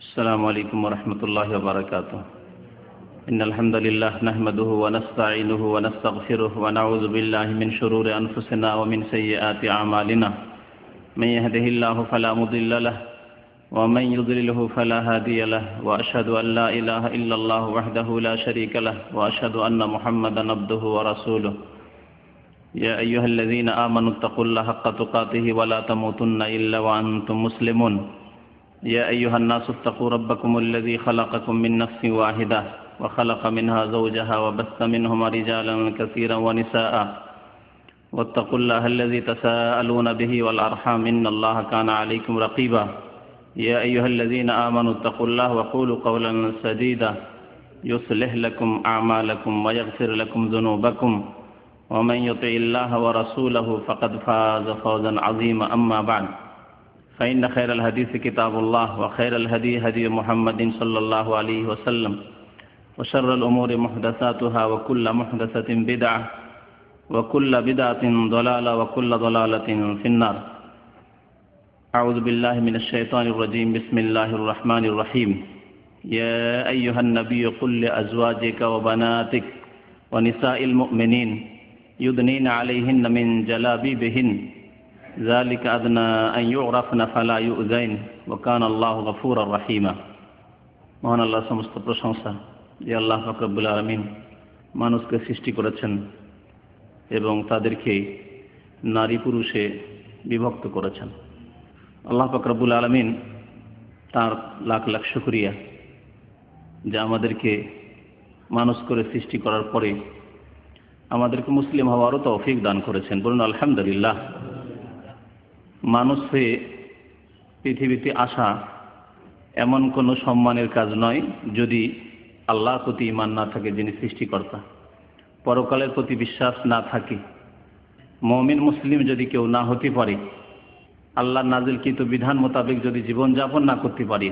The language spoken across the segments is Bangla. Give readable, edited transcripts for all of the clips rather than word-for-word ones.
السلام عليكم ورحمة الله وبركاته. إن الحمد لله نحمده ونستعينه ونستغفره ونعوذ بالله من شرور أنفسنا ومن سيئات أعمالنا. من يهده الله فلا مضل له ومن يضلله فلا هادي له، وأشهد أن لا إله إلا الله وحده لا شريك له، وأشهد أن محمدا عبده ورسوله. يا أيها الذين آمنوا اتقوا الله حق تقاته ولا تموتن إلا وأنتم مسلمون. يا أيها الناس اتقوا ربكم الذي خلقكم من نفس واحدة وخلق منها زوجها وبث منهما رجالا كثيرا ونساء، واتقوا الله الذي تساءلون به والأرحام إن الله كان عليكم رقيبا. يا أيها الذين آمنوا اتقوا الله وقولوا قولا سديدا يصلح لكم أعمالكم ويغفر لكم ذنوبكم، ومن يطع الله ورسوله فقد فاز فوزا عظيما. أما بعد، فإن خير الحديث كتاب الله، وخير الهدي هدي محمد صلى الله عليه وسلم، وشر الأمور محدثاتها، وكل محدثة بدعة، وكل بدعة ضلالة، وكل ضلالة في النار. أعوذ بالله من الشيطان الرجيم. بسم الله الرحمن الرحيم. يا أيها النبي قل لأزواجك وبناتك ونساء المؤمنين يدنين عليهن من جلابيبهن ذلك أدنى أن يعرفن فلا يؤذين وكان الله غفورا رحيما. মহান আল্লাহ সমস্ত প্রশংসা যে আল্লাহ পাক রব্বুল আলামিন মানুষকে সৃষ্টি করেছেন এবং তাদেরকে নারী পুরুষে বিভক্ত করেছেন। আল্লাহ পাক রব্বুল আলামিন তার লাখ লাখ শুকরিয়া যে আমাদেরকে মানুষ করে সৃষ্টি করার পরে আমাদেরকে মুসলিম হওয়ারও তৌফিক দান করেছেন। বলুন আলহামদুলিল্লাহ। মানুষ হয়ে পৃথিবীতে আসা এমন কোনো সম্মানের কাজ নয় যদি আল্লাহর প্রতি ঈমান না থাকে, যিনি সৃষ্টিকর্তা, পরকালের প্রতি বিশ্বাস না থাকে, মুমিন মুসলিম যদি কেউ না হতে পারে, আল্লাহর নাজিলকৃত বিধান মোতাবেক যদি জীবনযাপন না করতে পারে,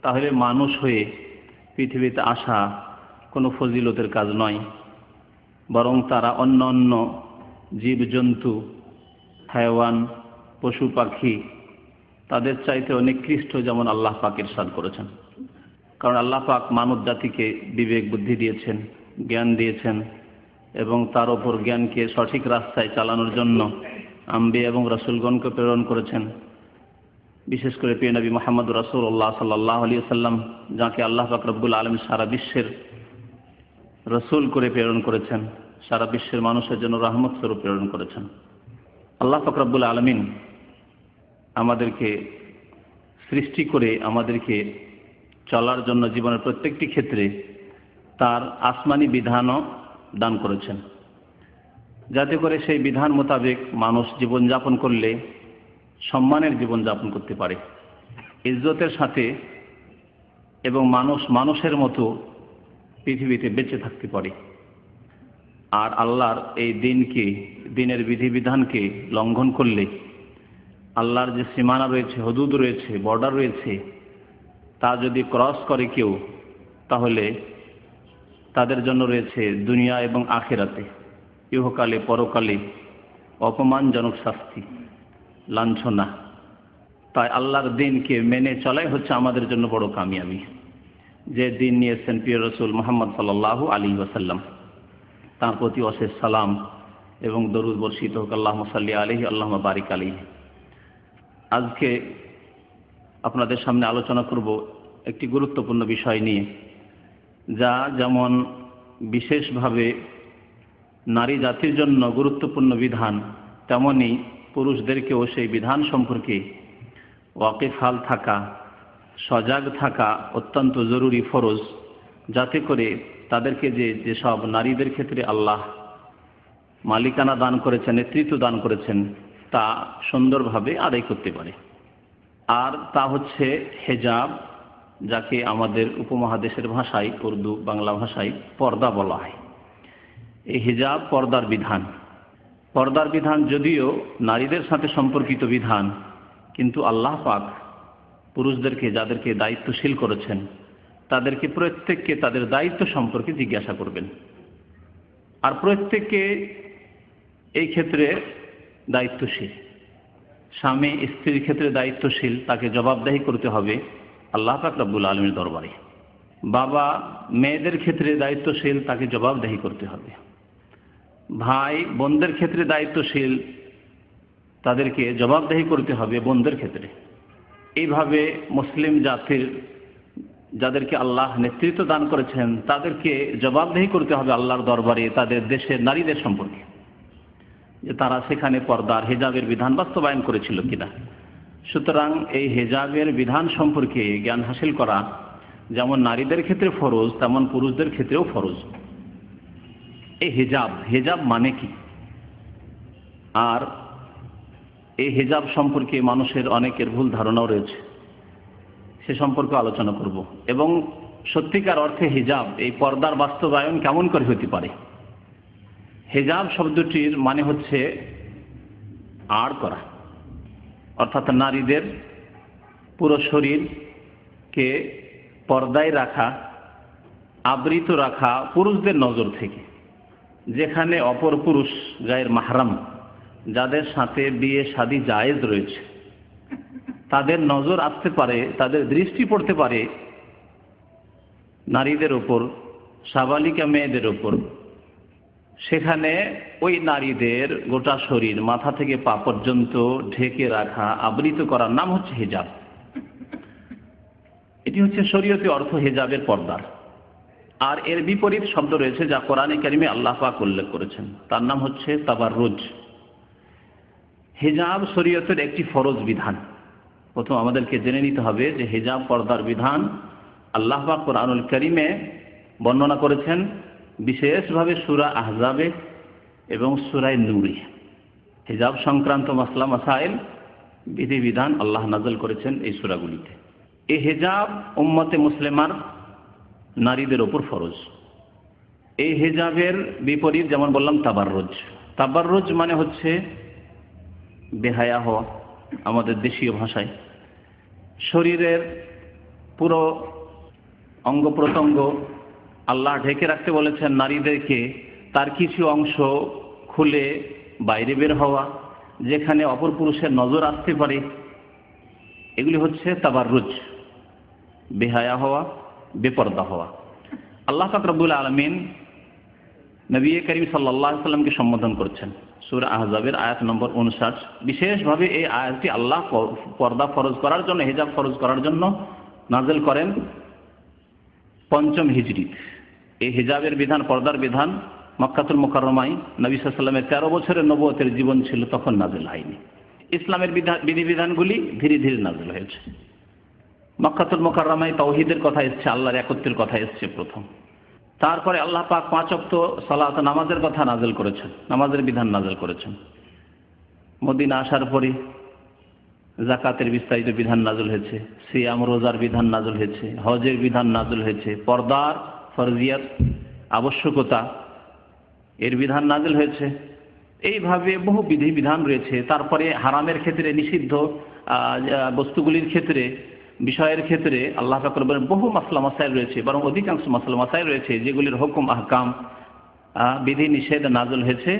তাহলে মানুষ হয়ে পৃথিবীতে আসা কোনো ফজিলতের কাজ নয়, বরং তারা অন্য অন্য জীবজন্তু, হায়াওয়ান, পশু পাখি তাদের চাইতে অনেক নিকৃষ্ট, যেমন আল্লাহ পাক ইরশাদ করেছেন। কারণ আল্লাহ পাক মানব জাতিকে বিবেক বুদ্ধি দিয়েছেন, জ্ঞান দিয়েছেন, এবং তার ওপর জ্ঞানকে সঠিক রাস্তায় চালানোর জন্য আম্বিয়া এবং রাসূলগণকে প্রেরণ করেছেন। বিশেষ করে প্রিয় নবী মুহাম্মদ রাসূলুল্লাহ সাল্লাল্লাহু আলাইহি ওয়াসাল্লাম, যাকে আল্লাহ পাক রব্বুল আলামিন সারা বিশ্বের রসূল করে প্রেরণ করেছেন, সারা বিশ্বের মানুষের জন্য রহমত স্বরূপ প্রেরণ করেছেন। আল্লাহ পাক রব্বুল আলামিন আমাদেরকে সৃষ্টি করে আমাদেরকে চলার জন্য জীবনের প্রত্যেকটি ক্ষেত্রে তার আসমানি বিধানও দান করেছেন, যাতে করে সেই বিধান মোতাবেক মানুষ জীবনযাপন করলে সম্মানের জীবনযাপন করতে পারে, ইজ্জতের সাথে, এবং মানুষ মানুষের মতো পৃথিবীতে বেঁচে থাকতে পারে। আর আল্লাহর এই দিনের বিধিবিধানকে লঙ্ঘন করলে, আল্লাহর যে সীমানা রয়েছে, হুদুদ রয়েছে, বর্ডার রয়েছে, তা যদি ক্রস করে কেউ, তাহলে তাদের জন্য রয়েছে দুনিয়া এবং আখিরাতে, ইহকালে পরকালে অপমানজনক শাস্তি, লাঞ্ছনা। তাই আল্লাহর দিনকে মেনে চলাই হচ্ছে আমাদের জন্য বড় কামিয়াবি। যে দিন নিয়েছেন প্রিয় রাসূল মুহাম্মদ সাল্লাল্লাহু আলাইহি ওয়াসাল্লাম, তার প্রতি অশেষ সালাম এবং দরুদ বর্ষিত হোক। আল্লাহুম্মা সাল্লি আলাইহি আল্লাহুম্মা বারিক আলাইহি। আজকে আপনাদের সামনে আলোচনা করব একটি গুরুত্বপূর্ণ বিষয় নিয়ে, যা যেমন বিশেষভাবে নারী জাতির জন্য গুরুত্বপূর্ণ বিধান, তেমনি পুরুষদেরকেও সেই বিধান সম্পর্কে ওয়াকিফ হাল থাকা, সজাগ থাকা অত্যন্ত জরুরি, ফরজ, যাতে করে তাদেরকে যেসব নারীদের ক্ষেত্রে আল্লাহ মালিকানা দান করেছেন, নেতৃত্ব দান করেছেন, তা সুন্দরভাবে আদায় করতে পারে। আর তা হচ্ছে হেজাব, যাকে আমাদের উপমহাদেশের ভাষায়, উর্দু বাংলা ভাষায় পর্দা বলা হয়। এই হিজাব পর্দার বিধান। পর্দার বিধান যদিও নারীদের সাথে সম্পর্কিত বিধান, কিন্তু আল্লাহ পাক পুরুষদেরকে, যাদেরকে দায়িত্বশীল করেছেন, তাদেরকে প্রত্যেককে তাদের দায়িত্ব সম্পর্কে জিজ্ঞাসা করবেন। আর প্রত্যেককে এই ক্ষেত্রে দায়িত্বশীল। স্বামী স্ত্রীর ক্ষেত্রে দায়িত্বশীল, তাকে জবাবদিহি করতে হবে আল্লাহ পাক রব্বুল আলামিনের দরবারে। বাবা মেয়েদের ক্ষেত্রে দায়িত্বশীল, তাকে জবাবদিহি করতে হবে। ভাই বোনদের ক্ষেত্রে দায়িত্বশীল, তাদেরকে জবাবদিহি করতে হবে বোনদের ক্ষেত্রে। এইভাবে মুসলিম জাতির যাদেরকে আল্লাহ নেতৃত্ব দান করেছেন তাদেরকে জবাবদিহি করতে হবে আল্লাহর দরবারে তাদের দেশের নারীদের সম্পর্কে, যে তারা সেখানে পর্দার হিজাবের বিধান বাস্তবায়ন করেছিল কিনা। সুতরাং এই হিজাবের বিধান সম্পর্কে জ্ঞান হাসিল করা যেমন নারীদের ক্ষেত্রে ফরজ তেমন পুরুষদের ক্ষেত্রেও ফরজ। এই হিজাব মানে কি, আর এই হিজাব সম্পর্কে মানুষের অনেকের ভুল ধারণাও রয়েছে, সে সম্পর্কে আলোচনা করব। এবং সত্যিকার অর্থে হিজাব, এই পর্দার বাস্তবায়ন কেমন করে হতে পারে। হিজাব শব্দটির মানে হচ্ছে আড় করা, অর্থাৎ নারীদের পুরো শরীরকে পর্দায় রাখা, আবৃত রাখা পুরুষদের নজর থেকে। যেখানে অপর পুরুষ গায়ের মাহরাম, যাদের সাথে বিয়ে শাদী জায়েজ রয়েছে, তাদের নজর আসতে পারে, তাদের দৃষ্টি পড়তে পারে নারীদের ওপর, সাবালিকা মেয়েদের ওপর, সেখানে ওই নারীদের গোটা শরীর মাথা থেকে পা পর্যন্ত ঢেকে রাখা, আবৃত করার নাম হচ্ছে হিজাব। এটি হচ্ছে শরীয়তি অর্থ হিজাবের পর্দার। আর এর বিপরীত শব্দ রয়েছে যা কোরআনে কারিমে আল্লাহ পাক উল্লেখ করেছেন, তার নাম হচ্ছে তাবাররুজ। হিজাব শরীয়তের একটি ফরজ বিধান। প্রথম আমাদেরকে জেনে নিতে হবে যে হিজাব পর্দার বিধান আল্লাহ পাক কোরআনুল কারিমে বর্ণনা করেছেন, বিশেষভাবে সূরা আহজাবে এবং সূরা নূরে। হিজাব সংক্রান্ত মাসলা মাসাইল, বিধিবিধান আল্লাহ নাযিল করেছেন এই সূরাগুলিতে। এই হিজাব উম্মতে মুসলিমার নারীদের ওপর ফরজ। এই হিজাবের বিপরীত যেমন বললাম তাবাররুজ। তাবাররুজ মানে হচ্ছে বেহায়া হওয়া, আমাদের দেশীয় ভাষায়। শরীরের পুরো অঙ্গ প্রত্যঙ্গ আল্লাহ ঢেকে রাখতে বলেছেন নারীদেরকে, তার কিছু অংশ খুলে বাইরে বের হওয়া, যেখানে অপর পুরুষের নজর আসতে পারে, এগুলি হচ্ছে তাবাররুজ, বেহায়া হওয়া, বেপর্দা হওয়া। আল্লাহ পাক রব্বুল আলামিন নবী করিম সাল্লাল্লাহু আলাইহি ওয়াসাল্লামকে সম্বোধন করছেন সূরা আহজাবের আয়াত নম্বর 59। বিশেষভাবে এই আয়াতটি আল্লাহ পর্দা ফরজ করার জন্য, হিজাব ফরজ করার জন্য নাযিল করেন ৫ম হিজরিতে। এই হিজাবের বিধান, পর্দার বিধান মক্কাতুল মুকাররমায় নবী সাল্লাল্লাহু আলাইহি ওয়াসাল্লামের 13 বছরের নবুয়তের জীবন ছিল, তখন নাযিল হয়নি। ইসলামের বিধিবিধানগুলি ধীরে ধীরে নাযিল হয়েছে। মক্কাতুল মুকাররমায় তাওহীদের কথা এসেছে, আল্লাহর একত্বের কথা এসেছে প্রথম। তারপরে আল্লাহ পাক 5 ওয়াক্ত সালাত নামাজের কথা নাযিল করেছেন, নামাজের বিধান নাযিল করেছেন। মদিনা আসার পরে যাকাতের বিস্তারিত বিধান নাযিল হয়েছে, সিয়াম রোজার বিধান নাযিল হয়েছে, হজের বিধান নাযিল হয়েছে, পর্দার ফরজিয়াত আবশ্যকতা এর বিধান নাযিল হয়েছে। এইভাবে বহু বিধিবিধান রয়েছে। তারপরে হারামের ক্ষেত্রে, নিষিদ্ধ বস্তুগুলির ক্ষেত্রে, বিষয়ের ক্ষেত্রে আল্লাহ পাক রব্বুল বহু মাসলা মাসাইল রয়েছে, বরং অধিকাংশ মাসলা মাসাইল রয়েছে যেগুলির হুকুম আহকাম, বিধি নিষেধ নাযিল হয়েছে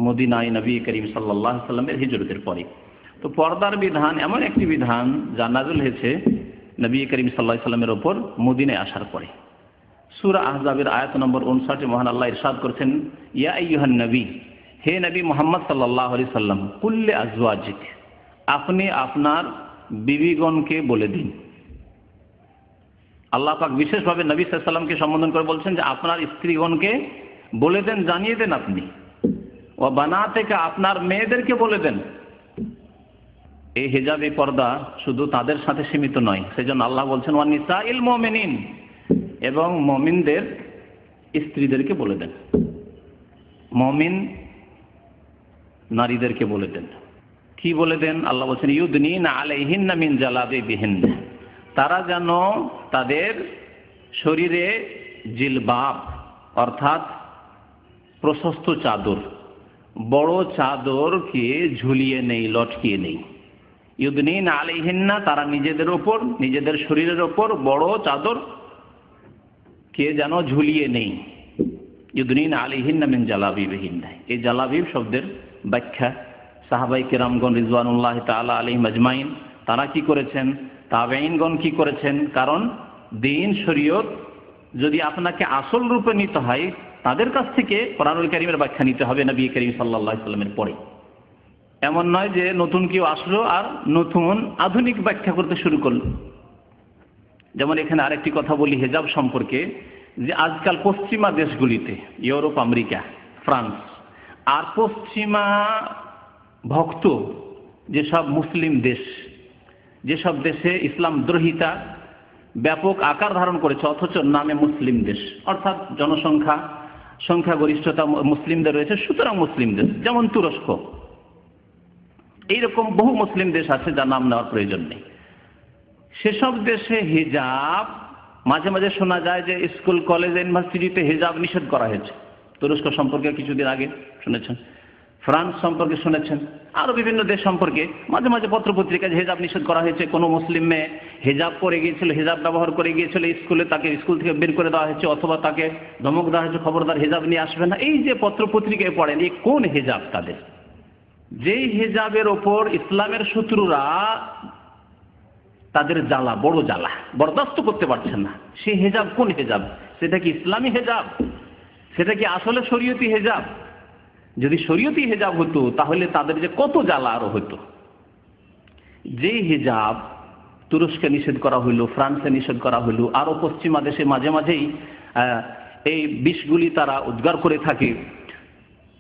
মদিনায় নবী করিম সাল্লাল্লাহু আলাইহি ওয়াসাল্লামের হিজরতের পরে। তো পর্দার বিধান এমন একটি বিধান যা নাযিল হয়েছে নবী করিম সাল্লাল্লাহু আলাইহি ওয়াসাল্লামের ওপর মদিনায় আসার পরে। সূরা আহজাবের আয়াত নম্বর 59 মহান আল্লাহ ইরশাদ করেছেন, ইয়া আইয়ুহান নবী, হে নবী মুহাম্মদ সাল্লাল্লাহু আলাইহি ওয়াসাল্লাম, কুল্লি আজওয়াজিক, আপনি আপনার বিবিগণকে বলে দিন। আল্লাহ পাক বিশেষভাবে নবী সাল্লাল্লাহু আলাইহি ওয়াসাল্লামকে সম্বোধন করে বলছেন যে আপনার স্ত্রীগণকে বলে দেন, জানিয়ে দেন আপনি। ও বানাতিকা, আপনার মেয়েদেরকে বলে দেন। এই হিজাব, এই পর্দা শুধু তাদের সাথে সীমিত নয়, সেজন্য আল্লাহ বলছেন ওয়া নিসাইল মুমিনিন, এবং মুমিনদের স্ত্রীদেরকে বলে দেন, মুমিন নারীদেরকে বলে দেন। কি বলে দেন? আল্লাহ বলছেন ইউদনিনা আলাইহিন্না মিন জালাবিবিহিন্না, তারা যেন তাদের শরীরে জিলবাব অর্থাৎ প্রশস্ত চাদর, বড় চাদরকে ঝুলিয়ে নেই, লটকিয়ে নেই। ইউদনিনা আলাইহিন্না, তারা নিজেদের ওপর, নিজেদের শরীরের ওপর বড় চাদর কে যেন ঝুলিয়ে নেই। ইউদনিনা আলাইহিন্না মিন জালাবিবিহিন্না, এই জালাবিব শব্দের ব্যাখ্যা সাহাবায়ে কেরামগণ রিজওয়ানুল্লাহি তাআলা আলাইহিম আজমাইন তারা কি করেছেন? তাবেঈনগণ কি করেছেন? কারণ দ্বীন শরীয়ত যদি আপনাকে আসল রূপে নিতে হয়, তাদের কাছ থেকে কোরআনুল কারীমের ব্যাখ্যা নিতে হবে নবী করিম সাল্লাল্লাহু আলাইহি ওয়াসাল্লামের পরে। এমন নয় যে নতুন কেউ আসলো আর নতুন আধুনিক ব্যাখ্যা করতে শুরু করলো। যেমন এখানে আরেকটি কথা বলি হিজাব সম্পর্কে, যে আজকাল পশ্চিমা দেশগুলিতে, ইউরোপ, আমেরিকা, ফ্রান্স আর পশ্চিমা ভক্ত যেসব মুসলিম দেশ, যেসব দেশে ইসলাম দ্রোহিতা ব্যাপক আকার ধারণ করেছে অথচ নামে মুসলিম দেশ, অর্থাৎ সংখ্যাগরিষ্ঠতা মুসলিমদের রয়েছে, সুতরাং মুসলিম দেশ, যেমন তুরস্ক, এইরকম বহু মুসলিম দেশ আছে যার নাম নেওয়ার প্রয়োজন নেই। সেসব দেশে হিজাব মাঝে মাঝে শোনা যায় যে স্কুল, কলেজ, ইউনিভার্সিটিতে হিজাব নিষেধ করা হয়েছে। তুরস্ক সম্পর্কে কিছুদিন আগে শুনেছেন, ফ্রান্স সম্পর্কে শুনেছেন, আরো বিভিন্ন দেশ সম্পর্কে মাঝে মাঝে পত্রপত্রিকায় হিজাব নিষেধ করা হয়েছে। কোনো মুসলিম মেয়ে হিজাব পরে গিয়েছিল, হিজাব ব্যবহার করে গিয়েছিল স্কুলে, তাকে স্কুল থেকে বের করে দেওয়া হয়েছে, অথবা তাকে ধমক দেওয়া হয়েছে, খবরদার হিজাব নিয়ে আসবে না। এই যে পত্রপত্রিকায় পড়েন, এই কোন হিজাব তাদের? যেই হিজাবের ওপর ইসলামের শত্রুরা তাদের জ্বালা, বড় জ্বালা বরদাস্ত করতে পারছেন না, সেই হিজাব কোন হিজাব? সেটা কি ইসলামী হিজাব? সেটা কি আসলে শরীয়তি হিজাব? যদি শরীয়তি হিজাব হতো তাহলে তাদের যে কত জ্বালা আরো হতো। যে হিজাব তুরস্কে নিষেধ করা হইল, ফ্রান্সে নিষেধ করা হইল, আরো পশ্চিমা দেশে মাঝে মাঝেই এই বিষগুলি তারা উদ্গার করে থাকে,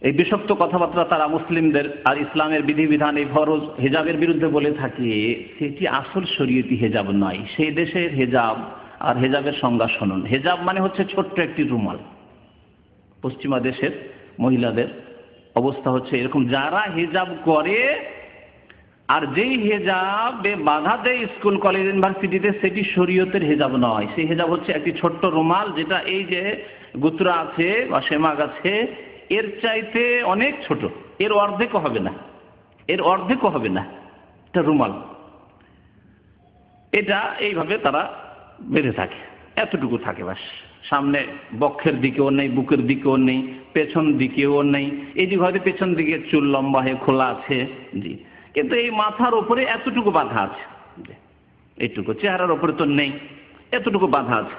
এই বিষাক্ত কথাবার্তা তারা মুসলিমদের আর ইসলামের বিধিবিধান, এই ফরজ হিজাবের বিরুদ্ধে বলে থাকে, সেটি আসল শরীয়তি হিজাব নয়। সেই দেশের হিজাব আর হিজাবের সংজ্ঞা শুনুন। হিজাব মানে হচ্ছে ছোট্ট একটি রুমাল। পশ্চিমা দেশের মহিলাদের অবস্থা হচ্ছে এরকম, যারা হিজাব করে আর যেই হিজাবে বাধা দেয় স্কুল, কলেজ, ইউনিভার্সিটিতে, সেটি শরীয়তের হিজাব নয়। সেই হিজাব হচ্ছে একটি ছোট্ট রুমাল, যেটা এই যে গুতরা আছে বা সেমাগ আছে এর চাইতে অনেক ছোট, এর অর্ধেকও হবে না, এর অর্ধেকও হবে না, এটা রুমাল। এটা এইভাবে তারা বেঁধে থাকে, এতটুকু থাকে বাস। সামনে বক্ষের দিকেও নেই, বুকের দিকেও নেই, পেছন দিকেও নেই। এই যে হয়তো পেছন দিকে চুল লম্বা হয়ে খোলা আছে, জি, কিন্তু এই মাথার উপরে এতটুকু বাঁধা আছে, এইটুকু, চেহারার উপরে তো নেই, এতটুকু বাঁধা আছে।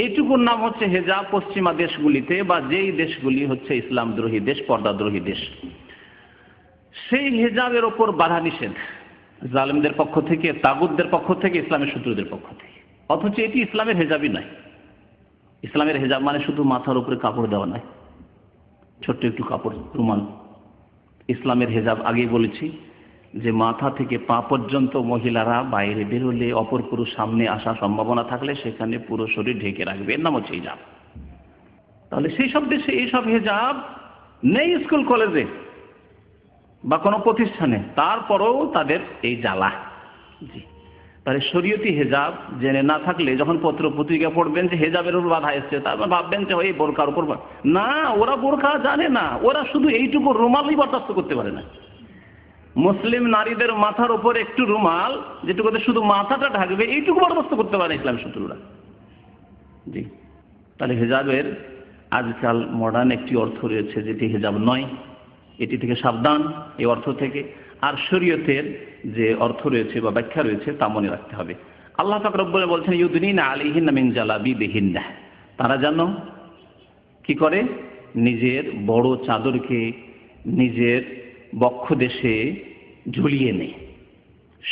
এইটুকুর নাম হচ্ছে হিজাব পশ্চিমা দেশগুলিতে, বা যেই দেশগুলি হচ্ছে ইসলাম দ্রোহী দেশ, পর্দাদ্রোহী দেশ, সেই হিজাবের ওপর বাধা নিষেধ জালেমদের পক্ষ থেকে, তাগুতদের পক্ষ থেকে, ইসলামের শত্রুদের পক্ষ থেকে। অথচ এটি ইসলামের হিজাবই নয়। ইসলামের হিজাব মানে শুধু মাথার উপরে কাপড় দেওয়া নয়, ছোট্ট একটু কাপড়, রুমাল। ইসলামের হিজাব আগেই বলেছি যে মাথা থেকে পা পর্যন্ত মহিলারা বাইরে বেরোলে, অপর পুরুষ সামনে আসার সম্ভাবনা থাকলে সেখানে পুরো শরীর ঢেকে রাখবে, এর নাম হচ্ছে হিজাব। তাহলে সেই সব দেশে এইসব হিজাব নেই স্কুল, কলেজে বা কোনো প্রতিষ্ঠানে, তারপরেও তাদের এই জ্বালা। জি, তাহলে শরীয়তি হিজাব জেনে না থাকলে যখন পত্র পত্রিকা পড়বেন যে হিজাবের উপর বাধা এসছে, তারপর ভাববেন যে এই বোরকার উপর না, ওরা বোরকা জানে না, ওরা শুধু এইটুকু রুমালই বরদাস্ত করতে পারে না। মুসলিম নারীদের মাথার উপর একটু রুমাল, যেটুকুতে শুধু মাথাটা ঢাকবে, এইটুকু বরদাস্ত করতে পারে ইসলাম শত্রুরা। জি, তাহলে হিজাবের আজকাল মডার্ন একটি অর্থ রয়েছে যেটি হিজাব নয়, এটি থেকে সাবধান, এই অর্থ থেকে। আর শরীয়তের যে অর্থ রয়েছে বা ব্যাখ্যা রয়েছে তা মনে রাখতে হবে। আল্লাহ পাক রব্বুল বলছেন ইউদনিনা আলাইহিন্না মিন জালাবিবিহিন্না, তারা যেন কি করে, নিজের বড় চাদরকে নিজের বক্ষ দেশে ঝুলিয়ে নেয়,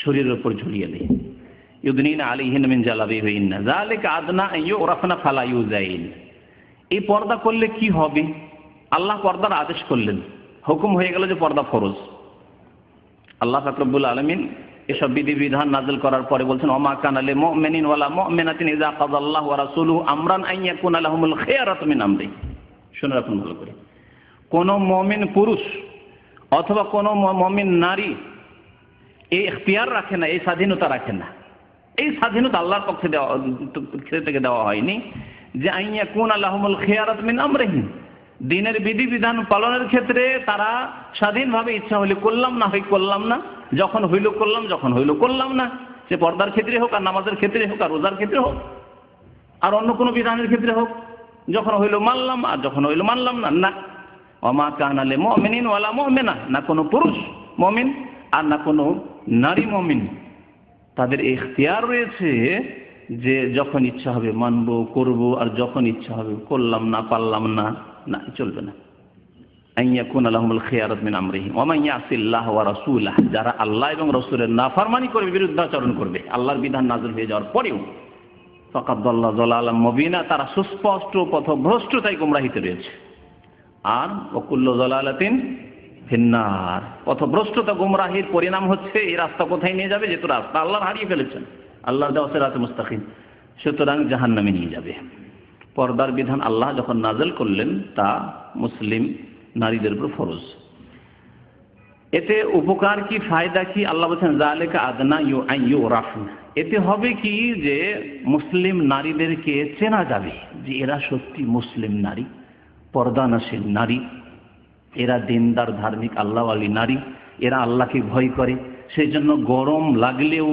শরীরের উপর ঝুলিয়ে নেয়। ইউদনিনা আলাইহিন্না মিন জালাবিবিহিন্না যালিকা আদনা আইয়ুরাফনা ফালা ইউযাইন। এই পর্দা করলে কি হবে? আল্লাহ পর্দার আদেশ করলেন, হুকুম হয়ে গেল যে পর্দা ফরজ। আল্লাহ পাক রব্বুল আলামিন এসব বিধিবিধান নাযিল করার পরে বলছেন ওমা কানা লিল মুমিনিন ওয়ালা মুমিনাতিন ইযা কাযাল্লাহু ওয়া রাসূলুহু আমরান আন ইয়াকুনা লাহুমুল খিয়ারাতু মিন আমরিহি। শুনে রাখুন ভালো করে, কোন মুমিন পুরুষ অথবা কোন মুমিন নারী এই ইখতিয়ার রাখে না, এই স্বাধীনতা রাখে না। এই স্বাধীনতা আল্লাহর পক্ষ থেকে দেওয়া হয়নি যে আন ইয়াকুনা লাহুমুল খিয়ারাতু মিন আমরিহি, দিনের বিধিবিধান পালনের ক্ষেত্রে তারা স্বাধীনভাবে ইচ্ছা হইলে করলাম, না হয় করলাম না, যখন হইল করলাম, যখন হইল করলাম না। সে পর্দার ক্ষেত্রে হোক, আর নামাজের ক্ষেত্রে হোক, আর রোজার ক্ষেত্রে হোক, আর অন্য কোনো বিধানের ক্ষেত্রে হোক, যখন হইল মানলাম আর যখন হইল মানলাম না। না, ওমা কানা লিল মুমিনিন ওয়ালা মুমিনা, না কোনো পুরুষ মুমিন আর না কোনো নারী মুমিন তাদের ইখতিয়ার রয়েছে যে যখন ইচ্ছা হবে মানব করব, আর যখন ইচ্ছা হবে করলাম না পারলাম না, না চলবে না। আইয়াকুন আলাহুমুল খিয়ারাত মিন আমরিহিম ওয়া মান ইয়াসিল্লাহ ওয়া রাসূলাহ, যারা আল্লাহ এবং রাসূলের নাফরমানি করবে, বিরুদ্ধাচরণ করবে আল্লাহর বিধান নাযিল হয়ে যাওয়ার পরেও, ফাকাদ দাল্লা যালালাম মুবিনা, তারা সুস্পষ্ট পথভ্রষ্টতায় গোমরাহিতে রয়েছে। আর ওয়া কুল্লু যালালাতিন ফিন্নার, পথভ্রষ্টতা গোমরাহির পরিণাম হচ্ছে এই রাস্তা কোথায় নিয়ে যাবে, যেহেতু রাস্তা আল্লাহর হারিয়ে ফেলেছেন, আল্লাহর দেওয়া সিরাতে মুস্তাকিম, সুতরাং জাহান্নামে নিয়ে যাবে। পর্দার বিধান আল্লাহ যখন নাযিল করলেন তা মুসলিম নারীদের উপর ফরজ। এতে উপকার কি, ফায়দা কি? আল্লাহ বলছেন যালিকা আদনা ইউরাফনা, এতে হবে কি যে মুসলিম নারীদেরকে চেনা যাবে যে এরা সত্যি মুসলিম নারী, পর্দানশীল নারী, এরা দিনদার ধার্মিক আল্লাহওয়ালী নারী, এরা আল্লাহকে ভয় করে। সেই জন্য গরম লাগলেও,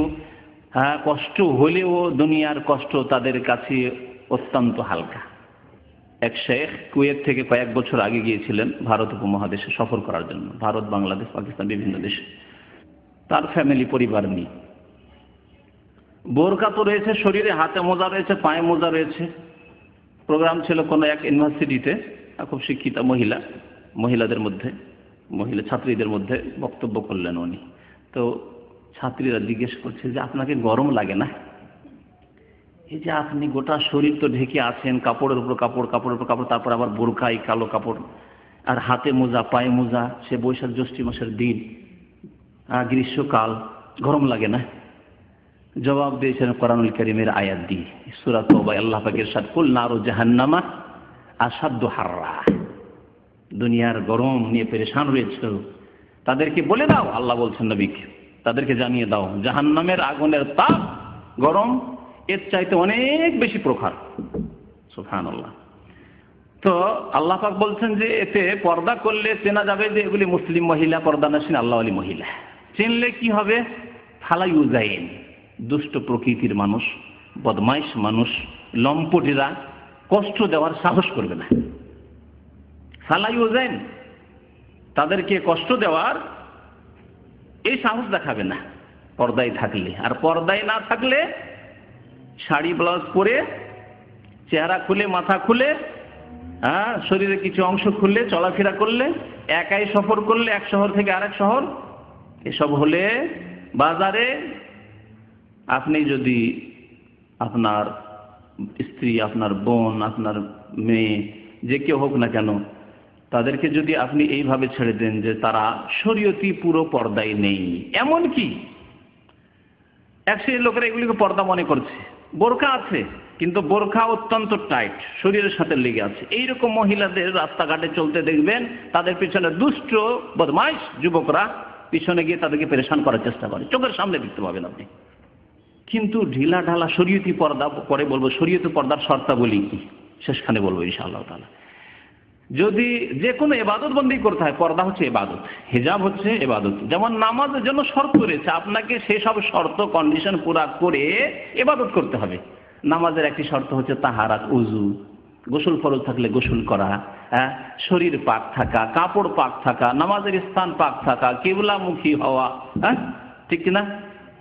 কষ্ট হলেও দুনিয়ার কষ্ট তাদের কাছে অত্যন্ত হালকা। এক শেখ কুয়েত থেকে কয়েক বছর আগে গিয়েছিলেন ভারত উপমহাদেশে সফর করার জন্য, ভারত, বাংলাদেশ, পাকিস্তান, বিভিন্ন দেশে। তার ফ্যামিলি, পরিবার নিয়ে। বোরকা তো রয়েছে শরীরে, হাতে মোজা রয়েছে, পায়ে মোজা রয়েছে। প্রোগ্রাম ছিল কোনো এক ইউনিভার্সিটিতে, খুব শিক্ষিতা মহিলাদের মধ্যে, মহিলা ছাত্রীদের মধ্যে বক্তব্য করলেন উনি। তো ছাত্রীরা জিজ্ঞেস করছে যে আপনাকে গরম লাগে না? এই যে আপনি গোটা শরীর তো ঢেকে আছেন, কাপড়ের উপর কাপড়, কাপড়ের উপর কাপড়, তারপর আবার বোরকাই কালো কাপড়, আর হাতে মোজা, পায়ে মোজা, সে বৈশাখ জ্যৈষ্ঠ মাসের দিন, গ্রীষ্মকাল, গরম লাগে না? জবাব দিয়েছেন কোরআনুল কারীমের আয়াত দিয়ে, সূরা তাওবা, আল্লাহ পাকের ইরশাদ, কুল নারু জাহান্নামা আশাদ্দু হাররা। দুনিয়ার গরম নিয়ে পেরেশান রয়েছে, তাদেরকে বলে দাও, আল্লাহ বলছেন নবীকে, তাদেরকে জানিয়ে দাও জাহান্নামের আগুনের তাপ, গরম এর চাইতে অনেক বেশি প্রখর। সুবহানাল্লাহ। তো আল্লাহ পাক বলছেন যে এতে পর্দা করলে চেনা যাবে যে এগুলি মুসলিম মহিলা, পর্দানশীল আল্লাহওয়ালী মহিলা। চিনলে কি হবে? ফালা ইউজাইন, দুষ্ট প্রকৃতির মানুষ, বদমাইশ মানুষ, লম্পটেরা কষ্ট দেওয়ার সাহস করবে না। ফালা ইউজাইন, তাদেরকে কষ্ট দেওয়ার এই সাহস দেখাবে না পর্দায় থাকলে। আর পর্দায় না থাকলে শাড়ি ব্লাউজ পরে, চেহারা খুলে, মাথা খুলে, শরীরে কিছু অংশ খুললে চলাফেরা করলে, একাই সফর করলে এক শহর থেকে আরেক শহর, এসব হলে বাজারে আপনি যদি আপনার স্ত্রী, আপনার বোন, আপনার মেয়ে, যে কেউ হোক না কেন, তাদেরকে যদি আপনি এইভাবে ছেড়ে দেন যে তারা শরীয়তি পুরো পর্দায় নেই, এমন কি এক শ্রেণীর লোকেরা এগুলিকে পর্দা মনে করছে, বোরকা আছে কিন্তু বোরকা অত্যন্ত টাইট, শরীরের সাথে লেগে আছে, এইরকম মহিলাদের রাস্তাঘাটে চলতে দেখবেন, তাদের পিছনে দুষ্ট বদমাইশ যুবকরা পিছনে গিয়ে তাদেরকে পেরেশান করার চেষ্টা করে, চোখের সামনে দেখতে পাবেন আপনি। কিন্তু ঢিলা ঢালা শরীয়তি পর্দা, পরে বলবো শরীয়তি পর্দার শর্তাবলী কি, শেষখানে বলবো ইনশাআল্লাহ তাআলা। যদি যে কোনো ইবাদত বন্দি করতে হয়, পর্দা হচ্ছে ইবাদত, হিজাব হচ্ছে ইবাদত। যেমন নামাজের জন্য শর্ত রয়েছে, আপনাকে সেসব শর্ত কন্ডিশন পুরা করে ইবাদত করতে হবে। নামাজের একটি শর্ত হচ্ছে তাহারাত, উযু, গোসল ফরজ থাকলে গোসল করা, শরীর পাক থাকা, কাপড় পাক থাকা, নামাজের স্থান পাক থাকা, কিবলামুখী হওয়া, ঠিক কিনা?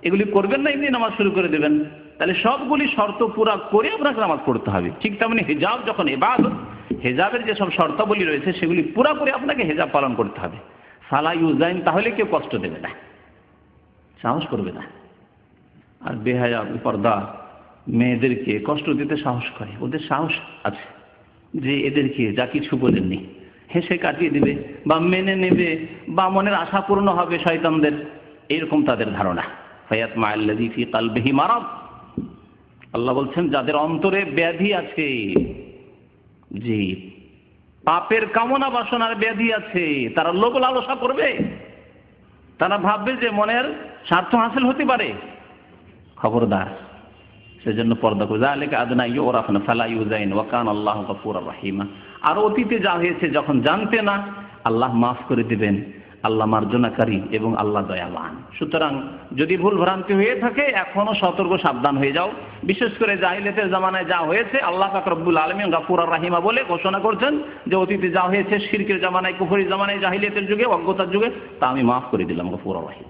এগুলি করবেন না, এমনি নামাজ শুরু করে দেবেন, তাহলে সবগুলি শর্ত পুরা করে আপনাকে নামাজ পড়তে হবে। ঠিক তেমনি হিজাব যখন ইবাদত, হেজাবের যেসব শর্তাবলী রয়েছে সেগুলি পুরা করে আপনাকে হেজাব পালন করতে হবে। ফালা ইউজাইন, তাহলে কেউ কষ্ট দেবে না, সাহস করবে না। আর বেহায়া পর্দা মেয়েদেরকে কষ্ট দিতে সাহস করে, ওদের সাহস আছে যে এদেরকে যা কিছু বলেননি হেসে কাটিয়ে দিবে, বা মেনে নেবে, বা মনের আশা পূর্ণ হবে শয়তানদের, এরকম তাদের ধারণা। ফায়াতমা আল্লাযী ফী কলবিহি মারাদ, আল্লাহ বলছেন যাদের অন্তরে ব্যাধি আছে, জি, পাপের কামনা বাসনার ব্যাধি আছে, তারা লোভ লালসা করবে, তারা ভাববে যে মনের স্বার্থ হাসিল হতে পারে, খবরদার। সেজন্য পর্দা করে, যালিকা আদনা ইউরাফনা ফালা ইউজাইন ওয়া কানা আল্লাহু গফুরার রহিমা। আর অতীতে যা হয়েছে যখন জানতে না, আল্লাহ মাফ করে দিবেন, আল্লাহ মার্জনাকারী এবং আল্লাহ দয়াবান। সুতরাং যদি ভুল ভ্রান্তি হয়ে থাকে এখনো সতর্ক, সাবধান হয়ে যাও। বিশেষ করে জাহিলিয়াতের জামানায় যা হয়েছে, আল্লাহ পাক রব্বুল আলামিন গফুর আর রাহিমা বলে ঘোষণা করছেন যে অতীতে যা হয়েছে শিরকের জামানায়, কুফরি জামানায়, জাহিলিয়াতের যুগে, অজ্ঞতার যুগে, তা আমি মাফ করে দিলাম, গফুর আর রাহিম।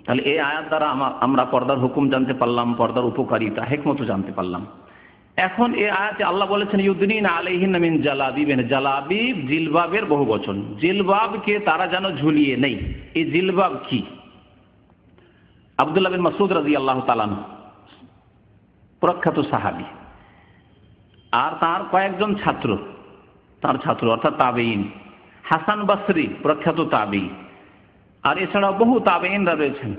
তাহলে এই আয়াত দ্বারা আমরা পর্দার হুকুম জানতে পারলাম, পর্দার উপকারিতা, হিকমতও জানতে পারলাম। এখন এই আয়াতে আল্লাহ বলেছেন ইউদনিনা আলাইহিন্না মিন জালাবিবিন, জালাবিব জিলবাবের বহু বচন, জিলবাবকে তারা যেন ঝুলিয়ে নেই। এই জিলবাব কি? আব্দুল্লাহ বিন মাসউদ রাদিয়াল্লাহু তাআলা আনহু প্রখ্যাত সাহাবী, আর তার কয়েকজন ছাত্র, তার ছাত্র অর্থাৎ তাবেঈন, হাসান বসরি প্রখ্যাত তাবেঈ, আর এছাড়াও বহু তাবেঈনরা রয়েছেন,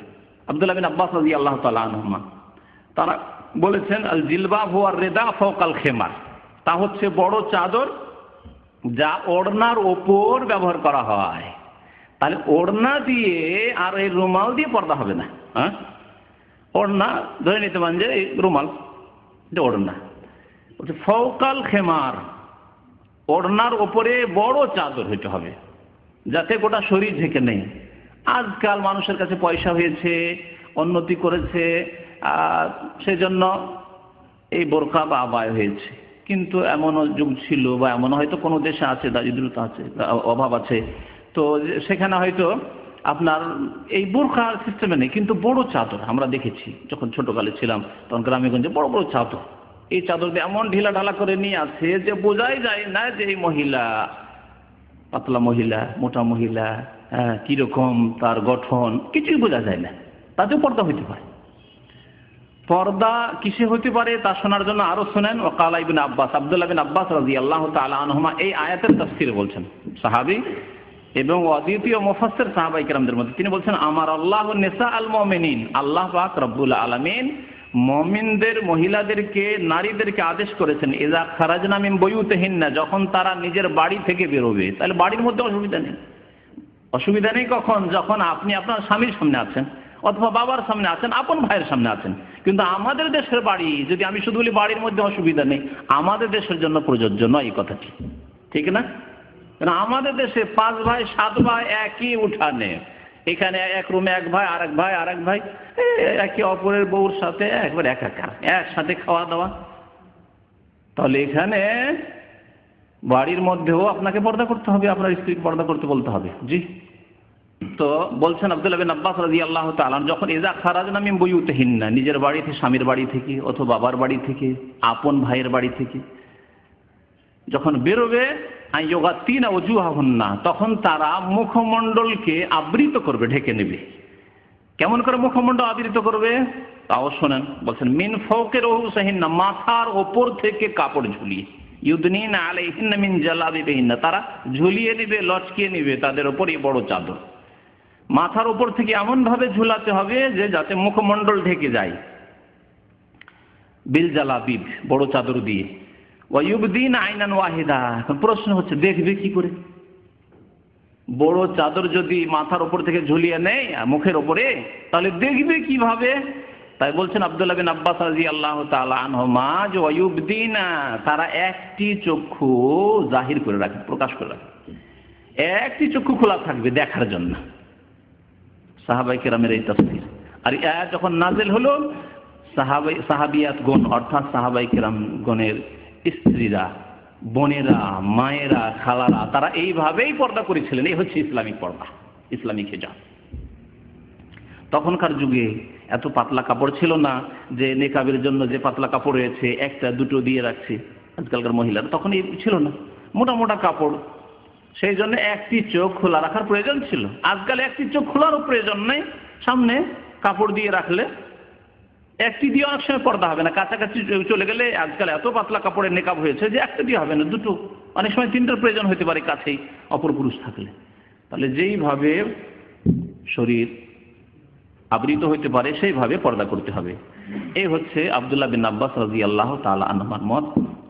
আব্দুল্লাহ বিন আব্বাস রাদিয়াল্লাহু তাআলা আনহুমা, তারা বলেছেন আল জিলবাব হুয়া রিদা ফাওকাল খিমার, তা হচ্ছে বড় চাদর যা ওড়নার ওপর ব্যবহার করা হয়। তাহলে ওড়না দিয়ে আর এই রুমাল দিয়ে পর্দা হবে না। হ্যাঁ, ওড়না ধরে নিতে পারেন যে এই রুমাল, এটা ওড়না। ফাওকাল খিমার, ওড়নার ওপরে বড় চাদর হইতে হবে যাতে গোটা শরীর ঢেকে নেই। আজকাল মানুষের কাছে পয়সা হয়েছে, উন্নতি করেছে, সেজন্য এই বোরকা বা আবায় হয়েছে। কিন্তু এমনও যুগ ছিল বা এমন হয়তো কোনো দেশে আছে, দারিদ্রতা আছে, অভাব আছে, তো সেখানে হয়তো আপনার এই বোরকা সিস্টেমে নেই, কিন্তু বড় চাদর আমরা দেখেছি যখন ছোটকালে ছিলাম, তখন গ্রামে গঞ্জে বড় বড় চাদর, এই চাদর দিয়ে এমন ঢিলা ঢালা করে নিয়ে আসে যে বোঝাই যায় না যে এই মহিলা পাতলা মহিলা, মোটা মহিলা, কিরকম তার গঠন, কিছুই বোঝা যায় না। তাতেও পর্দা হইতে পারে। পর্দা কিসে হতে পারে তা শোনার জন্য আরো শোনেন ওয়াকালা ইবনে আব্বাস, আব্দুল্লাহ বিন আব্বাস রাদিয়াল্লাহু তাআলা আনহুমা এই আয়াতের তাফসীর বলছেন, সাহাবী এবং অদ্বিতীয় মুফাসসির সাহাবায়ে কেরামদের মধ্যে, তিনি বলছেন আমার আল্লাহু নিসা আল মুমিনিন, আল্লাহ পাক রব্বুল আলামিন মুমিনদের মহিলাদেরকে, নারীদেরকে আদেশ করেছেন ইযা খারাজনা মিন বুয়ুতিহিন্না, যখন তারা নিজের বাড়ি থেকে বেরোবে। তাহলে বাড়ির মধ্যে অসুবিধা নেই। অসুবিধা নেই কখন? যখন আপনি আপনার স্বামীর সামনে আছেন অথবা বাবার সামনে আছেন, আপন ভাইয়ের সামনে আছেন। কিন্তু আমাদের দেশের বাড়ি, যদি আমি শুধু বলি বাড়ির মধ্যে অসুবিধা নেই, আমাদের দেশের জন্য প্রযোজ্য নয় এই কথাটি, ঠিক না? আমাদের দেশে 5 ভাই 7 ভাই একই উঠানে, এখানে এক রুমে এক ভাই, আরেক ভাই আরেক ভাই, একে অপরের বউর সাথে একবার একাকার, একসাথে খাওয়া দাওয়া। তাহলে এখানে বাড়ির মধ্যেও আপনাকে পর্দা করতে হবে, আপনার স্ত্রীকে পর্দা করতে বলতে হবে। জি, তো বলছেন আব্দুল্লাহ বিন আব্বাস রাদিয়াল্লাহু তাআলা যখন ইযা খারাজনা মিন বুয়ুতিহিন্না, নিজের বাড়ি থেকে, স্বামীর বাড়ি থেকে অথবা বাবার বাড়ি থেকে, আপন ভাইয়ের বাড়ি থেকে যখন বেরোবে, আইয়ুগাতিনা ওজুহাহুন্না, তখন তারা মুখমণ্ডলকে আবৃত করবে, ঢেকে নেবে। কেমন করে মুখমণ্ডল আবৃত করবে তাও শোনেন। বলছেন মিন ফাওকি রুউসিহিন্না, মাথার ওপর থেকে কাপড় ঝুলিয়ে, ইউদনিনা আলাইহিন্না মিন জালাবিবিহিন্না, তারা ঝুলিয়ে নেবে, লটকিয়ে নেবে তাদের ওপর এই বড় চাদর। মাথার উপর থেকে এমন ভাবে ঝুলাতে হবে যে যাতে মুখমণ্ডল ঢেকে যায়, বিল জালাবিব, বড় চাদর দিয়ে। ওয়ায়ুবদিনা আইনান ওয়াহিদা, এখন প্রশ্ন হচ্ছে দেখবে কি করে? বড় চাদর যদি মাথার উপর থেকে ঝুলিয়ে নেয় মুখের উপরে, তাহলে দেখবে কিভাবে? তাই বলছেন আব্দুল্লাহ বিন আব্বাস রাদিয়াল্লাহু তাআলা আনহুমা যে ওয়ায়ুবদিনা, তারা একটি চক্ষু জাহির করে রাখে, প্রকাশ করে রাখে, একটি চক্ষু খোলা থাকবে দেখার জন্য। সাহাবায়ে কেরামের এই তাফসীর। আর এই আয়াত যখন নাযিল হলো, সাহাবিয়াতগণ অর্থাৎ সাহাবায়ে কেরামগণের স্ত্রীরা, বোনেরা, মায়েরা, খালারা, তারা এইভাবেই পর্দা করেছিলেন। এই হচ্ছে ইসলামিক পর্দা, ইসলামিক হিজাব। তখনকার যুগে এত পাতলা কাপড় ছিল না যে নেকাবের জন্য যে পাতলা কাপড় রয়েছে একটা দুটো দিয়ে রাখছে আজকালকার মহিলারা, তখন এই ছিল না, মোটা মোটা কাপড়। সেই জন্য একটি চোখ খোলা রাখার প্রয়োজন ছিল। আজকাল একটি চোখ খোলারও প্রয়োজন নেই, সামনে কাপড় দিয়ে রাখলে একটি দিয়ে অনেক সময় পর্দা হবে না, কাছাকাছি চলে গেলে আজকাল এত পাতলা কাপড়ের নেকাব হয়েছে যে একটা দিয়ে হবে না, দুটো, অনেক সময় তিনটার প্রয়োজন হতে পারে কাছেই অপর পুরুষ থাকলে। তাহলে যেইভাবে শরীর আবৃত হইতে পারে সেইভাবে পর্দা করতে হবে। এই হচ্ছে আব্দুল্লাহ বিন আব্বাস রাদিয়াল্লাহু তাআলা আনহুর মত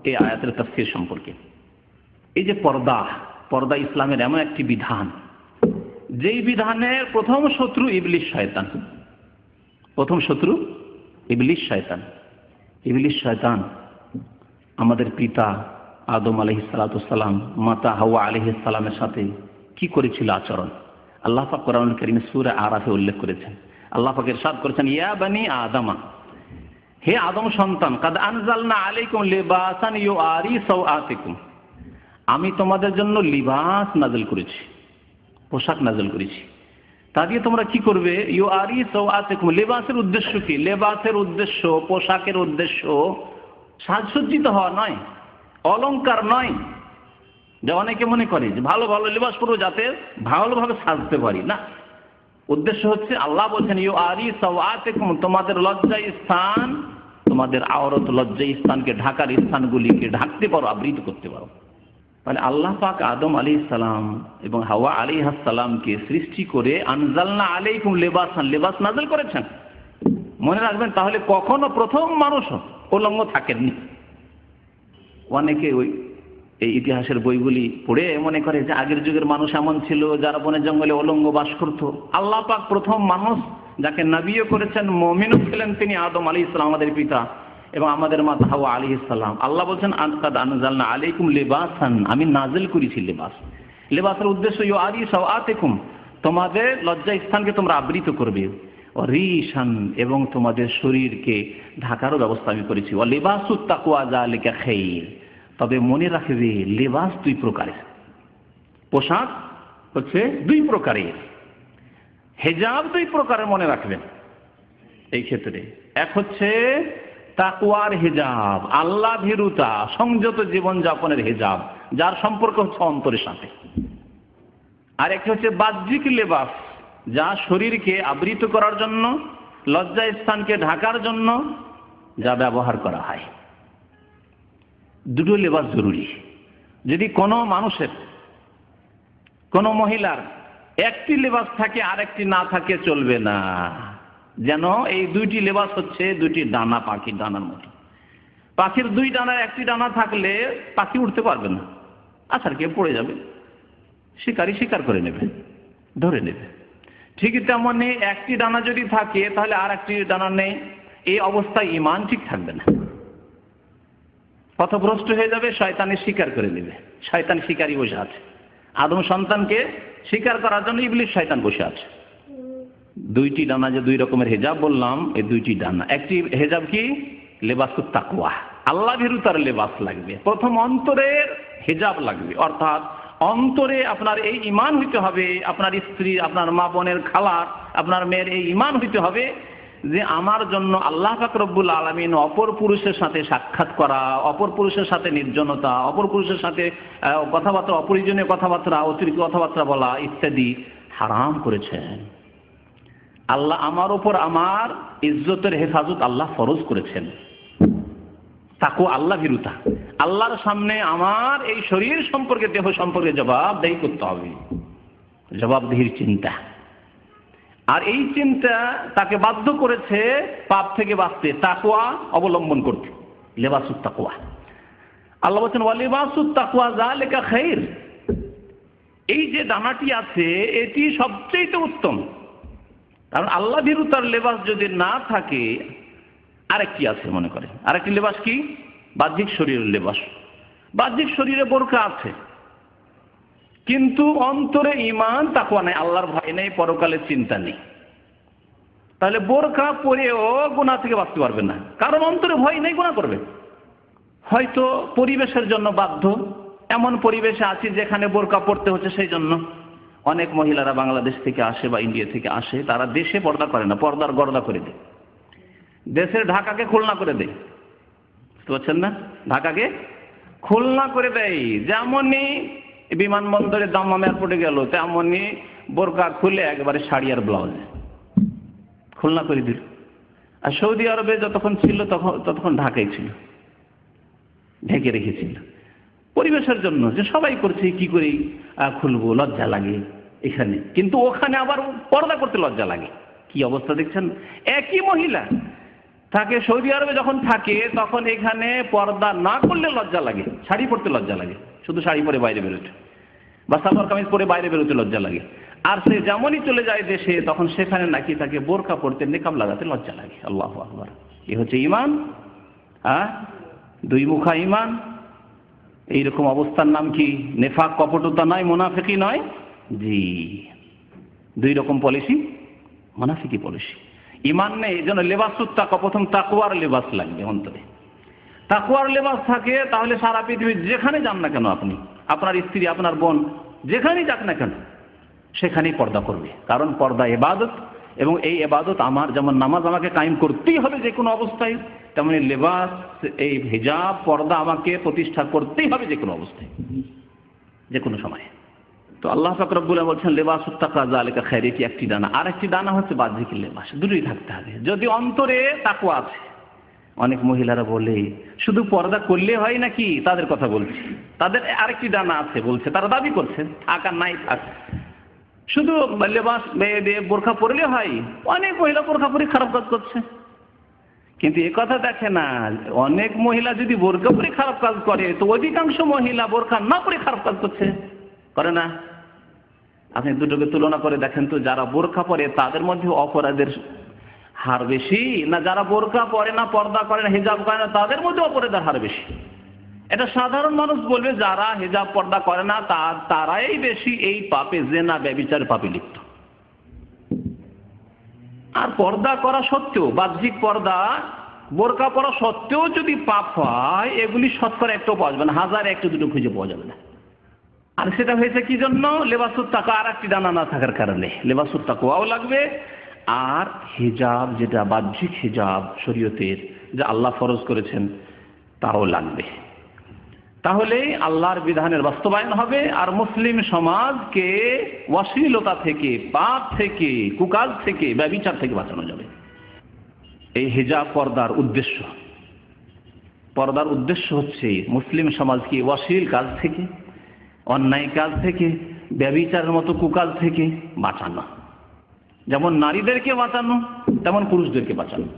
এই আয়াতের তাফসীর সম্পর্কে। এই যে পর্দা, পর্দা ইসলামের এমন একটি বিধান, যেই বিধানের প্রথম শত্রু ইবলিস শয়তান। প্রথম শত্রু ইবলিস শয়তান। ইবলিস শয়তান আমাদের পিতা আদম আলাইহিস সালাতু ওয়াসসালাম, মাতা হাওয়া আলাইহিস সালামের সাথে কি করেছিল আচরণ, আল্লাহ পাক কোরআনুল কারীমে সূরা আরাফে উল্লেখ করেছেন। আল্লাহ পাক ইরশাদ করেছেন, ইয়া বানি আদমা, হে আদম সন্তান, কাদ আনজালনা আলাইকুম লিবাসান ইউআরি সাওআতিকুম, আমি তোমাদের জন্য লিবাস নাযিল করেছি, পোশাক নাযিল করেছি। তা দিয়ে তোমরা কি করবে? ইউআরি সাওআতিকুম, লেবাসের উদ্দেশ্য কি? লেবাসের উদ্দেশ্য, পোশাকের উদ্দেশ্য সাজসজ্জিত হওয়া নয়, অলংকার নয়। যে অনেকে মনে করে যে ভালো ভালো লেবাস পরবো যাতে ভালোভাবে সাজতে পারি, না। উদ্দেশ্য হচ্ছে আল্লাহ বলছেন ইউআরি সাওআতিকুম, তোমাদের লজ্জা স্থান, তোমাদের আওরত লজ্জা স্থানকে, ঢাকার স্থানগুলিকে ঢাকতে পারো, আবৃত করতে পারো। তাহলে আল্লাহ পাক আদম আলাইহিস সালাম এবং হাওয়া আলাইহিস সালামকে সৃষ্টি করে আনজালনা আলাইকুম লিবাসান, লেবাস নাযিল করেছেন। মনে রাখবেন, তাহলে কখনো প্রথম মানুষ উলঙ্গ থাকেননি। অনেকে এই ইতিহাসের বইগুলি পড়ে মনে করে যে আগের যুগের মানুষ এমন ছিল যারা বনে জঙ্গলে উলঙ্গ বাস করত। আল্লাহ পাক প্রথম মানুষ যাকে নবীও করেছেন, মুমিনও ছিলেন, তিনি আদম আলাইহিস সালাম, আমাদের পিতা, এবং আমাদের মাতা হাওয়া আলাইহিস সালাম। আল্লাহ বলছেন আনকাদ আনজালনা আলাইকুম লিবাসান, আমি নাজিল করেছি লেবাস। লেবাসের উদ্দেশ্য ইউআরি সাওআতিকুম, তোমাদের লজ্জা স্থানকে তোমরা আবৃত করবে, রিশান, এবং তোমাদের শরীরকে ঢাকারও ব্যবস্থা আমি করেছি। ওয়া লিবাসুত তাকওয়া যালিকা খাইর, তবে মনে রাখবে লেবাস দুই প্রকারের, পোশাক হচ্ছে দুই প্রকারের, হেজাব দুই প্রকারের, মনে রাখবেন। এই ক্ষেত্রে এক হচ্ছে তাকওয়ার হেজাব, আল্লাহ ভীরুতা, সংযত জীবনযাপনের হেজাব, যার সম্পর্ক হচ্ছে অন্তরের সাথে। আর একটা হচ্ছে বাহ্যিক লেবাস, যা শরীরকে আবৃত করার জন্য, লজ্জা স্থানকে ঢাকার জন্য যা ব্যবহার করা হয়। দুটো লেবাস জরুরি। যদি কোনো মানুষের, কোনো মহিলার একটি লেবাস থাকে আর একটি না থাকে, চলবে না। যেন এই দুইটি লেবাস হচ্ছে দুইটি ডানা, পাখির ডানার মতো। পাখির দুই ডানার একটি ডানা থাকলে পাখি উঠতে পারবে না, আছাড় খেয়ে পড়ে যাবে, শিকারী শিকার করে নেবে, ধরে নেবে। ঠিক তেমনি একটি ডানা যদি থাকে তাহলে আর একটি ডানা নেই, এই অবস্থায় ঈমান ঠিক থাকবে না, পথভ্রষ্ট হয়ে যাবে, শয়তানের শিকার করে নেবে। শয়তান শিকারী বসে আছে, আদম সন্তানকে শিকার করার জন্য ইবলিস শয়তান বসে আছে। দুইটি ডানা, যে দুই রকমের হেজাব বললাম, এই দুইটি ডানা। একটি হেজাব কি? লেবাসুত তাকওয়া, আল্লাহ ভীরুতার লেবাস লাগবে। প্রথম অন্তরের হেজাব লাগবে, অর্থাৎ অন্তরে আপনার এই ঈমান হইতে হবে, আপনার স্ত্রী, আপনার মা বোনের, খালার, আপনার মেয়ের এই ঈমান হইতে হবে যে আমার জন্য আল্লাহ পাক রব্বুল আলামিন অপর পুরুষের সাথে সাক্ষাৎ করা, অপর পুরুষের সাথে নির্জনতা, অপর পুরুষের সাথে কথাবার্তা, অপ্রয়োজনীয় কথাবার্তা, অতিরিক্ত কথাবার্তা বলা ইত্যাদি হারাম করেছেন। আল্লাহ আমার উপর আমার ইজ্জতের হেফাজত আল্লাহ ফরজ করেছেন। তাকওয়া, আল্লাহ ভীরুতা, আল্লাহর সামনে আমার এই শরীর সম্পর্কে, দেহ সম্পর্কে জবাবদেহি করতে হবে, জবাবদিহির চিন্তা। আর এই চিন্তা তাকে বাধ্য করেছে পাপ থেকে বাঁচতে, তাকওয়া অবলম্বন করতে, লেবাসুত তাকওয়া। আল্লাহ বলেন ওয়া লিবাসুত তাকওয়া যালিকা খাইর, এই যে ডানাটি আছে এটি সবচেয়ে উত্তম। কারণ আল্লাহ ভীরুতার লেবাস যদি না থাকে, আরেকটি আছে, মনে করে আরেকটি লেবাস কি? বাহ্যিক শরীরের লেবাস। বাহ্যিক শরীরে বোরকা আছে, কিন্তু অন্তরে ঈমান তাকওয়া নেই, আল্লাহর ভয় নেই, পরকালের চিন্তা নেই। তাহলে বোরকা পরেও গুনাহ থেকে বাঁচতে পারবে না, কারণ অন্তরে ভয় নেই, গুনাহ করবে। হয়তো পরিবেশের জন্য বাধ্য, এমন পরিবেশে আছি যেখানে বোরকা পড়তে হচ্ছে, সেই জন্য অনেক মহিলারা বাংলাদেশ থেকে আসে বা ইন্ডিয়া থেকে আসে, তারা দেশে পর্দা করে না, পর্দার গর্দা করে দেয়, দেশের ঢাকাকে খুলনা করে দেয়। বুঝতে পারছেন না? ঢাকাকে খুলনা করে দেয়। যেমনই বিমানবন্দরে দাম্মাম এয়ারপোর্টে গেল, তেমনই বোরকা খুলে একেবারে শাড়ি আর ব্লাউজ খুলনা করে দিল। আর সৌদি আরবে যতক্ষণ ছিল ততক্ষণ ঢাকাই ছিল, ঢেকে রেখেছিল পরিবেশের জন্য, যে সবাই করছে, কি করে খুলবো, লজ্জা লাগে এখানে, কিন্তু ওখানে আবার পর্দা করতে লজ্জা লাগে। কি অবস্থা দেখছেন? একই মহিলা থাকে সৌদি আরবে যখন থাকে, তখন এখানে পর্দা না করলে লজ্জা লাগে, শাড়ি পরতে লজ্জা লাগে, শুধু শাড়ি পরে বাইরে বেরোতে, বা সালোয়ার কামিজ পরে বাইরে বেরোতে লজ্জা লাগে। আর সে যেমনই চলে যায় দেশে, তখন সেখানে নাকি তাকে বোরকা পরতে, নিকাব লাগাতে লজ্জা লাগে। আল্লাহু আকবার। এ হচ্ছে ঈমান, দুই মুখা ঈমান। এইরকম অবস্থার নাম কি? নেফাক, কপটতা নয়, মুনাফিকি নয়। জি, দুই রকম পলিসি, মুনাফিকি পলিসি। ঈমান নেই, এই জন্য লেবাসুত তাকওয়া, প্রথম তাকওয়ার লেবাস লাগবে অন্তরে। তাকওয়ার লেবাস থাকে, তাহলে সারা পৃথিবী যেখানে যান না কেন আপনি, আপনার স্ত্রী, আপনার বোন, যেখানেই যাক না কেন, সেখানেই পর্দা করবে। কারণ পর্দা ইবাদত, এবং এই ইবাদত আমার যেমন নামাজ আমাকে কায়েম করতেই হবে যে কোনো অবস্থায়, তেমনি লেবাস এই হিজাব পর্দা আমাকে প্রতিষ্ঠা করতেই হবে যে কোনো অবস্থায়, যে কোনো সময়। তো আল্লাহ পাক রব্বুল আলামিন বলছেন লেবাসুত তাকওয়া যালিকা খায়র, এটি একটি ডানা, আর একটি ডানা হচ্ছে বাহ্যিক লেবাস। দুটোই থাকতে হবে। যদি অন্তরে তাকওয়া আছে, অনেক মহিলারা বলে শুধু পর্দা করলে হয় নাকি, তাদের কথা বলছি, তাদের আরেকটি ডানা আছে বলছে, তারা দাবি করছে, থাক আর নাই থাক, শুধু লেবাস বোরখা পরলে হয়। অনেক মহিলা বোরখা পরে খারাপ কাজ করছে, কিন্তু এ কথা দেখে না, অনেক মহিলা যদি বোরখা পরে খারাপ কাজ করে তো অধিকাংশ মহিলা বোরখা না পরে খারাপ কাজ করছে, করে না? আপনি দুটোকে তুলনা করে দেখেন তো, যারা বোরখা পরে তাদের মধ্যে অপরাধের হার বেশি, না যারা বোরখা পরে না, পর্দা করে না, হিজাব করে না, তাদের মধ্যে অপরাধের হার বেশি? এটা সাধারণ মানুষ বলবে যারা হিজাব পর্দা করে না তারাই বেশি এই পাপে, জিনা ব্যভিচার পাপে লিপ্ত। আর পর্দা করা সত্ত্বেও, বাহ্যিক পর্দা বোরকা পরা সত্ত্বেও যদি পাপ হয়, এগুলি শতকরা একটাও পাওয়া যাবে না, হাজারে একটা দুটো খুঁজে পাওয়া যাবে না। আর সেটা হয়েছে কি জন্য? লেবাসুত তাকওয়া, আর একটি ডানা না থাকার কারণে। লেবাসুত তাকওয়াও লাগবে, আর হিজাব যেটা বাহ্যিক হিজাব শরীয়তের, যা আল্লাহ ফরজ করেছেন, তাও লাগবে। তাহলে আল্লাহর বিধানের বাস্তবায়ন হবে, আর মুসলিম সমাজকে অশ্লীলতা থেকে, পাপ থেকে, কুকাজ থেকে, ব্যভিচার থেকে বাঁচানো যাবে। এই হিজাব পর্দার উদ্দেশ্য। পর্দার উদ্দেশ্য হচ্ছে মুসলিম সমাজকে অশ্লীল কাজ থেকে, অন্যায় কাজ থেকে, ব্যভিচারের মতো কুকাজ থেকে বাঁচানো। যেমন নারীদেরকে বাঁচানো, তেমন পুরুষদেরকে বাঁচানো।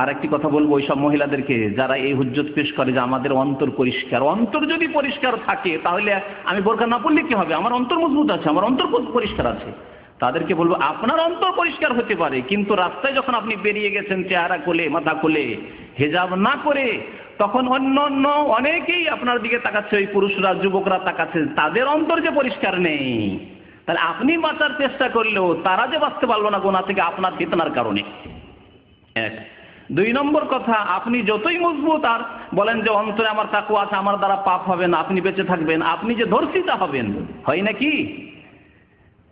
আর একটি কথা বলবো ওই সব মহিলাদেরকে যারা এই হুজ্জত পেশ করে যে আমাদের অন্তর পরিষ্কার। অন্তর যদি পরিষ্কার থাকে তাহলে আমি বোরকা না পড়লে কি হবে? আমার অন্তর মজবুত আছে, আমার অন্তর পরিষ্কার আছে। তাদেরকে বলবো আপনার অন্তর পরিষ্কার হতে পারে, কিন্তু রাস্তায় যখন আপনি বেরিয়ে গেছেন চেহারা খুলে, মাথা খুলে, হিজাব না করে, তখন অন্য অন্য অনেকেই আপনার দিকে তাকাচ্ছে, ওই পুরুষরা, যুবকরা তাকাচ্ছে, তাদের অন্তর যে পরিষ্কার নেই। তাহলে আপনি বাঁচার চেষ্টা করলেও তারা যে বাঁচতে পারলো না গুনাহ থেকে আপনার ফিতনার কারণে। এক। দুই নম্বর কথা, আপনি যতই মজবুত আর বলেন যে অন্তরে আমার তাকওয়া আছে, আমার দ্বারা পাপ হবে না, আপনি বেঁচে থাকবেন, আপনি যে ধর্ষিতা হবেন। হয় নাকি?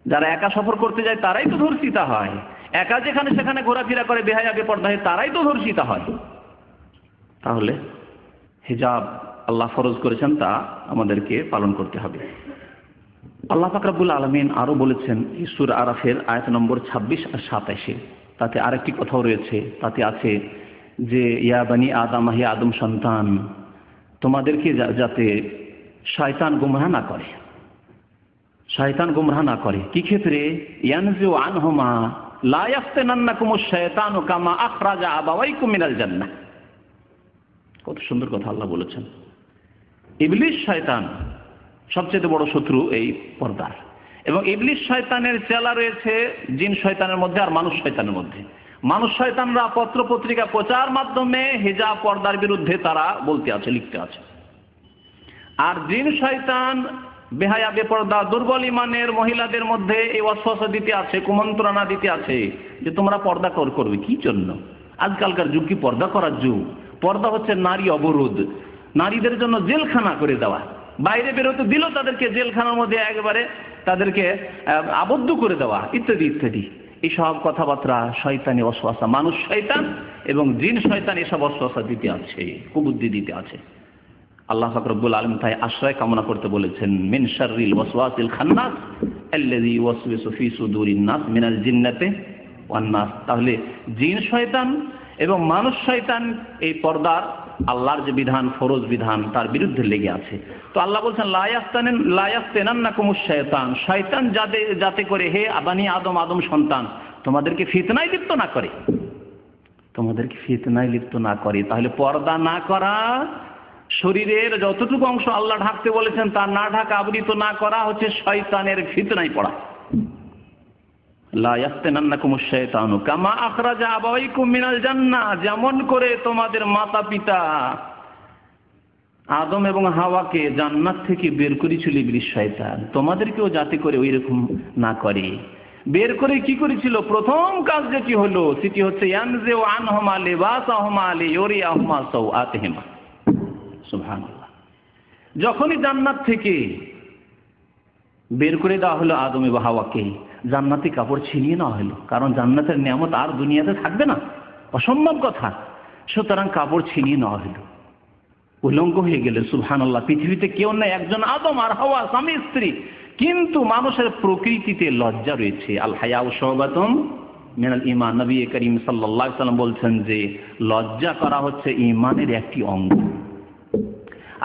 যারা একা সফর করতে যায় তারাই তো ধর্ষিতা হয়, একা যেখানে সেখানে ঘোরাফেরা করে বেহায়া বেপরদা হয় তারাই তো ধর্ষিতা হয়। তাহলে হিজাব আল্লাহ ফরজ করেছেন, তা আমাদেরকে পালন করতে হবে। আল্লাহ পাক রব্বুল আলামিন আরো বলেছেন সূরা আরাফের আয়াত নম্বর 26 আর 27, তাতে আরেকটি কথাও রয়েছে, তাতে আছে যে ইয়া বানি আদম, হে আদম সন্তান, তোমাদেরকে যাতে শয়তান গুমরাহ না করে। শয়তান গুমরাহ না করে কি ক্ষেত্রে? ইয়ানজু আনহুমা লা ইয়াফতানান্নাকুমুশ শায়তানু কামা আখরাজা আবাওয়াইকুম মিনাল জান্নাহ। কত সুন্দর কথা আল্লাহ বলেছেন। ইবলিস শয়তান সবচেয়ে বড় শত্রু এই পর্দার, এবং ইবলিস শয়তানের চেলা রয়েছে জিন শয়তানের মধ্যে আর মানুষ শয়তানের মধ্যে। মানুষ শয়তানরা পত্র পত্রিকা প্রচার মাধ্যমে হিজাব পর্দার বিরুদ্ধে তারা বলতে আছে, লিখতে আছে। আর জিন শয়তান বেহায়া বেপর্দা দুর্বল ইমানের মহিলাদের মধ্যে এই ওয়াসওয়াসা দিতে আছে, কুমন্ত্রণা দিতে আছে যে তোমরা পর্দা করবে। কি জন্য? আজকালকার যুগ কি পর্দা করার যুগ? পর্দা হচ্ছে নারী অবরোধ, নারীদের জন্য জেলখানা করে দেওয়া। বাইরে বেরোতে দিল তাদেরকে জেলখানার মধ্যে একেবারে তাদেরকে আবদ্ধ করে দেওয়া, ইত্যাদি ইত্যাদি। এইসব কথাবার্তা শয়তানি ওয়াসওয়াসা, মানুষ শয়তান এবং জিন শয়তান এসব ওয়াসওয়াসা দিতে আছে, কুবুদ্ধি দিতে আছে। আল্লাহ পাক রব্বুল আলামিন তাই আশ্রয় কামনা করতে বলেছেন, মিন শাররিল ওয়াসওয়াসিল খান্নাস আল্লাযী ইউওয়াসওয়িসু ফি সুদুরিন নাস মিনাল জিন্নাতি ওয়ান নাস। তাহলে জিন শয়তান এবং মানুষ শয়তান এই পর্দার আল্লাহর যে বিধান, ফরজ বিধান, তার বিরুদ্ধে লেগে আছে। তো আল্লাহ বলছেন লা ইয়াফতানান্নাকুমুশ শায়তান, শয়তান যাতে করে হে বানি আদম, আদম সন্তান, তোমাদেরকে ফিতনায় লিপ্ত না করে, তোমাদেরকে ফিতনায় লিপ্ত না করে। তাহলে পর্দা না করা, শরীরের যতটুকু অংশ আল্লাহ ঢাকতে বলেছেন তা না ঢাকা, আবৃত না করা হচ্ছে শয়তানের ফিতনায় পড়া। লা ইয়াফতানান্নাকুমুশ শায়তানু কামা আখরাজা আবাওয়াইকুম মিনাল জান্নাহ, যেমন করে তোমাদের মাতা পিতা আদম এবং হাওয়াকে জান্নাত থেকে বের করেছিল ইবলিস শয়তান, তোমাদেরকেও যাতে করে ওই রকম না করে। বের করে কি করেছিল? প্রথম কাজ যেটি হলো সেটি হচ্ছে ইয়ানজিউ আনহুমা লিবাসাহুমা লিইউরিয়াহুমা সাওআতিহিমা। সুবহানাল্লাহ। যখনই জান্নাত থেকে বের করে দেওয়া হলো আদম এবং হাওয়াকে, জান্নাতি কাপড় ছিনিয়ে নেওয়া হলো, কারণ জান্নাতের নিয়ামত আর দুনিয়াতে থাকবে না, অসম্ভব কথা। সুতরাং কাপড় ছিনিয়ে নেওয়া হলো, উলঙ্গ হয়ে গেলে। সুবহানাল্লাহ, পৃথিবীতে কেউ নেই, একজন আদম আর হাওয়া, স্বামী স্ত্রী। কিন্তু মানুষের প্রকৃতিতে লজ্জা রয়েছে। আল হায়াউ শুবাতুম মিনাল ঈমান। নবী করিম সাল্লাল্লাহু আলাইহি ওয়াসাল্লাম বলছেন যে লজ্জা করা হচ্ছে ঈমানের একটি অঙ্গ।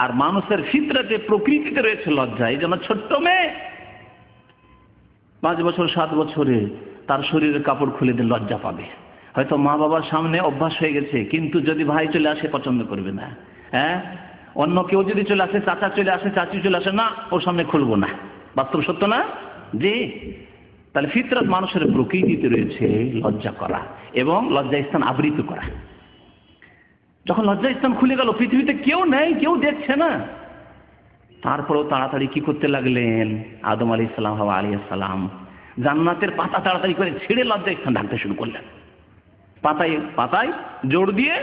আর মানুষের ফিতরাতে, প্রকৃতিতে রয়েছে লজ্জা। এই জন্য ছোট্ট মেয়ে 5 বছর 7 বছরে তার শরীরের কাপড় খুলে দিয়ে লজ্জা পাবে। হয়তো মা বাবার সামনে অভ্যাস হয়ে গেছে, কিন্তু যদি ভাই চলে আসে পছন্দ করবে না। হ্যাঁ, অন্য কেউ যদি চলে আসে, চাচা চলে আসে, চাচি চলে আসে, না, ওর সামনে খুলবো না। বাস্তব সত্য না? জি। তাহলে ফিতরাত, মানুষের প্রকৃতিতে রয়েছে লজ্জা করা এবং লজ্জাস্থান আবৃত করা। যখন লজ্জাস্থান খুলে গেল, পৃথিবীতে কেউ নেই, কেউ দেখছে না, তারপরেও তাড়াতাড়ি কি করতে লাগলেন? আদম আলাইহিস সালাম, হাওয়া আলাইহিস সালাম জান্নাতের পাতা তাড়াতাড়ি করে ছিঁড়ে লজ্জাস্থান ঢাকতে শুরু করলেন। পাতায় পাতায় জোর দিয়ে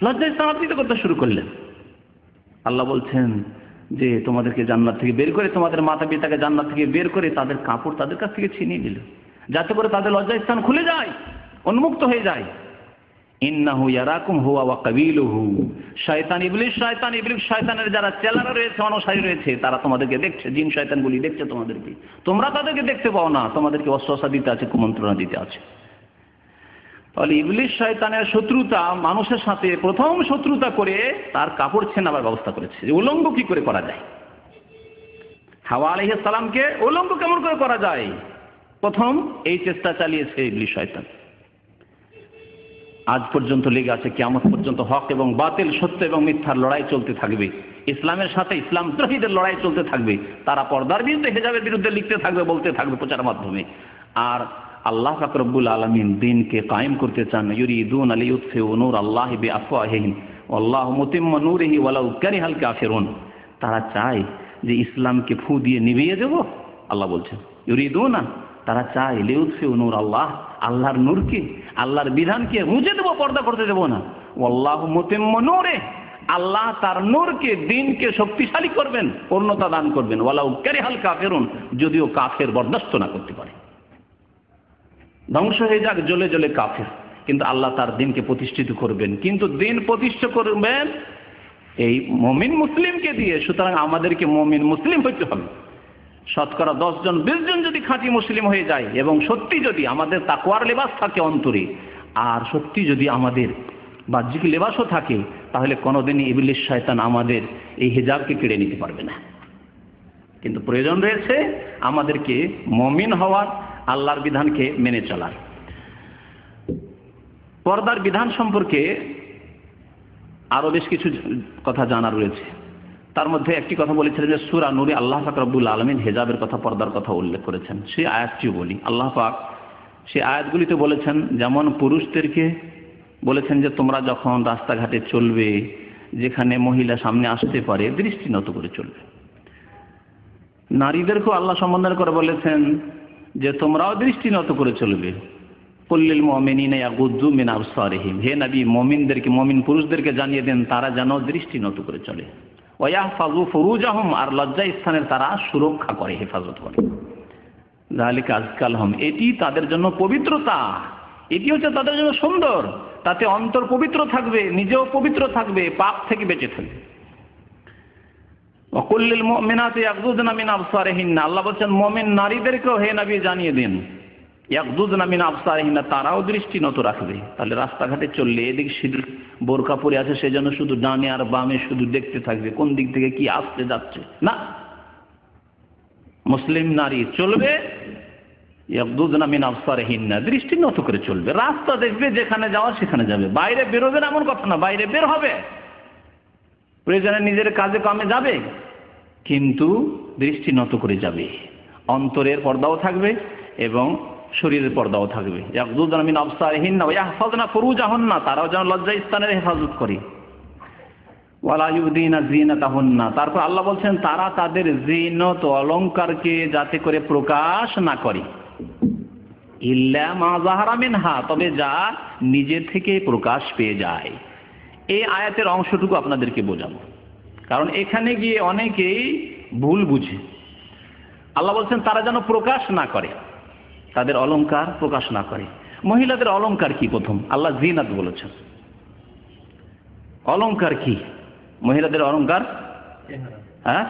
লজ্জাস্থান আবৃত করতে শুরু করলেন। আল্লাহ বলছেন যে তোমাদেরকে জান্নাত থেকে বের করে, তোমাদের মাতা পিতাকে জান্নাত থেকে বের করে তাদের কাপড় তাদের কাছ থেকে ছিনিয়ে দিল, যাতে করে তাদের লজ্জাস্থান খুলে যায়, উন্মুক্ত হয়ে যায়। ইন্নাহু ইয়ারাকুম হুয়া ওয়া কাবিলুহু। শয়তান ইবলিস, শয়তানের যারা চেলারা রয়েছে, অনুসারী রয়েছে, তারা তোমাদেরকে দেখছে। জিন শয়তানগুলি দেখছে তোমাদেরকে, তোমরা তাদেরকে দেখতে পাও না। তোমাদেরকে ওয়াসওয়াসা দিতে আছে, কুমন্ত্রণা দিতে আছে। তাহলে ইবলিস শয়তানের শত্রুতা মানুষের সাথে প্রথম শত্রুতা করে তার কাপড় ছেনাবার ব্যবস্থা করেছে, যে উলঙ্গ কি করে করা যায়। হাওয়া আলাইহিস সালামকে উলঙ্গ কেমন করে করা যায়, প্রথম এই চেষ্টা চালিয়েছে ইবলিস শয়তান। আজ পর্যন্ত লেগে আছে, কিয়ামত পর্যন্ত হক এবং বাতিল, সত্য এবং মিথ্যার লড়াই চলতে থাকবে। ইসলামের সাথে ইসলাম দ্রোহীদের লড়াই চলতে থাকবে। তারা পর্দার বিরুদ্ধে, হিজাবের বিরুদ্ধে লিখতে থাকবে, বলতে থাকবে প্রচারের মাধ্যমে। আর আল্লাহ পাক রব্বুল আলামিন দ্বীনকে কায়েম করতে চান। ইউরিদুনা লিইউতফিউ নূর আল্লাহি বিআফওয়াহিহিম ওয়াল্লাহু মুতিম্মু নূরিহি ওয়ালাউ কারিহাল কাফিরুন। তারা চায় যে ইসলামকে ফু দিয়ে নিভিয়ে দেব। আল্লাহ বলছেন ইউরিদুনা, তারা চায় লিইউতফিউ নূর আল্লাহ, আল্লাহর নূরকে, আল্লাহর বিধানকে মুছে দেব, পর্দা করতে দেব না। ওয়াল্লাহু মুতিম্মু নূরিহি, আল্লাহ তার নূরকে, দ্বীনকে শক্তিশালী করবেন, পূর্ণতা দান করবেন। ওয়ালাউ কারিহাল কাফিরুন, যদিও কাফের বরদাস্ত না করতে পারে, ধ্বংস হয়ে যাক, জ্বলে জ্বলে কাফের, কিন্তু আল্লাহ তার দ্বীনকে প্রতিষ্ঠিত করবেন। কিন্তু দ্বীন প্রতিষ্ঠা করবেন এই মুমিন মুসলিমকে দিয়ে। সুতরাং আমাদেরকে মুমিন মুসলিম হইতে হবে। শতকরা 10 জন 20 জন যদি খাঁটি মুসলিম হয়ে যায়, এবং সত্যি যদি আমাদের তাকওয়ার লেবাস থাকে অন্তরে, আর সত্যি যদি আমাদের বাহ্যিক লেবাসও থাকে, তাহলে কোনোদিনই ইবলিস শয়তান আমাদের এই হিজাবকে কেড়ে নিতে পারবে না। কিন্তু প্রয়োজন রয়েছে আমাদেরকে মুমিন হওয়ার, আল্লাহর বিধানকে মেনে চলার। পর্দার বিধান সম্পর্কে আরো বেশ কিছু কথা জানা রয়েছে। তার মধ্যে একটি কথা বলেছিলেন যে সূরা নূরে আল্লাহ পাক রব্বুল আলামিন হিজাবের কথা, পর্দার কথা উল্লেখ করেছেন। সেই আয়াতটিও বলি। আল্লাহ পাক সেই আয়াতগুলিতে বলেছেন, যেমন পুরুষদেরকে বলেছেন যে তোমরা যখন রাস্তাঘাটে চলবে, যেখানে মহিলা সামনে আসতে পারে, দৃষ্টি নত করে চলবে। নারীদেরকেও আল্লাহ সম্বোধন করে বলেছেন যে তোমরাও দৃষ্টি নত করে চলবে। কুল্লিল মুমিনিনা ইয়াগুদ্দু মিন আবসারিহিম, হে নবী মুমিনদেরকে, মুমিন পুরুষদেরকে জানিয়ে দেন তারা যেন দৃষ্টি নত করে চলে। ওয়া ইয়াহফাযু ফুরুজাহুম, আর লজ্জা স্থানের তারা সুরক্ষা করে, হেফাজত করে। যালিকা আযকা লাহুম, এটি তাদের জন্য পবিত্রতা, এটি হচ্ছে তাদের জন্য সুন্দর। তাতে অন্তর পবিত্র থাকবে, নিজেও পবিত্র থাকবে, পাপ থেকে বেঁচে থাকবে। ওয়াকুল্লিল মুমিনাতি ইয়াগযুদনা মিন আবসারিহিন্না, আল্লাহ বলেন মুমিন নারীদেরকেও হে নবী জানিয়ে দিন, ইয়াগযুদনা মিন আবসারিহিন্না, তারাও দৃষ্টি নত রাখবে। তাহলে রাস্তাঘাটে চললে এদিক সেদিক বোরকা পরে আছে, সেজন্য শুধু ডানে আর বামে শুধু দেখতে থাকবে, কোন দিক থেকে কি আসতে যাচ্ছে না। মুসলিম নারী চলবে ইয়াগযুদনা মিন আবসারিহিন্না, দৃষ্টি নত করে চলবে। রাস্তা দেখবে, যেখানে যাওয়া সেখানে যাবে। বাইরে বেরোবে না এমন কথা না, বাইরে বের হবে, প্রয়োজনে নিজের কাজে কামে যাবে, কিন্তু দৃষ্টি নত করে যাবে। অন্তরের পর্দাও থাকবে এবং শরীরের পর্দাও থাকবে। ইয়াগযুদনা মিন আবসারিহিন্না ওয়া ইয়াহফাযনা ফুরুজাহুন্না, তারাও যেন লজ্জা স্থানের হেফাজত করে। ওয়ালা ইউদিনা যিনাতাহুন্না, তারপর আল্লাহ বলছেন তারা তাদের জিনত অলংকারকে যাতে করে প্রকাশ না করে। ইল্লা মা যাহারা মিনহা, তবে যা নিজে থেকে প্রকাশ পেয়ে যায়। এই আয়াতের অংশটুকু আপনাদেরকে বোঝাবো, কারণ এখানে গিয়ে অনেকেই ভুল বুঝে। আল্লাহ বলছেন তারা যেন প্রকাশ না করে, তাদের অলংকার প্রকাশ না করে। মহিলাদের অলংকার কি? প্রথম আল্লাহ জিনাত বলেছেন। অলংকার কি? মহিলাদের অলংকার হ্যাঁ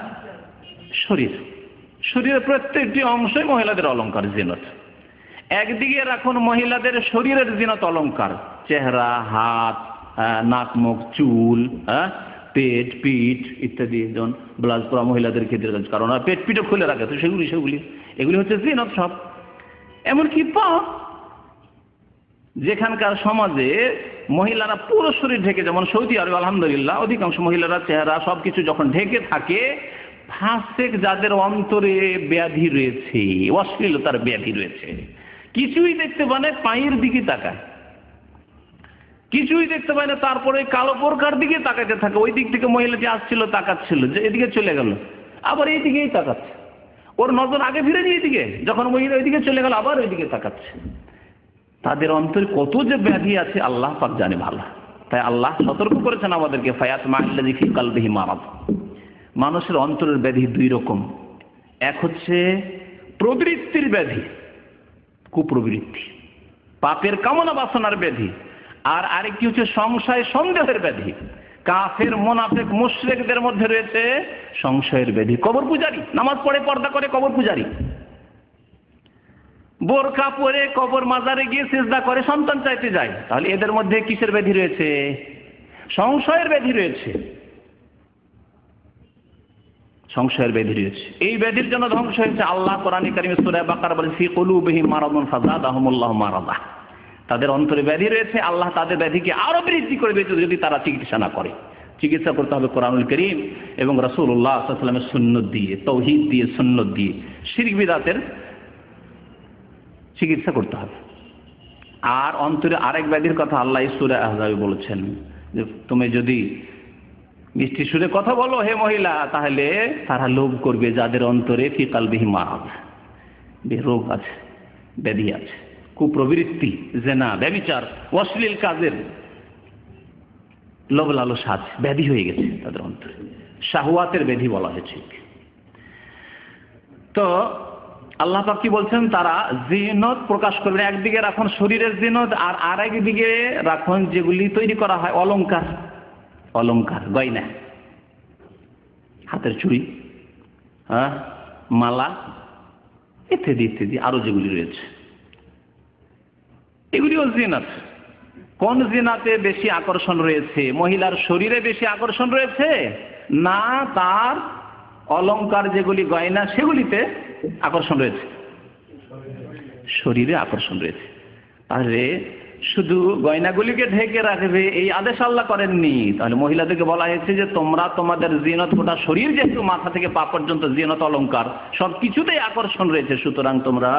শরীর, শরীরের প্রত্যেকটি অংশই মহিলাদের অলংকার, জিনাত। একদিকে রাখুন মহিলাদের শরীরের জিনাত অলংকার, চেহারা, হাত, নাক, মুখ, চুল, পেট, পিঠ ইত্যাদি। যেমন ব্লাউজ পরা মহিলাদের ক্ষেত্রে, কারণ পেট পিঠও খুলে রাখে, তো এগুলি হচ্ছে জিনাত সব। এমনকি পা, যেখানকার সমাজে মহিলারা পুরো শরীর ঢেকে, যেমন সৌদি আরব আলহামদুলিল্লাহ অধিকাংশ মহিলারা চেহারা সবকিছু যখন ঢেকে থাকে, ফাসেক যাদের অন্তরে ব্যাধি রয়েছে, অশ্লীলতার ব্যাধি রয়েছে, কিছুই দেখতে পায় না, পায়ের দিকে তাকায়, কিছুই দেখতে পায় না, তারপরে কালো বোরকার দিকে তাকাতে থাকে। ওই দিক থেকে মহিলাটি আসছিল, তাকাচ্ছিল, যে এদিকে চলে গেল, আবার এই দিকেই তাকাচ্ছে, ওর নজর আগে ফিরে নিয়ে এদিকে, যখন মহিলা ওইদিকে চলে গেল আবার ওইদিকে তাকাচ্ছে। তাদের অন্তরে কত যে ব্যাধি আছে আল্লাহ পাক জানে ভালো। তাই আল্লাহ সতর্ক করেছেন আমাদেরকে, ফায়াত মাল্লাযী ফি কলবিহি মারাদ। মানুষের অন্তরের ব্যাধি দুই রকম, এক হচ্ছে প্রবৃত্তির ব্যাধি, কুপ্রবৃত্তি, পাপের কামনা বাসনার ব্যাধি, আর আরেকটি হচ্ছে সংশয় সন্দেহের ব্যাধি। কাফের, মুনাফিক, মুশরিকদের মধ্যে রয়েছে সংশয়ের ব্যাধি। কবর পূজারী, নামাজ পড়ে, পর্দা করে, কবর পূজারী, বোরকা পরে কবর মাজারে গিয়ে সিজদা করে, সন্তান চাইতে যায়, তাহলে এদের মধ্যে কিসের ব্যাধি রয়েছে? সংশয়ের ব্যাধি রয়েছে, সংশয়ের ব্যাধি রয়েছে। এই ব্যাধির জন্য ধ্বংস হয়েছে। আল্লাহ কোরআনে কারিমে সূরা বাকারা বলে, ফি কুলুবিহিম মারাদুন ফাযাদাহুমুল্লাহু মারাদা। তাদের অন্তরে ব্যাধি রয়েছে, আল্লাহ তাদের ব্যাধিকে আরো বৃদ্ধি করে দিয়েছে যদি তারা চিকিৎসা না করে। চিকিৎসা করতে হবে কোরআনুল কারীম এবং রাসূলুল্লাহ সাল্লাল্লাহু আলাইহি ওয়াসাল্লামের সুন্নাত দিয়ে, তাওহীদ দিয়ে, সুন্নাত দিয়ে। শিরক বিদআতের চিকিৎসা করতে হবে। আর অন্তরে আরেক ব্যাধির কথা আল্লাহ সূরা আহজাবে বলেছেন, যে তুমি যদি মিষ্টি সুরে কথা বলো হে মহিলা, তাহলে তারা লোভ করবে যাদের অন্তরে ফি কলবিহি মারাদ, রোগ আছে, ব্যাধি আছে, কুপ্রবৃত্তি, জিনা, ব্যভিচার, অশ্লীল কাজের লোভ লালসা আছে, ব্যাধি হয়ে গেছে তাদের অন্তরে, শাহওয়াতের ব্যাধি বলা হয়েছে। তো আল্লাহ পাক কি বলছেন? তারা জিনত প্রকাশ করবে। একদিকে রাখুন শরীরের জিনত, আর আরেক দিকে রাখুন যেগুলি তৈরি করা হয় অলংকার, অলংকার, গয়না, হাতের চুড়ি, মালা ইত্যাদি ইত্যাদি, আরো যেগুলি রয়েছে, এগুলিও জিনাত। কোন জিনাতে বেশি আকর্ষণ রয়েছে? মহিলার শরীরে বেশি আকর্ষণ রয়েছে, না তার অলংকার যেগুলি গয়না সেগুলিতে আকর্ষণ রয়েছে? শরীরে আকর্ষণ রয়েছে। তাহলে শুধু গয়নাগুলিকে ঢেকে রাখবে এই আদেশ আল্লাহ করেননি। তাহলে মহিলাদেরকে বলা হয়েছে যে তোমরা তোমাদের জিনত, গোটা শরীর যেহেতু মাথা থেকে পা পর্যন্ত জিনত অলংকার সবকিছুতেই আকর্ষণ রয়েছে, সুতরাং তোমরা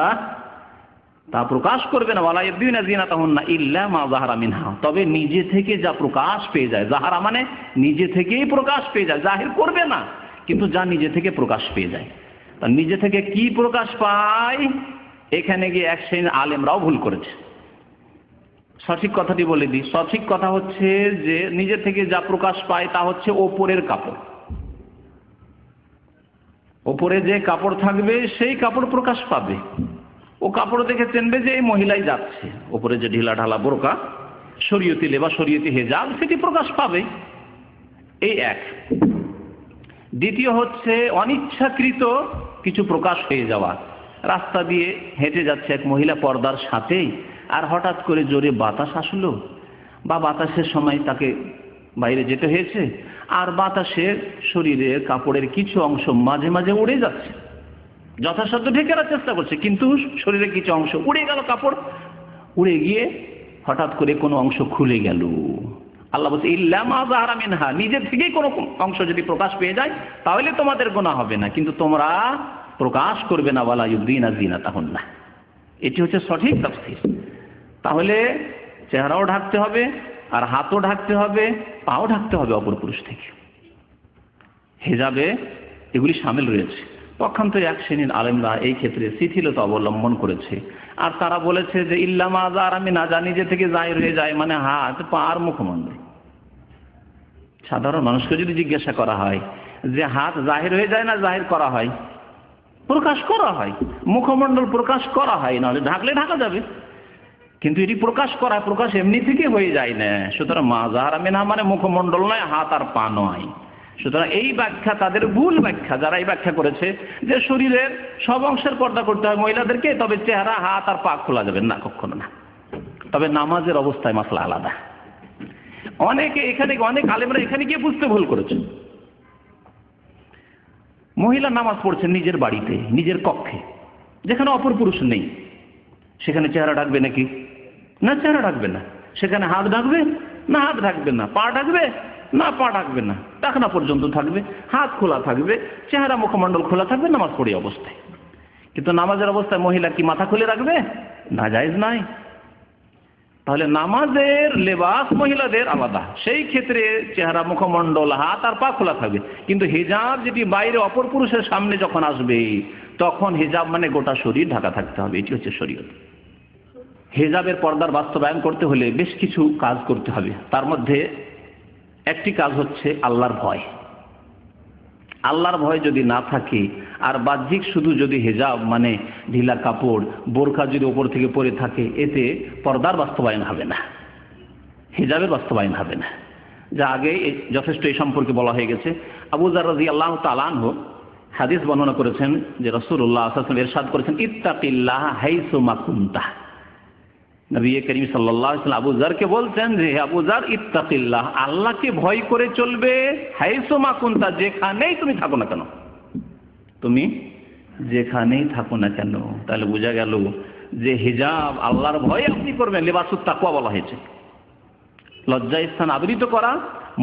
তা প্রকাশ করবে না। ওয়ালা ইয়াবদিনা জিনাতাহুন্না ইল্লা মা যাহারা মিনহা, তবে নিজে থেকে যা প্রকাশ পেয়ে যায়, যাহারা মানে নিজে থেকেই প্রকাশ পেয়ে যায়, জাহির করবে না, কিন্তু যা নিজে থেকে প্রকাশ পেয়ে যায়। নিজে থেকে কি প্রকাশ পায়, এখানে গিয়ে এক শ্রেণীর আলেমরাও ভুল করেছে। সঠিক কথাটি বলে দিই, সঠিক কথা হচ্ছে যে নিজে থেকে যা প্রকাশ পায় তা হচ্ছে ওপরের কাপড়। ওপরে যে কাপড় থাকবে সেই কাপড় প্রকাশ পাবে, ও কাপড় দেখে চেনবে যে এই মহিলাই যাচ্ছে। ওপরে যে ঢিলা ঢালা বোরকা, শরীয়তি লেবাস, শরীয়তি হিজাব, সেটি প্রকাশ পাবে। এই এক। দ্বিতীয় হচ্ছে অনিচ্ছাকৃত কিছু প্রকাশ হয়ে যাওয়া। রাস্তা দিয়ে হেঁটে যাচ্ছে এক মহিলা পর্দার সাথেই, আর হঠাৎ করে জোরে বাতাস আসলো, বা বাতাসের সময় তাকে বাইরে যেতে হয়েছে, আর বাতাসের শরীরে কাপড়ের কিছু অংশ মাঝে মাঝে উড়ে যাচ্ছে, যথাসাধ্য ঢেকে রাখার চেষ্টা করছে, কিন্তু শরীরে কিছু অংশ উড়ে গেল, কাপড় উড়ে গিয়ে হঠাৎ করে কোনো অংশ খুলে গেল। আল্লাহ বলছে ইল্লা মা যাহারা মিনহা, নিজে থেকেই কোনো অংশ যদি প্রকাশ পেয়ে যায় তাহলে তোমাদের গুনাহ হবে না, কিন্তু তোমরা প্রকাশ করবে না। ওয়ালা ইউবদিনা জিনাতাহুন্না, এটি হচ্ছে সঠিক তাফসীর। তাহলে চেহারাও ঢাকতে হবে, আর হাতও ঢাকতে হবে, পাও ঢাকতে হবে অপর পুরুষ থেকে। হিজাবে এগুলি শামিল রয়েছে। পক্ষান্তরে এক শ্রেণীর আলেমরা এই ক্ষেত্রে শিথিলতা অবলম্বন করেছে, আর তারা বলেছে যে ইল্লা মা যাহারা মিনহা, যা নিজে থেকে জাহির হয়ে যায়, মানে হাত, পা আর মুখমণ্ডল। সাধারণ মানুষকে যদি জিজ্ঞাসা করা হয় যে হাত জাহির হয়ে যায় না জাহির করা হয়, প্রকাশ করা হয়, মুখমণ্ডল প্রকাশ করা হয়, নাহলে ঢাকলে ঢাকা যাবে, কিন্তু এটি প্রকাশ করা, প্রকাশ এমনি থেকে হয়ে যায় না। সুতরাং মা যাহারা মিনহা মানে মুখমণ্ডল নয়, হাত আর পা নয়। সুতরাং এই ব্যাখ্যা তাদের ভুল ব্যাখ্যা। যারা এই ব্যাখ্যা করেছে যে শরীরের সব অংশের পর্দা করতে হয় মহিলাদেরকে, তবে চেহারা, হাত আর পা খোলা যাবে না, কখনো না। তবে নামাজের অবস্থায় মাসলা আলাদা। অনেকে এখানে, অনেক আলেমরা এখানে গিয়ে বুঝতে ভুল করেছে। মহিলা নামাজ পড়ছেন নিজের বাড়িতে, নিজের কক্ষে, যেখানে অপর পুরুষ নেই, সেখানে চেহারা ঢাকবে নাকি? না, চেহারা ঢাকবে না। সেখানে হাত ঢাকবে না, হাত ঢাকবে না। পা ঢাকবে না, পা ঢাকবে না। টাকনা পর্যন্ত থাকবে, হাত খোলা থাকবে, চেহারা মুখমণ্ডল খোলা থাকবে নামাজ পড়ি অবস্থায়। কিন্তু নামাজের অবস্থায় মহিলা কি মাথা খুলে রাখবে? না, জায়েজ নাই। তাহলে নামাজের লেবাস মহিলাদের আলাদা, সেই ক্ষেত্রে চেহারা, মুখমণ্ডল, হাত আর পা খোলা থাকবে। কিন্তু হিজাব যেটি বাইরে অপর পুরুষের সামনে যখন আসবে, তখন হিজাব মানে গোটা শরীর ঢাকা থাকতে হবে। এটি হচ্ছে শরীয়ত। হিজাবের পর্দার বাস্তবায়ন করতে হলে বেশ কিছু কাজ করতে হবে। তার মধ্যে একটি কাজ হচ্ছে আল্লাহর ভয়। আল্লাহর ভয় যদি না থাকে, আর বাহ্যিক শুধু যদি হিজাব মানে ঢিলা কাপড়, বোরকা যদি উপর থেকে পরে থাকে, এতে পর্দার বাস্তবায়ন হবে না, হিজাবের বাস্তবায়ন হবে না। যা আগে যথেষ্ট এই সম্পর্কে বলা হয়ে গেছে। আবু যার রাদিয়াল্লাহু তাআলা আনহু হাদিস বর্ণনা করেছেন যে রাসূলুল্লাহ সাল্লাল্লাহু আলাইহি ওয়াসাল্লাম ইরশাদ করেছেন, ইত্তাকিল্লাহ হাইসু মা কুনতা। নবী করিম সাল্লাল্লাহু আলাইহি ওয়াসাল্লাম আবু যারকে বলছেন যে হে আবু যার, ইত্তাকিল্লাহ, আল্লাহকে ভয় করে চলবে, হাইসু মা কুনতা, যেখানেই তুমি থাকো না কেন, তুমি যেখানেই থাকো না কেন। তাহলে বোঝা গেল যে হিজাব আল্লাহর ভয় আপনি করবেন। লিবাসুত তাকওয়া বলা হয়েছে। লজ্জা স্থান আবৃত করা,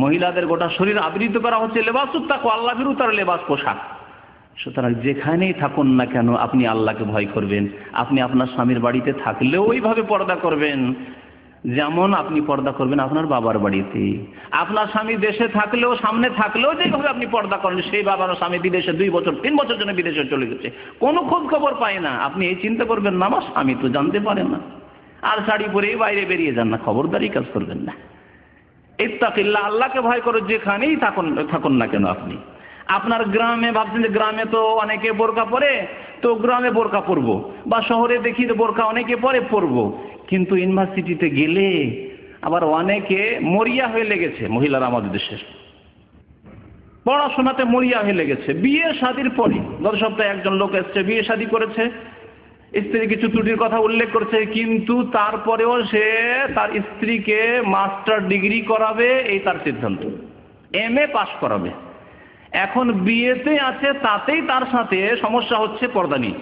মহিলাদের গোটা শরীর আবৃত করা হচ্ছে লিবাসুত তাকওয়া, আল্লাহ বিরুতার লেবাস, পোশাক। সুতরাং যেখানেই থাকুন না কেন আপনি আল্লাহকে ভয় করবেন। আপনি আপনার স্বামীর বাড়িতে থাকলেও ওইভাবে পর্দা করবেন যেমন আপনি পর্দা করবেন আপনার বাবার বাড়িতে। আপনার স্বামী দেশে থাকলেও, সামনে থাকলেও যেভাবে আপনি পর্দা করেন, সেই বাবার স্বামী বিদেশে 2 বছর 3 বছর জন্য বিদেশে চলে গেছে, কোনো খোঁজ খবর পায় না, আপনি এই চিন্তা করবেন না আমার স্বামী তো জানতে পারে না, আর শাড়ি পরেই বাইরে বেরিয়ে যান না, খবরদারি কাজ করবেন না। ইত্তাকিল্লাহ, আল্লাহকে ভয় করে যেখানেই থাকুন না কেন আপনি। আপনার গ্রামে ভাবছেন যে গ্রামে তো অনেকে বোরকা পরে, তো গ্রামে বোরকা পরবো, বা শহরে দেখি তো বোরকা অনেকে পরবো। কিন্তু ইউনিভার্সিটিতে গেলে আবার অনেকে মরিয়া হয়ে লেগেছে। মহিলারা আমাদের দেশের পড়াশোনাতে মরিয়া হয়ে লেগেছে। বিয়ে শাদীর পরে, গত সপ্তাহে একজন লোক এসছে, বিয়ে শাদী করেছে, স্ত্রী কিছু ত্রুটির কথা উল্লেখ করছে, কিন্তু তারপরেও সে তার স্ত্রীকে মাস্টার ডিগ্রি করাবে, এই তার সিদ্ধান্ত, MA পাস করাবে। এখন বিয়েতে আছে, তাতেই তার সাথে সমস্যা হচ্ছে পর্দা নিয়ে,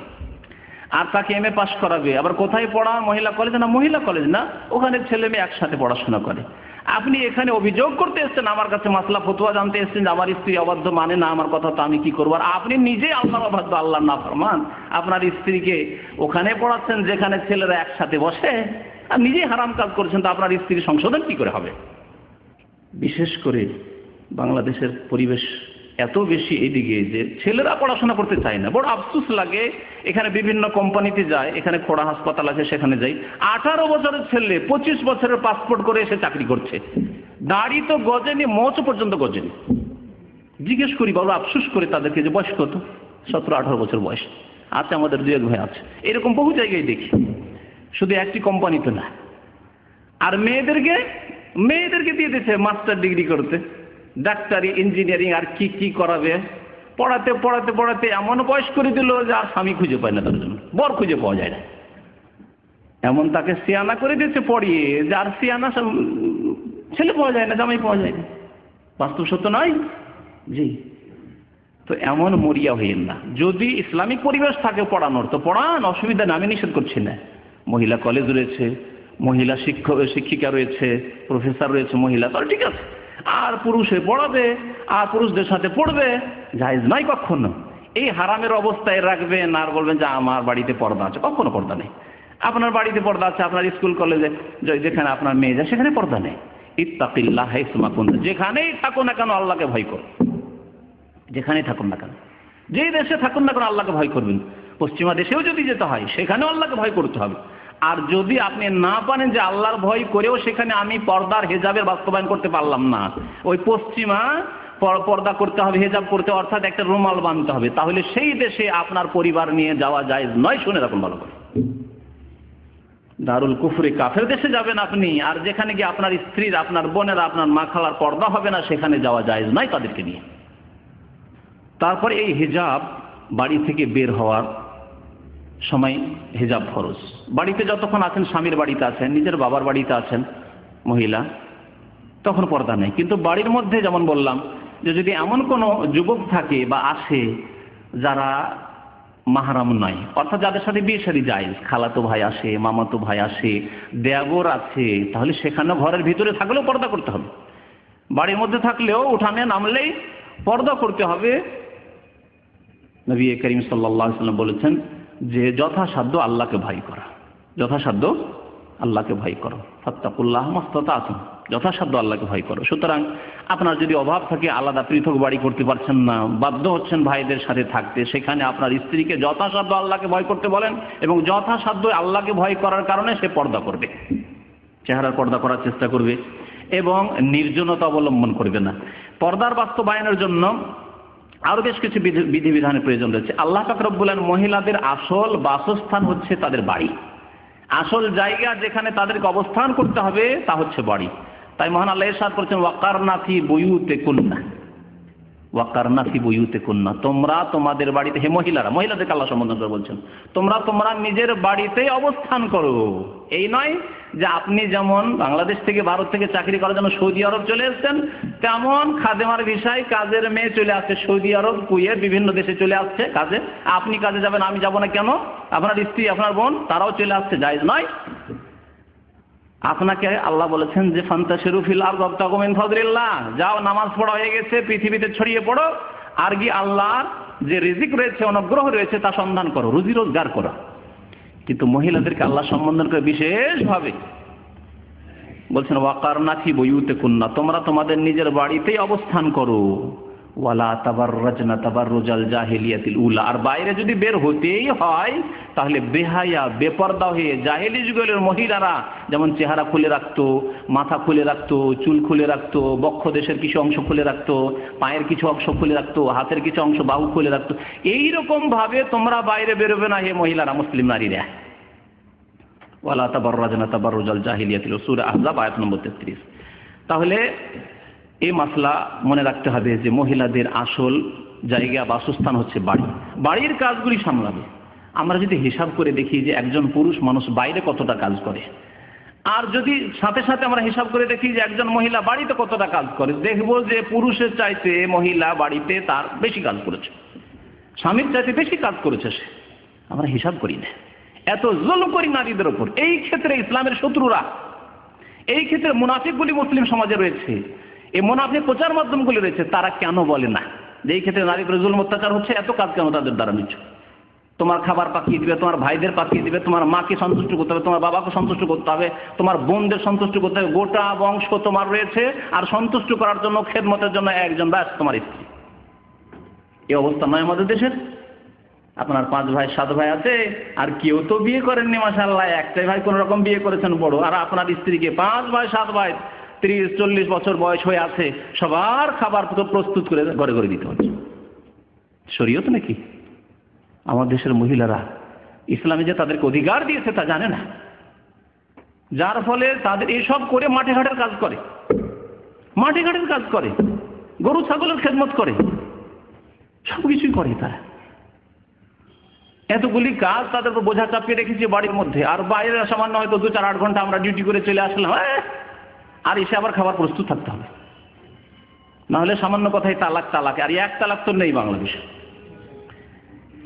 আর তাকে MA পাস করাবে। আবার কোথায় পড়া? মহিলা কলেজ না, মহিলা কলেজ না, ওখানে ছেলে মেয়ে একসাথে পড়াশোনা করে। আপনি এখানে অভিযোগ করতে এসছেন, আমার কাছে মাসলা ফতোয়া জানতে এসছেন যে আমার স্ত্রী অবাধ্য মানে না, আমার কথা তো আমি কি করবো? আর আপনি নিজে আল্লাহর অবাধ্য, আল্লাহর নাফরমান, আপনার স্ত্রীকে ওখানে পড়াচ্ছেন যেখানে ছেলেরা একসাথে বসে, আর নিজেই হারাম কাজ করছেন, তো আপনার স্ত্রীর সংশোধন কি করে হবে? বিশেষ করে বাংলাদেশের পরিবেশ এত বেশি এদিকে যে ছেলেরা পড়াশোনা করতে চায় না। বড় আফসোস লাগে। এখানে বিভিন্ন কোম্পানিতে যায়, এখানে খোড়া হাসপাতাল আছে, সেখানে যাই, 18 বছরের ছেলে 25 বছরের পাসপোর্ট করে এসে চাকরি করছে, দাড়ি তো গজেনি, মোচ পর্যন্ত গজেনি। জিজ্ঞেস করি, বড় আফসোস করে তাদেরকে, যে বয়স কত? 17-18 বছর বয়স আছে। আমাদের 2-1 ভাই আছে, এরকম বহু জায়গায় দেখি, শুধু একটি কোম্পানিতে না। আর মেয়েদেরকে দিয়ে দিচ্ছে মাস্টার ডিগ্রি করতে, ডাক্তারি, ইঞ্জিনিয়ারিং, আর কি কি করাবে। পড়াতে পড়াতে পড়াতে এমন বয়স করে দিল যে আর স্বামী খুঁজে পায় না, তার জন্য বর খুঁজে পাওয়া যায় না। এমন তাকে সিয়ানা করে দিচ্ছে পড়িয়ে, যে আর সিয়ানা ছেলে পাওয়া যায় না, জামাই পাওয়া যায় না। বাস্তব সত্য নয়? জি। তো এমন মরিয়া হইয়েন না। যদি ইসলামিক পরিবেশ থাকে পড়ানোর, তো পড়ান, অসুবিধা না, আমি নিষেধ করছি না। মহিলা কলেজ রয়েছে, মহিলা শিক্ষিকা রয়েছে, প্রফেসর রয়েছে মহিলা, তাহলে ঠিক আছে। আর পুরুষে পড়াবে, আর পুরুষদের সাথে পড়বে, জায়েজ নয় কখনো। এই হারামের অবস্থায় রাখবেন আর বলবেন যে আমার বাড়িতে পর্দা আছে, কখনো পর্দা নেই। আপনার বাড়িতে পর্দা আছে, আপনার স্কুল কলেজে যেখানে আপনার মেয়ে যায় সেখানে পর্দা নেই। ইত্তাকিল্লাহ হাইসু মা কুনতা, যেখানেই থাকো না কেন আল্লাহকে ভয় করো। যেখানেই থাকুন না কেন, যেই দেশে থাকুন না কেন আল্লাহকে ভয় করবেন। পশ্চিমা দেশেও যদি যেতে হয়, সেখানেও আল্লাহকে ভয় করতে হবে। আর যদি আপনি না পারেন যে আল্লাহর ভয় করেও সেখানে আমি পর্দার, হেজাবের বাস্তবায়ন করতে পারলাম না, ওই পশ্চিমা পর্দা করতে হবে, হিজাব করতে, অর্থাৎ একটা রুমাল বাঁধতে হবে, তাহলে সেই দেশে আপনার পরিবার নিয়ে যাওয়া যায় নয়। শুনে রাখুন ভালো করে, দারুল কুফরি কাফের দেশে যাবেন আপনি, আর যেখানে গিয়ে আপনার স্ত্রীর, আপনার বোনের, আপনার মা খালার পর্দা হবে না, সেখানে যাওয়া যায় নয় তাদেরকে নিয়ে। তারপরে এই হিজাব, বাড়ি থেকে বের হওয়ার সময় হিজাব ফরজ। বাড়িতে যতক্ষণ আছেন, স্বামীর বাড়িতে আছেন, নিজের বাবার বাড়িতে আছেন মহিলা, তখন পর্দা নেই। কিন্তু বাড়ির মধ্যে যেমন বললাম যে যদি এমন কোনো যুবক থাকে বা আসে যারা মাহরাম নয়, অর্থাৎ যাদের সাথে বিয়ে শাদী যায়, খালাতো ভাই আসে, মামাতো ভাই আসে, দেবর আছে, তাহলে সেখানে ঘরের ভিতরে থাকলেও পর্দা করতে হবে। বাড়ির মধ্যে থাকলেও উঠানে নামলেই পর্দা করতে হবে। নবী করিম সাল্লাল্লাহু আলাইহি ওয়াসাল্লাম বলেছেন যে যথাসাধ্য আল্লাহকে ভয় করা, যথাসাধ্য আল্লাহকে ভয় করো, ফাত্তাকুল্লাহ মাস্তাতাতুম, যথাসাধ্য আল্লাহকে ভয় করো। সুতরাং আপনার যদি অভাব থাকে, আলাদা পৃথক বাড়ি করতে পারছেন না, বাধ্য হচ্ছেন ভাইদের সাথে থাকতে, সেখানে আপনার স্ত্রীকে যথাসাধ্য আল্লাহকে ভয় করতে বলেন, এবং যথাসাধ্য আল্লাহকে ভয় করার কারণে সে পর্দা করবে, চেহারার পর্দা করার চেষ্টা করবে এবং নির্জনতা অবলম্বন করবে না। পর্দার বাস্তবায়নের জন্য আরো বেশ কিছু বিধিবিধানের প্রয়োজন রয়েছে। আল্লাহ পাক রব্বুল আলামিন মহিলাদের আসল বাসস্থান হচ্ছে তাদের বাড়ি, আসল জায়গা যেখানে তাদেরকে অবস্থান করতে হবে তা হচ্ছে বাড়ি। তাই মহান আল্লাহ ইরশাদ করেছেন ওয়াকারনা ফি বুয়ুতিকুন্না, ওয়াকারনা ফি বুয়ুতিকুন্না, তোমরা তোমাদের বাড়িতে, হে মহিলারা, মহিলাদেরকে আল্লাহ সম্বোধন করে বলছেন তোমরা নিজের বাড়িতেই অবস্থান করো। এই নয় যে আপনি যেমন বাংলাদেশ থেকে, ভারত থেকে চাকরি করার জন্য সৌদি আরব চলে এসেছেন, তেমন খাদেমার ভিসায় কাজের মেয়ে চলে আসছে সৌদি আরব, কুয়েত, বিভিন্ন দেশে চলে আসছে কাজে। আপনি কাজে যাবেন, আমি যাব না কেন? আপনার স্ত্রী, আপনার বোন, তারাও চলে আসছে, জায়েজ নয়। আপনাকে আল্লাহ বলেছেন যে ফান্তাশিরু ফিল আরদি ওয়াবতাগু মিন ফাদলিল্লাহ, যাও, নামাজ পড়া হয়ে গেছে, পৃথিবীতে ছড়িয়ে পড়ো, আর কি আল্লাহর যে রিজিক রয়েছে, অনুগ্রহ রয়েছে, তা সন্ধান করো, রুজি রোজগার করো। কিন্তু মহিলাদেরকে আল্লাহ সম্বোধন করে বিশেষভাবে বলছেন ওয়াকারনা ফি বুয়ুতিকুন্না, তোমরা তোমাদের নিজের বাড়িতেই অবস্থান করো। ওয়ালা তাবাররাজনা তাবাররুজাল জাহিলিয়াতিল উলা, আর বাইরে যদি বের হতেই হয় তাহলে বেহায়া, বেপর্দা হয়ে জাহেলি যুগের মহিলারা যেমন চেহারা খুলে রাখতো, মাথা খুলে রাখতো, চুল খুলে রাখতো, বক্ষ দেশের কিছু অংশ খুলে রাখতো, পায়ের কিছু অংশ খুলে রাখতো, হাতের কিছু অংশ, বাহু খুলে রাখতো, এইরকম ভাবে তোমরা বাইরে বেরোবে না হে মহিলারা, মুসলিম নারীরা। ওয়ালা তাবাররাজনা তাবাররুজাল জাহিলিয়াতিল উলা, সূরা আহজাব আয়াত নম্বর 33। তাহলে এই মাসলা মনে রাখতে হবে যে মহিলাদের আসল জায়গা, বাসস্থান হচ্ছে বাড়ি, বাড়ির কাজগুলি সামলাবে। আমরা যদি হিসাব করে দেখি যে একজন পুরুষ মানুষ বাইরে কতটা কাজ করে, আর যদি সাথে সাথে আমরা হিসাব করে দেখি যে একজন মহিলা বাড়িতে কতটা কাজ করে, দেখব যে পুরুষের চাইতে মহিলা বাড়িতে তার বেশি কাজ করেছে, স্বামীর চাইতে বেশি কাজ করেছে সে। আমরা হিসাব করি না, এত জুলুম করি নারীদের ওপর। এই ক্ষেত্রে ইসলামের শত্রুরা, এই ক্ষেত্রে মুনাফিকগুলি মুসলিম সমাজে রয়েছে, এই মুনাফিক প্রচার মাধ্যমগুলি রয়েছে, তারা কেন বলে না যে এই ক্ষেত্রে নারীর উপরে জুলুম অত্যাচার হচ্ছে, এত কাজ কেন তাদের দ্বারা নিচ্ছ? তোমার খাবার পাকিয়ে দিবে, তোমার ভাইদের পাকিয়ে দিবে, তোমার মাকে সন্তুষ্ট করতে হবে, তোমার বাবাকে সন্তুষ্ট করতে হবে, তোমার বোনদের সন্তুষ্ট করতে হবে, গোটা বংশ তোমার রয়েছে, আর সন্তুষ্ট করার জন্য, খেদমতের জন্য একজন, ব্যাস তোমার স্ত্রী। এই অবস্থা নয় আমাদের দেশের। আপনার 5 ভাই 7 ভাই আছে, আর কেউ তো বিয়ে করেননি মাশাআল্লাহ, একটাই ভাই কোন রকম বিয়ে করেছেন বড়, আর আপনার স্ত্রীকে 5 ভাই 7 ভাই 30-40 বছর বয়স হয়ে আছে, সবার খাবার প্রস্তুত করে ঘরে ঘরে দিতে হচ্ছে। শরীয়ত নাকি? আমার দেশের মহিলারা ইসলামে যে তাদেরকে অধিকার দিয়েছে তা জানে না, যার ফলে তাদের এসব করে মাঠে ঘাটের কাজ করে, মাঠে ঘাটের কাজ করে, গরু ছাগলের খেদমত করে, সবকিছুই করে তারা। এতগুলি কাজ তাদের উপর বোঝা চাপিয়ে রেখেছি বাড়ির মধ্যে, আর বাইরে সামান্য হয়তো 2-4-8 ঘন্টা আমরা ডিউটি করে চলে আসলাম, আর এসে আবার খাবার প্রস্তুত থাকতে হবে, নাহলে সামান্য কথাই তালাক তালাক, আর এক তালাক তো নেই বাংলাদেশে।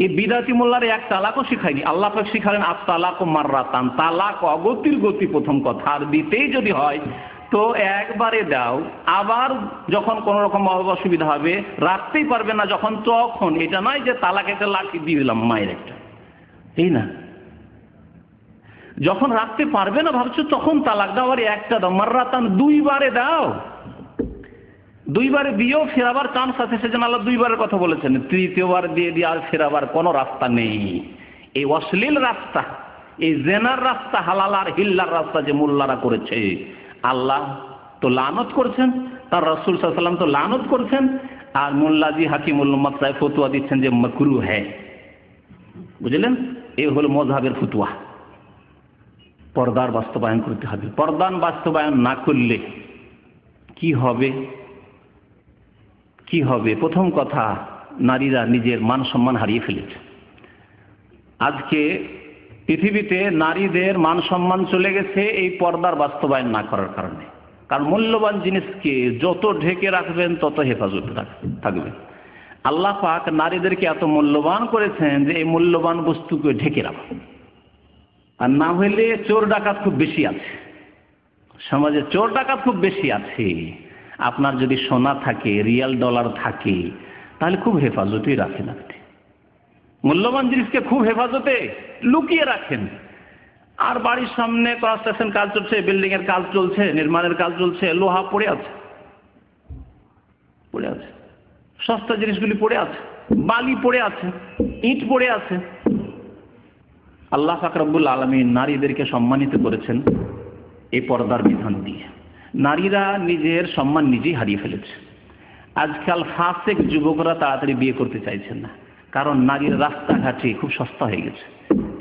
এই বিদাতি মোল্লার এক তালাকও শিখায়নি, আল্লাহ পাক শিখালেন আত-তালাকু মাররাতান, তালাক অগতির গতি প্রথম কথা, আর দিতেই যদি হয় তো একবারে দাও, আবার যখন কোন রকম অসুবিধা হবে, রাখতেই পারবে না যখন, তখন। এটা নয় যে তালাক একটা লাঠি দিয়ে দিলাম মায়ের একটা, এই না, যখন রাখতে পারবে না ভাবছো তখন তালাক দাও, আর একটা দাও, মাররাতান 2 বারে দাও, 2 বারে দিয়েও ফেরাবার চান্স আছে, সেজন্য আল্লাহ 2 বারের কথা বলেছেন। 3য় দিয়ে দিয়ে আর ফেরাবার কোনো রাস্তা নেই। এই অশ্লীল রাস্তা, এই জেনার রাস্তা, হালাল আর হিল্লার রাস্তা যে মোল্লারা করেছে, আল্লাহ তো লানত করছেন, তার রাসূল সাল্লাল্লাহু আলাইহি ওয়াসাল্লাম তো লানত করছেন, আর মোল্লাজি হাকিমুল উম্মাত সাহেব ফতোয়া দিচ্ছেন যে মাকরুহ হ্যায়। বুঝলেন? এই হলো মযহাবের ফতোয়া। পর্দার বাস্তবায়ন করতে হবে। পর্দার বাস্তবায়ন না করলে কি হবে? কি হবে? প্রথম কথা, নারীরা নিজের মান সম্মান হারিয়ে ফেলেছে। আজকে পৃথিবীতে নারীদের মান সম্মান চলে গেছে এই পর্দার বাস্তবায়ন না করার কারণে। কারণ মূল্যবান জিনিসকে যত ঢেকে রাখবেন তত হেফাজতে থাকবে। আল্লাহ পাক নারীদেরকে এত মূল্যবান করেছেন যে এই মূল্যবান বস্তুকে ঢেকে রাখো। আর না হইলে চোর ডাকাত খুব বেশি আছে সমাজে, চোর ডাকাত খুব বেশি আছে। আপনার যদি সোনা থাকে, রিয়াল ডলার থাকে, তাহলে খুব হেফাজতেই রাখেন। আপনি মূল্যবান জিনিসকে খুব হেফাজতে লুকিয়ে রাখেন। আর বাড়ির সামনে কনস্ট্রাকশন কাজ চলছে, বিল্ডিং এর কাজ চলছে, নির্মাণের কাজ চলছে, লোহা পড়ে আছে, পড়ে আছে, সস্তা জিনিসগুলি পড়ে আছে, বালি পড়ে আছে, ইট পড়ে আছে। আল্লাহ পাক রব্বুল আলামিন নারীদেরকে সম্মানিত করেছেন এই পর্দার বিধান দিয়ে। নারীরা নিজের সম্মান নিজেই হারিয়ে ফেলেছে। আজকাল ফাসেক যুবকরা তাড়াতাড়ি বিয়ে করতে চাইছেন না, কারণ নারীর রাস্তাঘাটে খুব সস্তা হয়ে গেছে,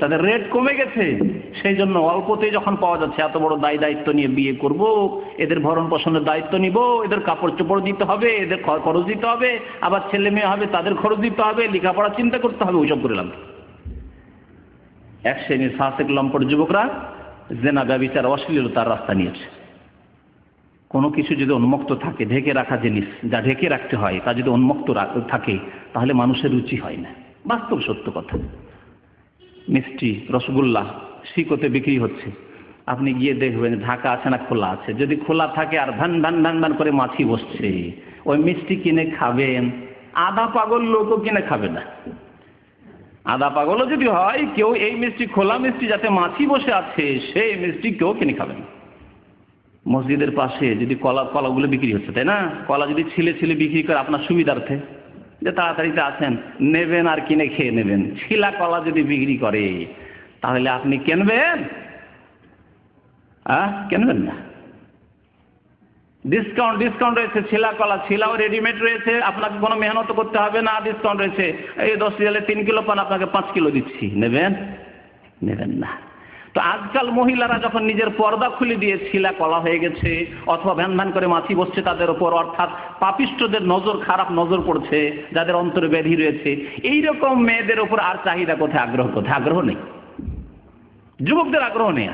তাদের রেট কমে গেছে। সেই জন্য অল্পতেই যখন পাওয়া যাচ্ছে, এত বড় দায়িত্ব নিয়ে বিয়ে করব, এদের ভরণ পোষণের দায়িত্ব নিব, এদের কাপড় চোপড় দিতে হবে, এদের খরচ দিতে হবে, আবার ছেলে মেয়ে হবে তাদের খরচ দিতে হবে, লেখাপড়া চিন্তা করতে হবে, ওইসব করে লাভ। এক শ্রেণীর ফাসেক লম্পট যুবকরা জেনা, ব্যভিচার, অশ্লীলতার রাস্তা নিয়েছে। কোনো কিছু যদি উন্মুক্ত থাকে, ঢেকে রাখা জিনিস যা ঢেকে রাখতে হয় তা যদি উন্মুক্ত থাকে, তাহলে মানুষের রুচি হয় না। বাস্তব সত্য কথা। মিষ্টি, রসগোল্লা শিকোতে বিক্রি হচ্ছে, আপনি গিয়ে দেখবেন ঢাকা আছে না খোলা আছে। যদি খোলা থাকে আর ধান ধান ধান ধান করে মাছি বসছে, ওই মিষ্টি কিনে খাবেন? আধা পাগল লোকও কিনে খাবে না। আধা পাগলও যদি হয় কেউ, এই মিষ্টি, খোলা মিষ্টি যাতে মাছি বসে আছে, সেই মিষ্টি কেউ কিনে খাবে না। মসজিদের পাশে যদি কলাগুলো বিক্রি হচ্ছে, তাই না? কলা যদি ছিলে ছিলে বিক্রি করে আপনার সুবিধার্থে, যে তাড়াতাড়িতে আছেন, নেবেন আর কিনে খেয়ে নেবেন। ছিলা কলা যদি বিক্রি করে, তাহলে আপনি কিনবেন? কিনবেন না। ডিসকাউন্ট রয়েছে, ছিলা কলা, ছিলাও রেডিমেড রয়েছে, আপনাকে কোনো মেহনত করতে হবে না, ডিসকাউন্ট রয়েছে, এই 10 রিয়ালে 3 কিলো পান, আপনাকে 5 কিলো দিচ্ছি, নেবেন? নেবেন না। তো আজকাল মহিলারা যখন নিজের পর্দা খুলে দিয়ে ছিলা কলা হয়ে গেছে, অথবা ভ্যান ভ্যান করে মাছি বসছে তাদের ওপর, অর্থাৎ পাপিষ্ঠদের নজর, খারাপ নজর পড়ছে, যাদের অন্তরে ব্যাধি রয়েছে, এইরকম মেয়েদের ওপর আর চাহিদা কোথায়, আগ্রহ কোথায়? আগ্রহ নেই। যুবকদের আগ্রহ নেই।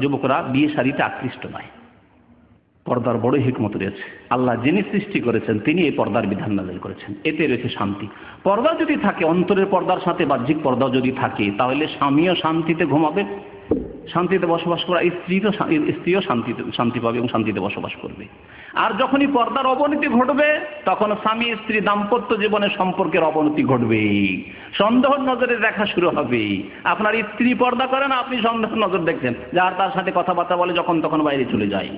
যুবকরা বিয়ে শাড়িতে আকৃষ্ট নয়। পর্দার বড় হিকমত রয়েছে। আল্লাহ যিনি সৃষ্টি করেছেন তিনি এই পর্দার বিধান নাযিল করেছেন, এতে রয়েছে শান্তি। পর্দা যদি থাকে, অন্তরের পর্দার সাথে বাহ্যিক পর্দা যদি থাকে, তাহলে স্বামীও শান্তিতে ঘুমাবে, শান্তিতে বসবাস করা, স্ত্রীও শান্তি পাবে এবং শান্তিতে বসবাস করবে। আর যখনই পর্দার অবনতি ঘটবে, তখন স্বামী স্ত্রী দাম্পত্য জীবনের সম্পর্কের অবনতি ঘটবে, সন্দেহ নজরে দেখা শুরু হবে। আপনার স্ত্রী পর্দা করে না, আপনি সন্দেহ নজর দেখছেন, যার তার সাথে কথাবার্তা বলে, যখন তখন বাইরে চলে যায়।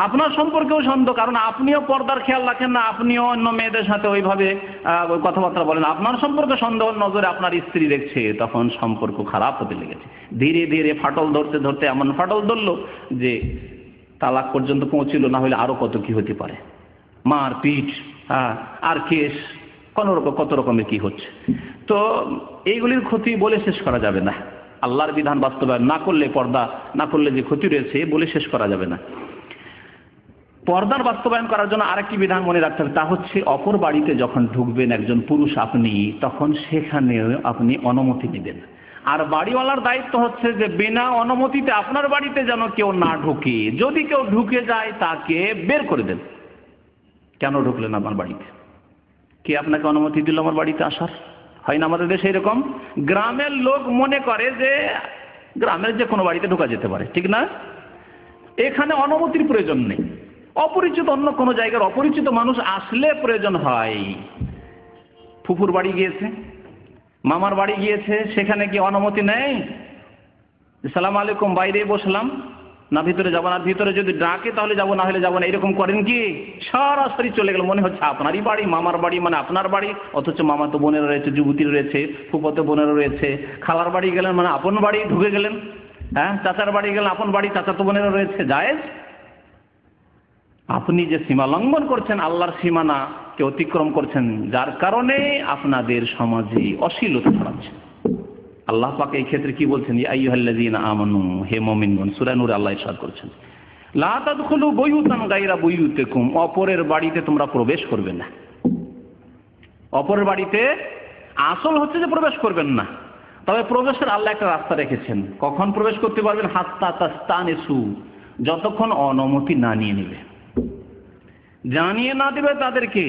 আপনার সম্পর্কেও সন্দেহ, কারণ আপনিও পর্দার খেয়াল রাখেন না, আপনিও অন্য মেয়েদের সাথে ওইভাবে কথাবার্তা বলেন, আপনার সম্পর্কে সন্দেহ নজরে আপনার স্ত্রী দেখছে, তখন সম্পর্ক খারাপ হতে লেগেছে। ধীরে ধীরে ফাটল ধরতে ধরতে এমন ফাটল ধরলো যে তালাক পর্যন্ত পৌঁছিল, না হলে আরো কত কি হতে পারে, মার পিঠ, আর কেস, কত রকমের কি হচ্ছে। তো এইগুলির ক্ষতি বলে শেষ করা যাবে না। আল্লাহর বিধান বাস্তবায়ন না করলে, পর্দা না করলে যে ক্ষতি রয়েছে বলে শেষ করা যাবে না। পর্দার বাস্তবায়ন করার জন্য আরেকটি বিধান মনে রাখতে হবে, তা হচ্ছে অপর বাড়িতে যখন ঢুকবেন একজন পুরুষ আপনি, তখন সেখানে আপনি অনুমতি নেবেন। আর বাড়িওয়ালার দায়িত্ব হচ্ছে যে বিনা অনুমতিতে আপনার বাড়িতে যেন কেউ না ঢুকে, যদি কেউ ঢুকে যায় তাকে বের করে দেন। কেন ঢুকলেন আমার বাড়িতে? কে আপনাকে অনুমতি দিল আমার বাড়িতে আসার? হয় না আমাদের দেশে এরকম? গ্রামের লোক মনে করে যে গ্রামের যে কোনো বাড়িতে ঢোকা যেতে পারে, ঠিক না? এখানে অনুমতির প্রয়োজন নেই। অপরিচিত অন্য কোনো জায়গার অপরিচিত মানুষ আসলে প্রয়োজন হয়। ফুফুর বাড়ি গিয়েছে, মামার বাড়ি গিয়েছে, সেখানে কি অনুমতি নেই? সালাম আলাইকুম, বাইরে বসলাম, না ভিতরে যাবো না, ভিতরে যদি ডাকে তাহলে যাবো, না হলে যাবো না, এরকম করেন কি? সরাসরি চলে গেল, মনে হচ্ছে আপনারই বাড়ি, মামার বাড়ি মানে আপনার বাড়ি, অথচ মামা তো বোনেরা রয়েছে, যুবতীর রয়েছে, ফুফাতো বোনেরা রয়েছে, খালার বাড়ি গেলেন মানে আপন বাড়ি ঢুকে গেলেন। হ্যাঁ, চাচার বাড়ি গেলেন, আপন বাড়ি চাচাতো বোনেরা রয়েছে, জায়েজ। আপনি যে সীমা লঙ্ঘন করছেন, আল্লাহর সীমানাকে অতিক্রম করছেন, যার কারণে আপনাদের সমাজে অশ্লীলতা ছড়াচ্ছে। আল্লাহ পাক এই ক্ষেত্রে কি বলছেন? ইয়া আইয়ুহাল্লাযীনা আমানু, হে মুমিনগণ, সূরা নূরে আল্লাহ ইরশাদ করছেন, লা তাদখুলু বুয়ুতান গায়রা বুয়ুতিকুম, অপরের বাড়িতে তোমরা প্রবেশ করবে না। অপরের বাড়িতে আসল হচ্ছে যে প্রবেশ করবেন না, তবে প্রবেশের আল্লাহ একটা রাস্তা রেখেছেন। কখন প্রবেশ করতে পারবেন? হাত্তা তাস্তানিসু, যতক্ষণ অনুমতি না নিয়ে নেবে, জানিয়ে না দেবে তাদেরকে।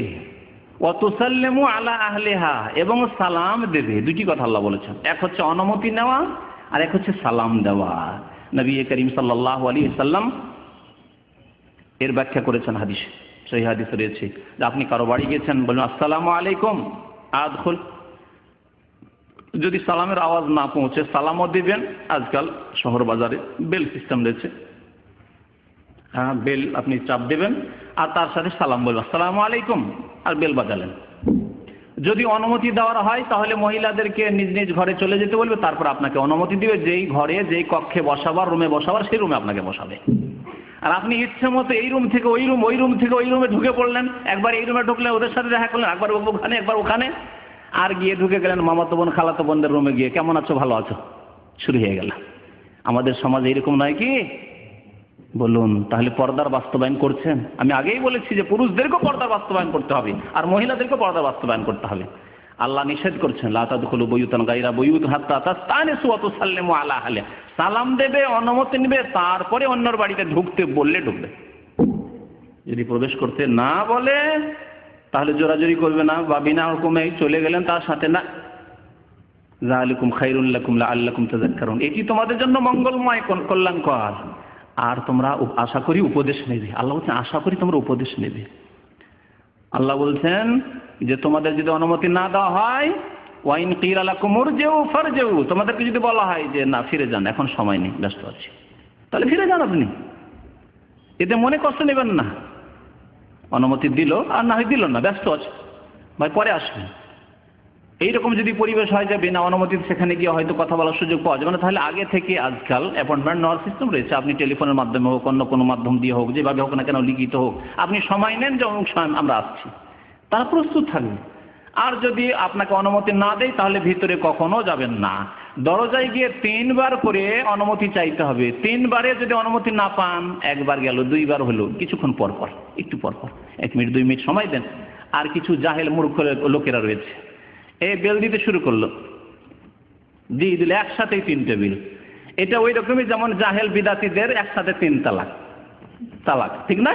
ওয়া তুসাল্লিমু আলা আহলিহা, এবং সালাম দেবে। দুটি কথা আল্লাহ বলেছেন, এক হচ্ছে অনুমতি নেওয়া আর এক হচ্ছে সালাম দেওয়া। নবী করিম সাল্লাল্লাহু আলাইহি ওয়াসাল্লাম এর ব্যাখ্যা করেছেন হাদিসে, সহিহ হাদিসে রয়েছে যে আপনি কারো বাড়ি গেছেন, বললেন আসসালামু আলাইকুম আদখুল, যদি সালামের আওয়াজ না পৌঁছে সালামও দিবেন। আজকাল শহর বাজারে বেল সিস্টেম রয়েছে, হ্যাঁ, বেল আপনি চাপ দেবেন আর তার সাথে সালাম বলবেন, আসসালামু আলাইকুম, আর বেল বাজালেন। যদি অনুমতি দেওয়ার হয় তাহলে মহিলাদেরকে নিজ নিজ ঘরে চলে যেতে বলবে, তারপর আপনাকে অনুমতি দিবে, যেই ঘরে যেই কক্ষে বসাবার, রুমে বসাবার, সেই রুমে আপনাকে বসাবে। আর আপনি ইচ্ছে মতো এই রুম থেকে ওই রুম, ওই রুম থেকে ওই রুমে ঢুকে পড়লেন, একবার এই রুমে ঢুকলেন, ওদের সাথে দেখা করলেন, একবার ওখানে একবার ওখানে, আর গিয়ে ঢুকে গেলেন মামাতো বোন খালাতো বোনদের রুমে গিয়ে, কেমন আছো, ভালো আছো, শুরু হয়ে গেল। আমাদের সমাজে এরকম নয় কি? বলুন, তাহলে পর্দার বাস্তবায়ন করছেন? আমি আগেই বলেছি যে পুরুষদেরকেও পর্দার বাস্তবায়ন করতে হবে আর মহিলাদেরকেও পর্দার বাস্তবায়ন করতে হবে। আল্লাহ নিষেধ করছেন, লা তাদখুলু বুয়ুতান গায়রা বুয়ুত হাত্তা তাস্তানিসু ওয়া তুসাল্লিমু আলা আহলিহা, সালাম দেবে, অনুমতি নেবে, তারপরে অন্যর বাড়িতে ঢুকতে বললে ঢুকবে। যদি প্রবেশ করতে না বলে তাহলে জোরাজুরি করবে না, বা বিনা হুকুমে চলে গেলেন তার সাথে, না, যালিকুম খায়রুল লাকুম লাআল্লাকুম তাযাক্কারুন, এটি তোমাদের জন্য মঙ্গলময়, কল্যাণকর। আর তোমরা আশা করি উপদেশ নেবে। আল্লাহ বলছেন আশা করি তোমরা উপদেশ নেবে। আল্লাহ বলছেন যে তোমাদের যদি অনুমতি না দেওয়া হয়, ওয়াইন কিলা লাকুম উরজিউ ফারজিউ, তোমাদেরকে যদি বলা হয় যে না ফিরে যান, এখন সময় নেই, ব্যস্ত আছি, তাহলে ফিরে যান আপনি, এতে মনে কষ্ট নেবেন না। অনুমতি দিল আর না হয় দিল না, ব্যস্ত আছে ভাই, পরে আসবেন। এইরকম যদি পরিবেশ হয় যে বিনা অনুমতিতে সেখানে গিয়ে হয়তো কথা বলার সুযোগ পাওয়া যাবে না, তাহলে আগে থেকে আজকাল অ্যাপয়েন্টমেন্ট নেওয়ার সিস্টেম রয়েছে। আপনি টেলিফোনের মাধ্যমে হোক, অন্য কোনো মাধ্যম দিয়ে হোক, যেভাবে হোক না কেন, লিখিত হোক, আপনি সময় নেন যে অমুক সময় আমরা আসছি, তারা প্রস্তুত থাকবে। আর যদি আপনাকে অনুমতি না দেয় তাহলে ভিতরে কখনো যাবেন না। দরজায় গিয়ে 3 বার করে অনুমতি চাইতে হবে। 3 বারে যদি অনুমতি না পান, একবার গেল, 2 বার হলো, কিছুক্ষণ পর পর, একটু পর পর 1 মিনিট 2 মিনিট সময় দেন। আর কিছু জাহেল মূর্খ লোকেরা রয়েছে, এই বেল দিতে শুরু করলো, দিয়ে দিলে একসাথেই 3টে বেল। এটা ওই রকমই যেমন জাহেল বিদাতিদের একসাথে 3 তালাক, ঠিক না?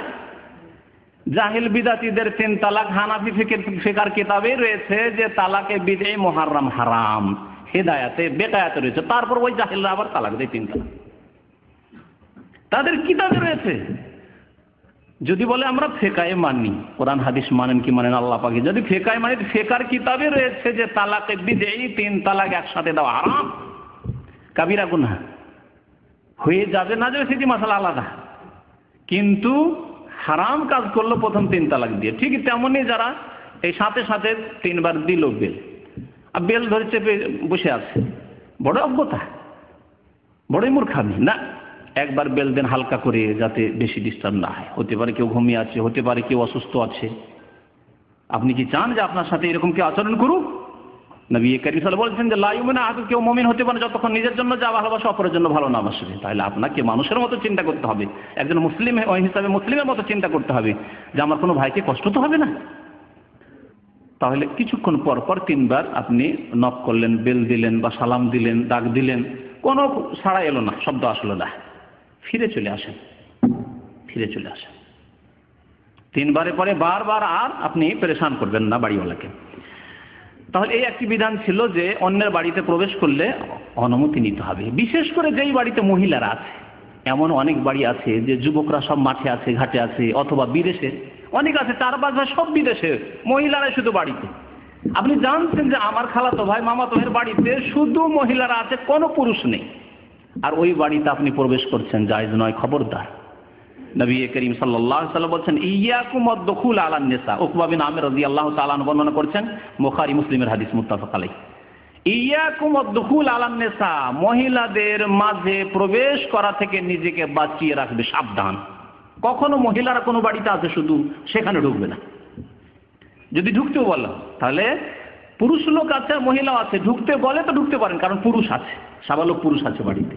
জাহেল বিদাতিদের 3 তালাক হানাফি ফিকহের কিতাবে রয়েছে যে তালাকে বিদঈ মুহাররাম হারাম, হেদায়াতে বেকায়াতে রয়েছে। তারপর ওই জাহেলরা আবার তালাক দেয় 3 তালাক, তাদের কিতাবে রয়েছে। যদি বলে আমরা ফেকায়ে মানি, কোরআন হাদিস মানেন কি মানেন আল্লাহ পাকে, যদি ফেকায়ে মানি, ফেকার কিতাবে রয়েছে যে তালাকে বিদঈ 3 তালাক একসাথে দেওয়া হারাম, কাবিরা গুনাহ হয়ে যাবে না যাবে সেটি মাসালা আলাদা, কিন্তু হারাম কাজ করলো প্রথম 3 তালাক দিয়ে। ঠিক তেমনই যারা এই সাথে সাথে 3 বার দিল বেল, আর বেল ধরে চেপে বসে আছে, বড় অজ্ঞতা, বড়ই মূর্খামি। না, একবার বেল দেন হালকা করে, যাতে বেশি ডিস্টার্ব না হয়। হতে পারে কেউ ঘুমিয়ে আছে, হতে পারে কেউ অসুস্থ আছে। আপনি কি চান যে আপনার সাথে এরকম কেউ আচরণ করুক? নবী করিম সাল্লাল্লাহু আলাইহি ওয়াসাল্লাম বলছেন যে লা ইউমিনু আহাদুকুম, কেউ মুমিন হতে পারে যতক্ষণ নিজের জন্য যা ভালোবাসে অপরের জন্য ভালো না বাসবে। তাহলে আপনাকে মানুষের মতো চিন্তা করতে হবে, একজন মুসলিম হিসাবে মুসলিমের মতো চিন্তা করতে হবে যে আমার কোনো ভাইকে কষ্ট তো হবে না। তাহলে কিছুক্ষণ পর পর 3 বার আপনি নক করলেন, বেল দিলেন বা সালাম দিলেন, ডাক দিলেন, কোনো সাড়া এলো না, শব্দ আসলো না, ফিরে চলে আসেন, ফিরে চলে আসেন। 3 বারে পরে বারবার আর আপনি পেরেশান করবেন না বাড়িওয়ালাকে। তাহলে এই একটি বিধান ছিল যে অন্যের বাড়িতে প্রবেশ করলে অনুমতি নিতে হবে। বিশেষ করে যেই বাড়িতে মহিলারা আছে, এমন অনেক বাড়ি আছে যে যুবকরা সব মাঠে আছে, ঘাটে আছে, অথবা বিদেশে অনেক আছে, 4-5 ভাই সব বিদেশে, মহিলারা শুধু বাড়িতে। আপনি জানছেন যে আমার খালাতো ভাই মামাতো ভাইয়ের বাড়িতে শুধু মহিলারা আছে, কোনো পুরুষ নেই, আর ওই বাড়িতে আপনি প্রবেশ করছেন, জায়েজ নয়, খবরদার। নবী করিম সাল্লাল্লাহু আলাইহি ওয়াসাল্লাম বলেছেন ইয়াকুম আদ-দুখুল আলান নিসা। উকবা বিন আমির রাদিয়াল্লাহু তাআলা বর্ণনা করছেন, বুখারী মুসলিমের হাদিস, মুত্তাফাক আলাইহি। ইয়াকুম আদ-দুখুল আলান নিসা, মহিলাদের মাঝে প্রবেশ করা থেকে নিজেকে বাঁচিয়ে রাখবে, সাবধান। কখনো মহিলারা কোনো বাড়িতে আছে শুধু সেখানে ঢুকবে না। যদি ঢুকতেও বলো তাহলে পুরুষ লোক আছে আর মহিলাও আছে, ঢুকতে বলে তো ঢুকতে পারেন, কারণ পুরুষ আছে, সাবালক পুরুষ আছে বাড়িতে।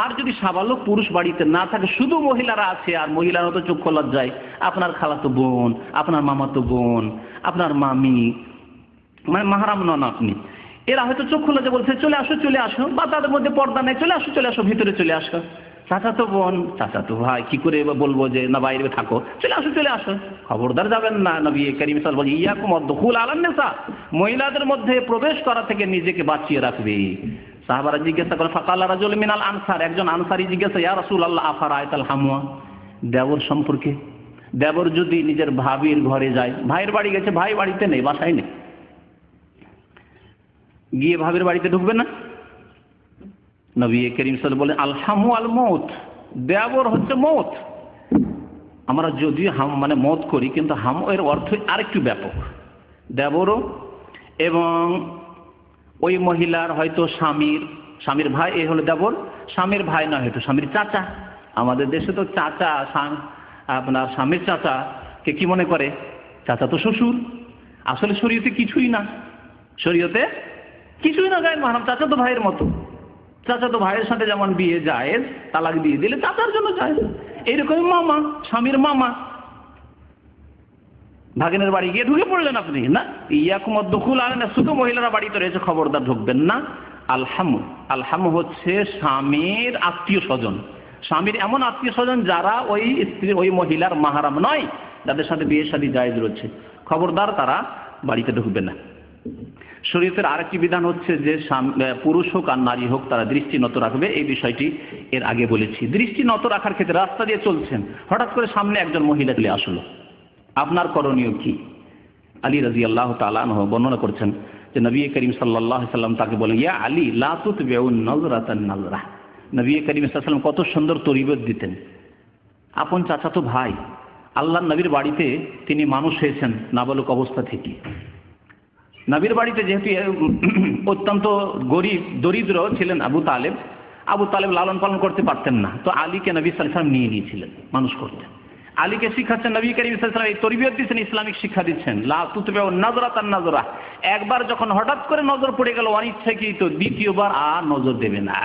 আর যদি সাবালক পুরুষ বাড়িতে না থাকে, শুধু মহিলারা আছে, আর মহিলারা তো চক্ষু লজ্জায় আপনার খালাতো বোন, আপনার মামাতো বোন, আপনার মামি, মানে মাহারাম নন আপনি, এরা হয়তো চক্ষু লজ্জা বলছে চলে আসো চলে আসো, বা তাদের মধ্যে পর্দা নেই, চলে আসো ভিতরে চলে আসো। চাচাতো বোন, চাচাতো ভাই, কি করে বলবো যে না বাইরে থাকো, চলে আসো, খবরদার যাবেন না। নবী করিম সাল্লাল্লাহু আলাইহি ওয়াসাল্লাম বলেন ইয়াকুম আদ-দুখুল আলান নিসা, মহিলাদের মধ্যে প্রবেশ করা থেকে নিজেকে বাঁচিয়ে রাখবে। সাহাবারা জিজ্ঞাসা করেন, ফাকালা রাজুলুম মিনাল আনসার, একজন আনসারী জিজ্ঞাসা, ইয়া রাসূলুল্লাহ আফারাআইতাল হামওয়া, দেবর সম্পর্কে। দেবর যদি নিজের ভাবির ঘরে যায়, ভাইয়ের বাড়ি গেছে, ভাই বাড়িতে নেই, বাসায় নেই, গিয়ে ভাবির বাড়িতে ঢুকবে না? নবী করিম সাল্লাল্লাহু আলাইহি ওয়াসাল্লাম বলেন আল হামু আল মউত, দেবর হচ্ছে মউত। আমরা যদিও হাম মানে মত করি, কিন্তু হাম এর অর্থ আরেকটু ব্যাপক। দেবরও এবং ওই মহিলার হয়তো স্বামীর ভাই, এ হলো দেবর, স্বামীর ভাই না, হয়তো স্বামীর চাচা। আমাদের দেশে তো চাচা, আপনার স্বামীর চাচাকে কি মনে করে? চাচা তো শ্বশুর। আসলে শরীয়তে কিছুই না, শরীয়তে কিছুই না গায়ে মাহারাম, চাচা তো ভাইয়ের মতো। চাচা তো ভাইয়ের সাথে যেমন বিয়ে যায়, তালাক দিয়ে দিলে চাচার জন্য যায়, এইরকমই মামা, স্বামীর মামা। ভাগিনের বাড়ি গিয়ে ঢুকে পড়লেন আপনি, না ইয়াকুম আদ-দুখুল আলান নিসা, শুধু মহিলারা বাড়িতে রয়েছে খবরদার ঢুকবেন না। আলহামু হচ্ছে স্বামীর আত্মীয় স্বজন, স্বামীর এমন আত্মীয় স্বজন যারা ওই স্ত্রী ওই মহিলার মাহারাম নয়, যাদের সাথে বিয়ে শাদী জায়েজ রয়েছে, খবরদার তারা বাড়িতে ঢুকবে না। শরীয়তের আরেকটি বিধান হচ্ছে যে পুরুষ হোক আর নারী হোক তারা দৃষ্টি নত রাখবে। এই বিষয়টি এর আগে বলেছি। দৃষ্টি নত রাখার ক্ষেত্রে রাস্তা দিয়ে চলছেন, হঠাৎ করে সামনে একজন মহিলা চলে আসলো, আপনার করণীয় কি? আলী রাদিয়াল্লাহু তাআলা আনহু বর্ণনা করছেন যে নবী করিম সাল্লাল্লাহু আলাইহি ওয়াসাল্লাম তাকে বলেন, ইয়া আলী লা তুতবিউন নাযরাতান নাযরা। নবী করিম সাল্লাল্লাহু আলাইহি ওয়াসাল্লাম কত সুন্দর তরবিয়ত দিতেন। আপন চাচাতো ভাই, আল্লাহর নবীর বাড়িতে তিনি মানুষ হয়েছেন নাবালক অবস্থা থেকে। নবীর বাড়িতে যেহেতু অত্যন্ত গরিব দরিদ্র ছিলেন আবু তালেব লালন পালন করতে পারতেন না, তো আলীকে নবী সাল্লাল্লাহু আলাইহি ওয়াসাল্লাম নিয়ে নিয়েছিলেন, মানুষ করতেন। আলীকে শিখাচ্ছেন নবী করিম সাল্লাল্লাহু আলাইহি ওয়াসাল্লাম, এই তরবিয়ত দিচ্ছেন, ইসলামিক শিক্ষা দিচ্ছেন। লা তুতবিউন নাযরাতান নাযরা, একবার যখন হঠাৎ করে নজর পড়ে গেল অনিচ্ছাকৃত, দ্বিতীয়বার আর নজর দেবে না।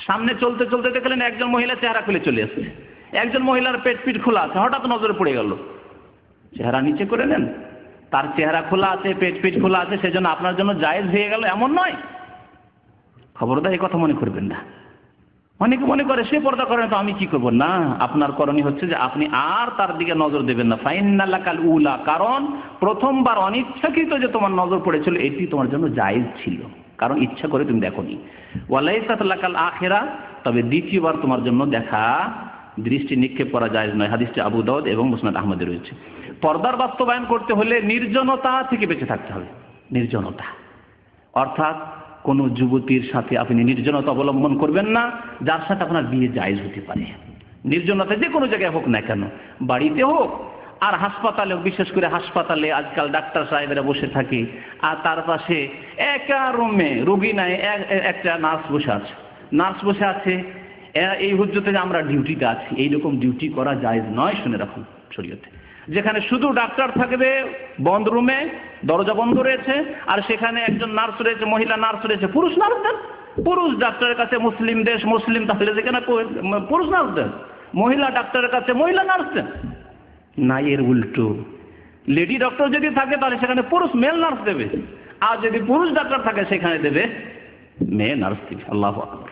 সামনে চলতে চলতে দেখলেন একজন মহিলা চেহারা খুলে চলে আসছে, একজন মহিলার পিঠ খোলা আছে, হঠাৎ নজরে পড়ে গেল, চেহারা নিচে করে নেন। তার চেহারা খোলা আছে, পিঠ খোলা আছে, সেজন্য আপনার জন্য জায়েজ হয়ে গেল এমন নয়। খবরদার এই কথা মনে করবেন না। অনেকে মনে করে সে পর্দা করে না তো আমি কি করবো, না, আপনার করণীয় হচ্ছে যে আপনি আর তার দিকে নজর দেবেন না। ফাইন্নালাকাল উলা, কারণ প্রথমবার অনিচ্ছাকৃত যে তোমার নজর পড়েছিল এটি তোমার জন্য জায়েজ ছিল, কারণ ইচ্ছা করে তুমি দেখোনি। ওয়ালাইসাত লাকাল আখিরা, তবে দ্বিতীয়বার তোমার জন্য দেখা, দৃষ্টি নিক্ষেপ করা জায়েজ নয়। হাদিসটি আবু দাউদ এবং মুসনাদ আহমদে রয়েছে। পর্দার বাস্তবায়ন করতে হলে নির্জনতা থেকে বেঁচে থাকতে হবে। নির্জনতা অর্থাৎ কোনো যুবতীর সাথে আপনি নির্জনতা অবলম্বন করবেন না যার সাথে আপনার বিয়ে জায়েজ হতে পারে। নির্জনতা যে কোনো জায়গায় হোক না কেন, বাড়িতে হোক আর হাসপাতালে, বিশেষ করে হাসপাতালে আজকাল ডাক্তার সাহেবেরা বসে থাকে আর তার পাশে একা রুমে রোগী নাই, একটা নার্স বসে আছে, এই হুজ্জতে যে আমরা ডিউটিতে আছি, এইরকম ডিউটি করা জায়েজ নয়, শুনে রাখুন শরীয়তে। যেখানে শুধু ডাক্তার থাকবে, বন্ধ রুমে, দরজা বন্ধ রয়েছে, আর সেখানে একজন নার্স রয়েছে, মহিলা নার্স রয়েছে, পুরুষ নার্স দেন। পুরুষ ডাক্তারের কাছে মুসলিম দেশ, মুসলিম, তাহলে যেখানে পুরুষ নার্স দেন, মহিলা ডাক্তারের কাছে মহিলা নার্স দেন। না, এর উল্টো, লেডি ডক্টর যদি থাকে তাহলে সেখানে পুরুষ মেল নার্স দেবে, আর যদি পুরুষ ডাক্তার থাকে সেখানে দেবে মেয়ে নার্স দেবে। আল্লাহু আকবার।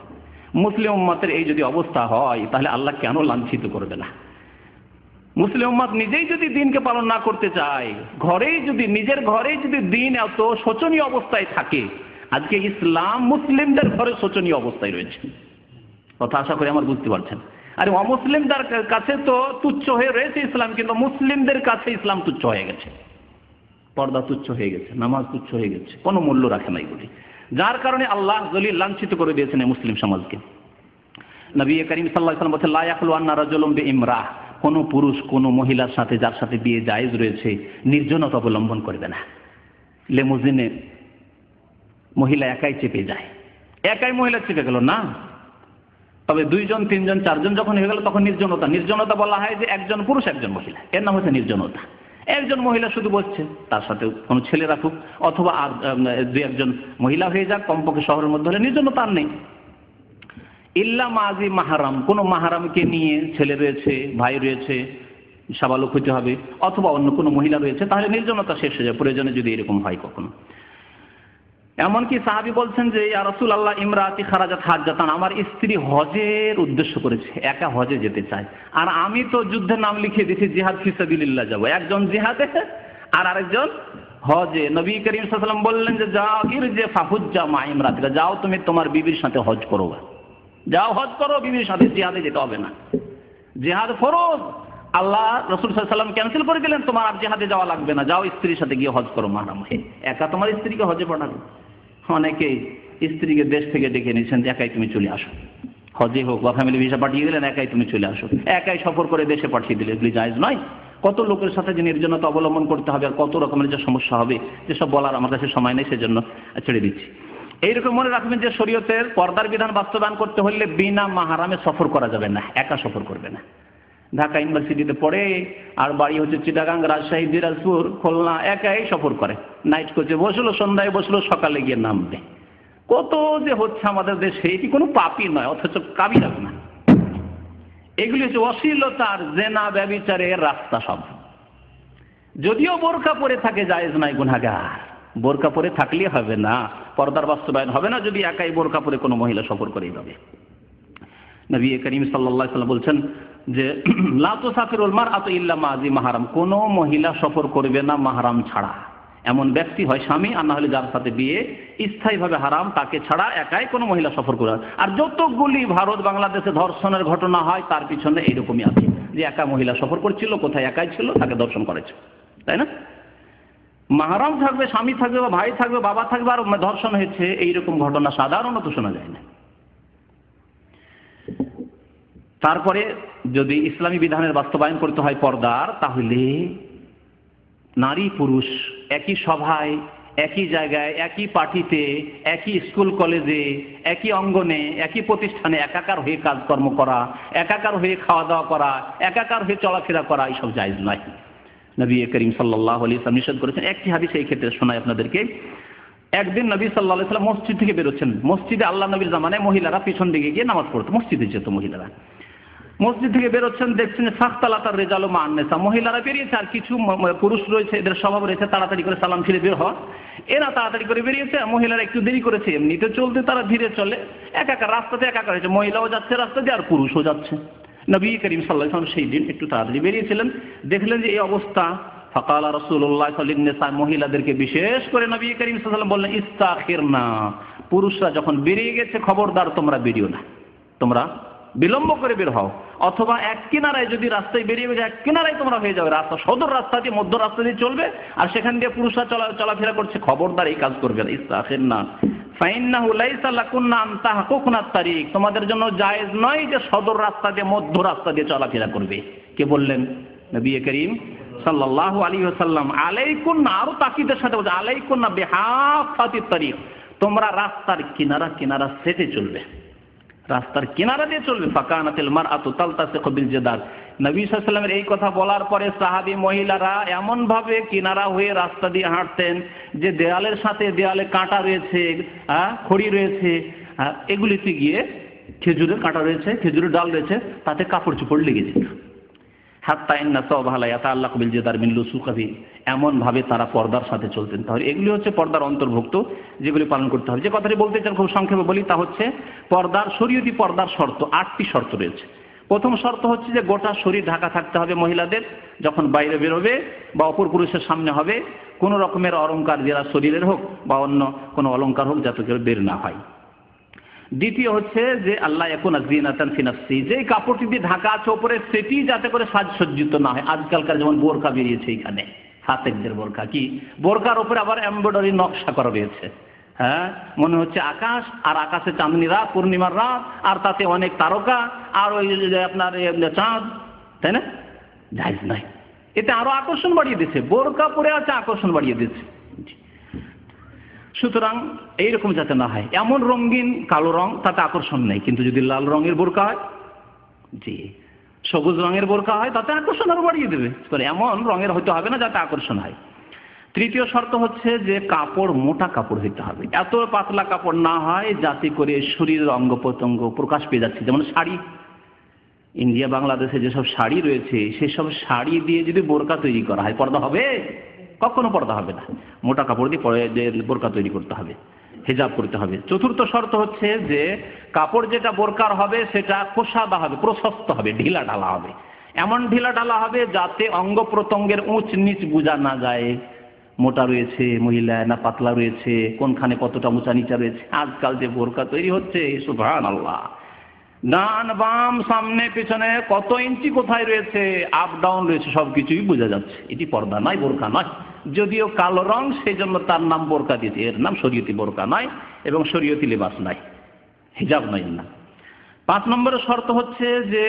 মুসলিম উম্মতের এই যদি অবস্থা হয় তাহলে আল্লাহ কেন লাঞ্ছিত করবে না? মুসলিম উম্মত নিজেই যদি দিনকে পালন না করতে চায়, নিজের ঘরেই যদি দিন এত শোচনীয় অবস্থায় থাকে, আজকে ইসলাম মুসলিমদের ঘরে শোচনীয় অবস্থায় রয়েছে। কথা আশা করি আমার বুঝতে পারছেন। আরে অমুসলিমদের কাছে তো তুচ্ছ হয়ে রয়েছে ইসলাম, কিন্তু মুসলিমদের কাছে ইসলাম তুচ্ছ হয়ে গেছে, পর্দা তুচ্ছ হয়ে গেছে, নামাজ তুচ্ছ হয়ে গেছে, কোনো মূল্য রাখে না এগুলি। যার কারণে আল্লাহ জলিল লাঞ্ছিত করে দিয়েছেন এই মুসলিম সমাজকে। নবী করিম সাল্লাল্লাহু আলাইহি ওয়াসাল্লাম বলেছেন, লা ইয়াখলু আন্না রাজুলুম বিইমরাহ, কোনো পুরুষ কোনো মহিলার সাথে যার সাথে বিয়ে জায়েজ রয়েছে নির্জনতা অবলম্বন করবে না। লেমুজিনে মহিলা একাই চেপে যায়, একাই মহিলা চেপে গেল না, তবে 2 জন 3 জন 4 জন যখন হয়ে গেল তখন নির্জনতা। নির্জনতা বলা হয় যে একজন পুরুষ একজন মহিলা, এর নাম হচ্ছে নির্জনতা। একজন মহিলা শুধু বসছে, তার সাথে কোনো ছেলে রাখুক অথবা আর 2-1 জন মহিলা হয়ে যাক, কমপক্ষে শহরের মধ্যে হলে নির্জনতা আর নেই। ইল্লা মাজি মাহারাম, কোনো মাহারামকে নিয়ে, ছেলে রয়েছে, ভাই রয়েছে, সাবালক হতে হবে, অথবা অন্য কোনো মহিলা রয়েছে, তাহলে নির্জনতা শেষ হয়ে যায় প্রয়োজনে যদি এরকম হয় কখনো। এমনকি সাহাবী বলছেন যে ইয়া রাসূলুল্লাহ ইমরাতি খারাজাত হাজ্জাতান, আমার স্ত্রী হজের উদ্দেশ্য করেছে, একা হজে যেতে চায়, আর আমি তো যুদ্ধের নাম লিখিয়ে দিয়েছি জিহাদ ফি সাবিলিল্লাহ যাব, একজন জিহাদে আর আরেকজন হজে। নবী করিম সাল্লাল্লাহু আলাইহি ওয়াসাল্লাম বললেন যে যাও ইরজি ফাহুজ্জা মা ইমরাতিকা, যাও তুমি তোমার বিবির সাথে হজ করো, যাও হজ করো, বিবির সাথে জিহাদে যেতে হবে না। জিহাদ ফরজ, আল্লাহ রাসূল সাল্লাল্লাহু আলাইহি ওয়াসাল্লাম ক্যান্সেল করে দিলেন, তোমার আর জিহাদে যাওয়া লাগবে না, যাও স্ত্রীর সাথে গিয়ে হজ করো মাহরাম হয়ে। একা তোমার স্ত্রীকে হজে পাঠাবে? অনেকেই স্ত্রীকে দেশ থেকে ডেকে নিয়েছেন যে একাই তুমি চলে আসো, হজে হোক বা ফ্যামিলি ভিসা পাঠিয়ে দিলেন, একাই তুমি চলে আসো, একাই সফর করে দেশে পাঠিয়ে দিলে, এগুলি জায়েজ নয়। কত লোকের সাথে যে নির্জনতা অবলম্বন করতে হবে আর কত রকমের যে সমস্যা হবে, যেসব বলার আমার কাছে সময় নেই, সেজন্য ছেড়ে দিচ্ছি। এইরকম মনে রাখবেন যে শরীয়তের পর্দার বিধান বাস্তবায়ন করতে হলে বিনা মাহারামে সফর করা যাবে না, একা সফর করবে না। ঢাকা ইউনিভার্সিটিতে পড়ে আর বাড়ি হচ্ছে চিটাগাং, রাজশাহী, দিনাজপুর, খুলনা, একাই সফর করে, নাইট কোচে বসলো, সন্ধ্যায় বসলো, সকালে গিয়ে নামবে। কত যে হচ্ছে আমাদের দেশে, এটি কোনো পাপই নয়, অথচ কাবিরা না। এগুলি হচ্ছে অশ্লীলতার, জেনা, ব্যভিচারের রাস্তা সব। যদিও বোরকা পরে থাকে জায়েজ নাই, গুনাহগার। বোরকা পরে থাকলে হবে না, পর্দার বাস্তবায়ন হবে না যদি একাই বোরকা পরে কোনো মহিলা সফর করে যাবে। নবী করিম সাল্লাল্লাহু আলাইহি ওয়াসাল্লাম বলছেন যে লা তুসাফিরুল মারআতু ইল্লা মাজি মাহরাম, কোনো মহিলা সফর করবে না মাহরাম ছাড়া। এমন ব্যক্তি হয় স্বামী, আর না হলে যার সাথে বিয়ে স্থায়ীভাবে হারাম, তাকে ছাড়া একাই কোনো মহিলা সফর করে। আর যতগুলি ভারত বাংলাদেশে ধর্ষণের ঘটনা হয় তার পিছনে এইরকমই আছে, যে একা মহিলা সফর করছিল, কোথায় একাই ছিল, তাকে ধর্ষণ করেছে, তাই না? মাহরাম থাকবে, স্বামী থাকবে, বা ভাই থাকবে, বাবা থাকবে, আর ধর্ষণ হয়েছে, এইরকম ঘটনা সাধারণত শোনা যায় না। তারপরে যদি ইসলামী বিধানের বাস্তবায়ন করতে হয় পর্দার, তাহলে নারী পুরুষ একই সভায়, একই জায়গায়, একই পার্টিতে, একই স্কুল কলেজে, একই অঙ্গনে, একই প্রতিষ্ঠানে একাকার হয়ে কাজকর্ম করা, একাকার হয়ে খাওয়া দাওয়া করা, একাকার হয়ে চলাফেরা করা, এইসব জায়েজ নয়। নবী করিম সাল্লাল্লাহু আলাইহি ওয়াসাল্লাম নিষেধ করেছেন। একটি হাদিস এই ক্ষেত্রে শোনাই আপনাদেরকে। একদিন নবী সাল্লাল্লাহু আলাইহি ওয়াসাল্লাম মসজিদ থেকে বেরোচ্ছেন। মসজিদে আল্লাহ নবীর জামানায় মহিলারা পিছন দিকে গিয়ে নামাজ পড়তো, মসজিদে যেত মহিলারা। মসজিদ থেকে বেরোচ্ছেন, দেখছেন ফাখতালাতার রিজালু মা আন-নিসা, মহিলারা বেরিয়েছে আর কিছু পুরুষ রয়েছে, এদের স্বভাব রয়েছে তাড়াতাড়ি করে সালাম ফিরে বের হওয়া। এরা তাড়াতাড়ি করে বেরিয়েছে, মহিলারা একটু দেরি করেছে, এমনিতে চলতে তারা ধীরে চলে, একাকার রাস্তাতে একাকার হয়েছে, মহিলাও যাচ্ছে রাস্তা দিয়ে আর পুরুষও যাচ্ছে। নবী করিম সাল্লাল্লাহু আলাইহি ওয়াসাল্লাম সেই দিন একটু তাড়াতাড়ি বেরিয়েছিলেন, দেখলেন যে এই অবস্থা। ফাকালা রাসূলুল্লাহ সাল্লাল্লাহু আলাইহি ওয়াসাল্লাম, মহিলাদেরকে বিশেষ করে নবী করিম সাল্লাল্লাহু আলাইহি ওয়াসাল্লাম বললেন ইস্তাখিরনা, পুরুষরা যখন বেরিয়ে গেছে খবরদার তোমরা বেরিও না, তোমরা বিলম্ব করে বের হও, অথবা এক কিনারায় যদি রাস্তায় বেরিয়ে গেছে এক কিনারায় তোমরা হয়ে যাবে, রাস্তা সদর রাস্তা দিয়ে মধ্য রাস্তা দিয়ে চলবে, আর সেখান দিয়ে পুরুষরা চলাফেরা করছে, খবরদার এই কাজ করবে না। ইস্তাখিরনা ফাইন্নাহু লাইসা লাকুন্না আন তাহকুকুনা তারিক, তোমাদের জন্য জায়েজ নয় যে সদর রাস্তা দিয়ে মধ্য রাস্তা দিয়ে চলাফেরা করবে। কে বললেন? নবী করিম সাল্লাল্লাহু আলাইহি ওয়াসাল্লাম। আলাইকুন্না, আরো তাকিদের সাথে বলছে আলাইকুন্না বিহাফাতিত তারিক, তোমরা রাস্তার কিনারা কিনারা সেটে চলবে, রাস্তার কিনারা দিয়ে চলবে। ফাকানাতিল মারআতু তালতাসিকু বিল জিদার, নবী সাল্লাল্লাহু আলাইহি ওয়াসাল্লামের এই কথা বলার পরে সাহাবী মহিলারা এমন ভাবে কিনারা হয়ে রাস্তা দিয়ে হাঁটতেন যে দেয়ালের সাথে দেয়ালে কাঁটা রয়েছে, খড়ি রয়েছে, এগুলিতে গিয়ে খেজুরের কাঁটা রয়েছে, খেজুরের ডাল রয়েছে, তাতে কাপড় চোপড় লেগে যেত। হাত্তা ইন্না সাওবাহা ইয়াতাআল্লাকু বিল জিদার মিন লুসুকাহি, এমন ভাবে তারা পর্দার সাথে চলতেন। তাহলে এগুলি হচ্ছে পর্দার অন্তর্ভুক্ত, যেগুলি পালন করতে হবে। যে কথাটি বলতে চান খুব সংক্ষেপে বলি, তা হচ্ছে পর্দার শরীয়তি পর্দার শর্ত 8টি শর্ত রয়েছে। প্রথম শর্ত হচ্ছে যে গোটা শরীর ঢাকা থাকতে হবে মহিলাদের, যখন বাইরে বেরোবে বা অপর পুরুষের সামনে হবে, কোনো রকমের অলংকার যারা শরীরের হোক বা অন্য কোনো অলংকার হোক যাতে কেউ বের না হয়। দ্বিতীয় হচ্ছে যে আল্লাহ ইয়াকুনা যিনাতান ফি নাফসি, যে কাপড়টি দিয়ে ঢাকা আছে ওপরে সেটি যাতে করে সাজসজ্জিত না হয়। আজকালকার যেমন বোরকা বেরিয়েছে, এখানে হাতেকদের বোরকা, কি বোরকার উপরে আবার এমব্রয়ডারি নকশা করা রয়েছে, হ্যাঁ, মনে হচ্ছে আকাশ, আর আকাশে চাঁদনি রাত, পূর্ণিমার রাত, আর তাতে অনেক তারকা, আর ওই আপনার চাঁদ, তাই না? জায়েজ নাই, এতে আরো আকর্ষণ বাড়িয়ে দিচ্ছে, বোরকা পরে আছে আকর্ষণ বাড়িয়ে দিচ্ছে। সুতরাং এইরকম যাতে না হয়, এমন রঙিন কালো রং তাতে আকর্ষণ নেই, কিন্তু যদি লাল রঙের বোরকা হয়, জি, সবুজ রঙের বোরকা হয়, তাতে আকর্ষণ আরো বাড়িয়ে দেবে। এমন রঙের হইতে হবে না যাতে আকর্ষণ হয়। তৃতীয় শর্ত হচ্ছে যে কাপড় মোটা কাপড় হইতে হবে, এত পাতলা কাপড় না হয় যাতে করে শরীরের অঙ্গ প্রত্যঙ্গ প্রকাশ পেয়ে যাচ্ছে। যেমন শাড়ি, ইন্ডিয়া বাংলাদেশে যেসব শাড়ি রয়েছে সেসব শাড়ি দিয়ে যদি বোরকা তৈরি করা হয়, পর্দা হবে? কখনো পর্দা হবে না। মোটা কাপড় দিয়ে বোরকা তৈরি করতে হবে, হিজাব করতে হবে। চতুর্থ শর্ত হচ্ছে যে কাপড় যেটা বোরকার হবে সেটা কোষাদা হবে, প্রশস্ত হবে, ঢিলা ঢালা হবে। এমন ঢিলা ঢালা হবে যাতে অঙ্গ প্রত্যঙ্গের উঁচ নিচ বোঝা না যায়, মোটা রয়েছে মহিলা না পাতলা রয়েছে, কোনখানে কতটা উঁচা নিচা রয়েছে। আজকাল যে বোরকা তৈরি হচ্ছে, সুবহানাল্লাহ, ডান বাম সামনে পেছনে কত ইঞ্চি কোথায় রয়েছে, আপ ডাউন রয়েছে, সবকিছুই বোঝা যাচ্ছে। এটি পর্দা নয়, বোরকা নয়। যদিও কালো রং, সেই জন্য তার নাম বোরকা দিয়েছে, এর নাম শরীয়তি বোরকা নয় এবং শরীয়তি লিবাস নয়, হিজাব নয় না। 5 নম্বরের শর্ত হচ্ছে যে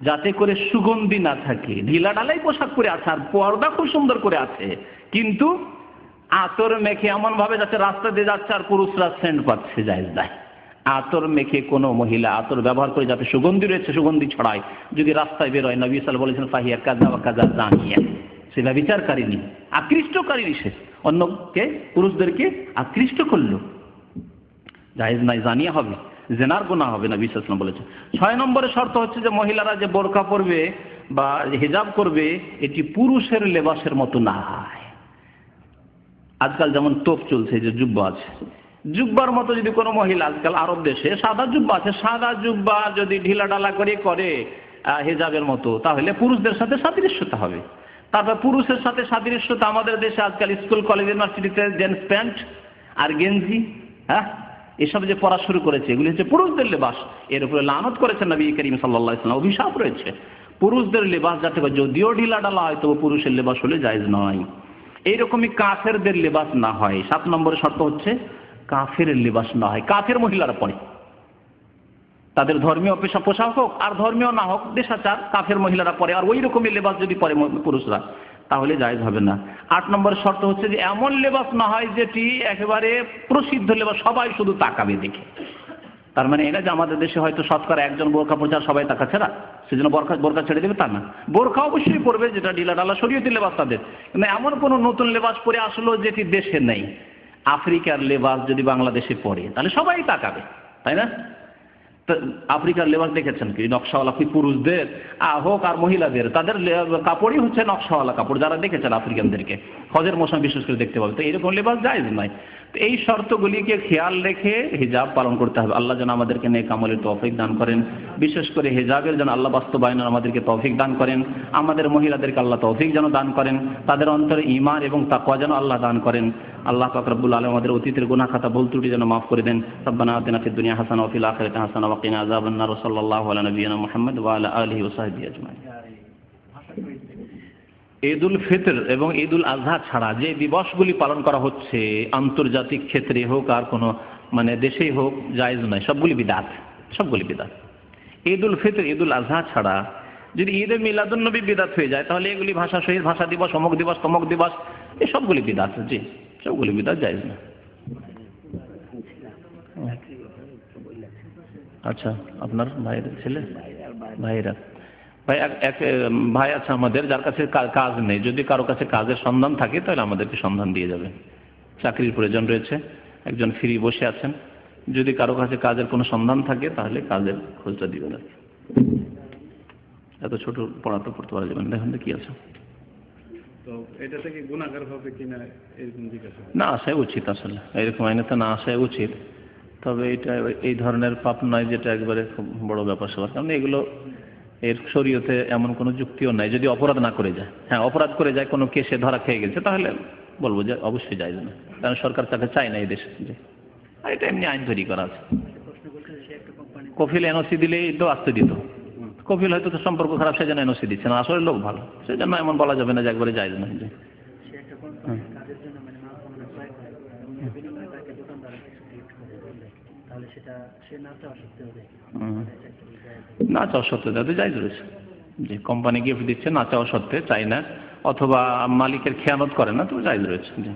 যাতে করে সুগন্ধি না থাকে। ঢিলা ঢালাই পোশাক পরে আছে আর পর্দা খুব সুন্দর করে আছে, কিন্তু আতর মেখে এমন ভাবে যাচ্ছে রাস্তা দিয়ে যাচ্ছে আর পুরুষরা সেন্ট পাচ্ছে, জায়েজ নাই। আতর মেখে কোনো মহিলা আতর ব্যবহার করে যাতে সুগন্ধি রয়েছে সুগন্ধি ছড়ায়, যদি রাস্তায় বেরোয়, নবী সাল্লাল্লাহু আলাইহি ওয়াসাল্লাম বলেছেন ফাহিয়া কাযা ওয়া কাযা জানিয়া, সে ব্যভিচারকারিনী, আকৃষ্টকারিনী, সে অন্যকে পুরুষদেরকে আকৃষ্ট করলো, জায়েজ নাই, জানিয়া হবে, জেনার গুনাহ হবে, নবী সাল্লাল্লাহু আলাইহি ওয়াসাল্লাম বলেছেন। 6 নম্বরের শর্ত হচ্ছে যে মহিলারা যে বোরকা পরবে বা হিজাব করবে এটি পুরুষের লেবাসের মতো না হয়। আজকাল যেমন তোপ চলছে, যে জুব্বা আছে, জুব্বার মতো যদি কোনো মহিলা, আজকাল আরব দেশে সাদা জুব্বা আছে, সাদা জুব্বা যদি ঢিলা ঢালা করে হিজাবের মতো, তাহলে পুরুষদের সাথে সাদৃশ্যতা হবে। তারপর পুরুষের সাথে সাদৃশ্যতা আমাদের দেশে আজকাল স্কুল কলেজ ইউনিভার্সিটিতে জিন্স প্যান্ট আর গেঞ্জি, হ্যাঁ, এসব যে পড়া শুরু করেছে, এগুলি হচ্ছে পুরুষদের লেবাস। এর উপরে লানত করেছেন নবী করিম সাল্লাল্লাহু আলাইহি ওয়াসাল্লাম, অভিশাপ রয়েছে। পুরুষদের লেবাস যাতে যদিও ঢিলা ঢালা হয় তবু পুরুষের লেবাস হলে জায়েজ নয়। এইরকমই কাফেরদের লেবাস না হয়। 7 নম্বরের শর্ত হচ্ছে কাফের লেবাস না হয়, কাফের মহিলারা পরে, তাদের ধর্মীয় পোশাক হোক আর ধর্মীয় না হোক, দেশাচার, কাফের মহিলারা পরে আর ওই রকমই লেবাস যদি পরে পুরুষরা, তাহলে জায়েজ হবে না। 8 নম্বরের শর্ত হচ্ছে যে এমন লেবাস না হয় যেটি একেবারে প্রসিদ্ধ লেবাস, সবাই শুধু তাকাবে দেখে। তার মানে এটা যে আমাদের দেশে হয়তো শতকরা একজন বোরকা পরছে আর সবাই তাকাচ্ছে না, সেজন্য বোরকা ছেড়ে দেবে তা না। বোরকা অবশ্যই পরবে, যেটা ঢিলা ঢালা শরীয়তি লেবাস তাদের, কিন্তু এমন কোনো নতুন লেবাস পরে আসলো যেটি দেশে নেই। আফ্রিকার লেবাস যদি বাংলাদেশে পড়ে তাহলে সবাই তাকাবে, তাই না? আফ্রিকার লেবাস দেখেছেন কি, নকশাওয়ালা কি পুরুষদের হোক আর মহিলাদের, তাদের কাপড়ই হচ্ছে নকশাওয়ালা কাপড়। যারা দেখেছেন আফ্রিকানদেরকে হজের মৌসুমে বিশেষ করে দেখতে পাবে, তো এইরকম লেবাস জায়েজ নয়। তো এই শর্তগুলিকে খেয়াল রেখে হিজাব পালন করতে হবে। আল্লাহ যেন আমাদেরকে নেক আমলের তৌফিক দান করেন, বিশেষ করে হিজাবের যেন আল্লাহ বাস্তবায়নের আমাদেরকে তৌফিক দান করেন। আমাদের মহিলাদেরকে আল্লাহ তৌফিক যেন দান করেন, তাদের অন্তরে ঈমান এবং তাকওয়া যেন আল্লাহ দান করেন। আল্লাহ পাক রব্বুল আলামিন আমাদের অতীতের গুনাহ খাতা ভুল ত্রুটি যেন মাফ করে দেন। রব্বানা আতিনা ফিদ দুনিয়া হাসানাহ ওয়া ফিল আখিরাতি হাসানাহ ওয়া কিনা আযাবান নার। সাল্লাল্লাহু আলা নবিয়িনা মুহাম্মদ ওয়া আলা আলিহি ওয়া সাহবিহি আজমাইন। ঈদ উল ফিতর এবং ঈদ উল আজহা ছাড়া যে দিবসগুলি পালন করা হচ্ছে, আন্তর্জাতিক ক্ষেত্রে হোক আর কোনো দেশেই হোক, জায়েজ নয়, সবগুলি বিদআত, সবগুলি বিদআত। ঈদ উল ফিতর, ঈদ উল আজহা ছাড়া যদি ঈদে মিলাদুন নবী বিদআত হয়ে যায়, তাহলে এগুলি ভাষা শহীদ ভাষা দিবস, অমুক দিবস, তমুক দিবস, এই সবগুলি বিদআত। জি, সবগুলি বিদআত, জায়েজ না। আচ্ছা, আপনার ভাইয়ের ছেলে, ভাইয়েরা, এক ভাই আছে আমাদের যার কাছে কাজ নেই, যদি কারো কাছে কাজের সন্ধান থাকে তাহলে আমাদেরকে সন্ধান দিয়ে যাবেন। চাকরির প্রয়োজন রয়েছে, একজন ফ্রি বসে আছেন, যদি কারো কাছে কাজের কোনো সন্ধান থাকে তাহলে কাজের খোঁজটা দিবেন। এত ছোট পড়া তো পড়তে পারা যাবে না, দেখুন কি আছে। তো এটা থেকে গুনাহগার হবে কিনা এরকম জিজ্ঞাসা না আসা উচিত, আসলে এরকম আইনেতে না আসা উচিত। তবে এটা এই ধরনের পাপ নয় যেটা একবারে খুব বড় ব্যাপার সবার, কারণ এগুলো এর শরীয়তে এমন কোনো যুক্তিও নাই। যদি অপরাধ না করে যায়, হ্যাঁ অপরাধ করে যায়, কোনো কেসে ধরা খেয়ে গেছে, তাহলে বলবো যে অবশ্যই জায়েজ না, কারণ সরকার তাকে চায় না এই দেশে। আর এটা এমনি আইন তৈরি করা আছে। কফিল এনওসি দিলেই তো আসতে দিত, কফিল হয়তো তো সম্পর্ক খারাপ সেজন্য এনওসি দিচ্ছে না, আসলে লোক ভালো, সেজন্য এমন বলা যাবে না যে একবারে জায়েজ না। না চাওয়া সত্ত্বে তাতে জায়েজ রয়েছে, যে কোম্পানি গিফট দিচ্ছে না চাওয়া সত্ত্বে, চাই না, অথবা মালিকের খেয়ানত করে না, তো জায়েজ রয়েছে। জি।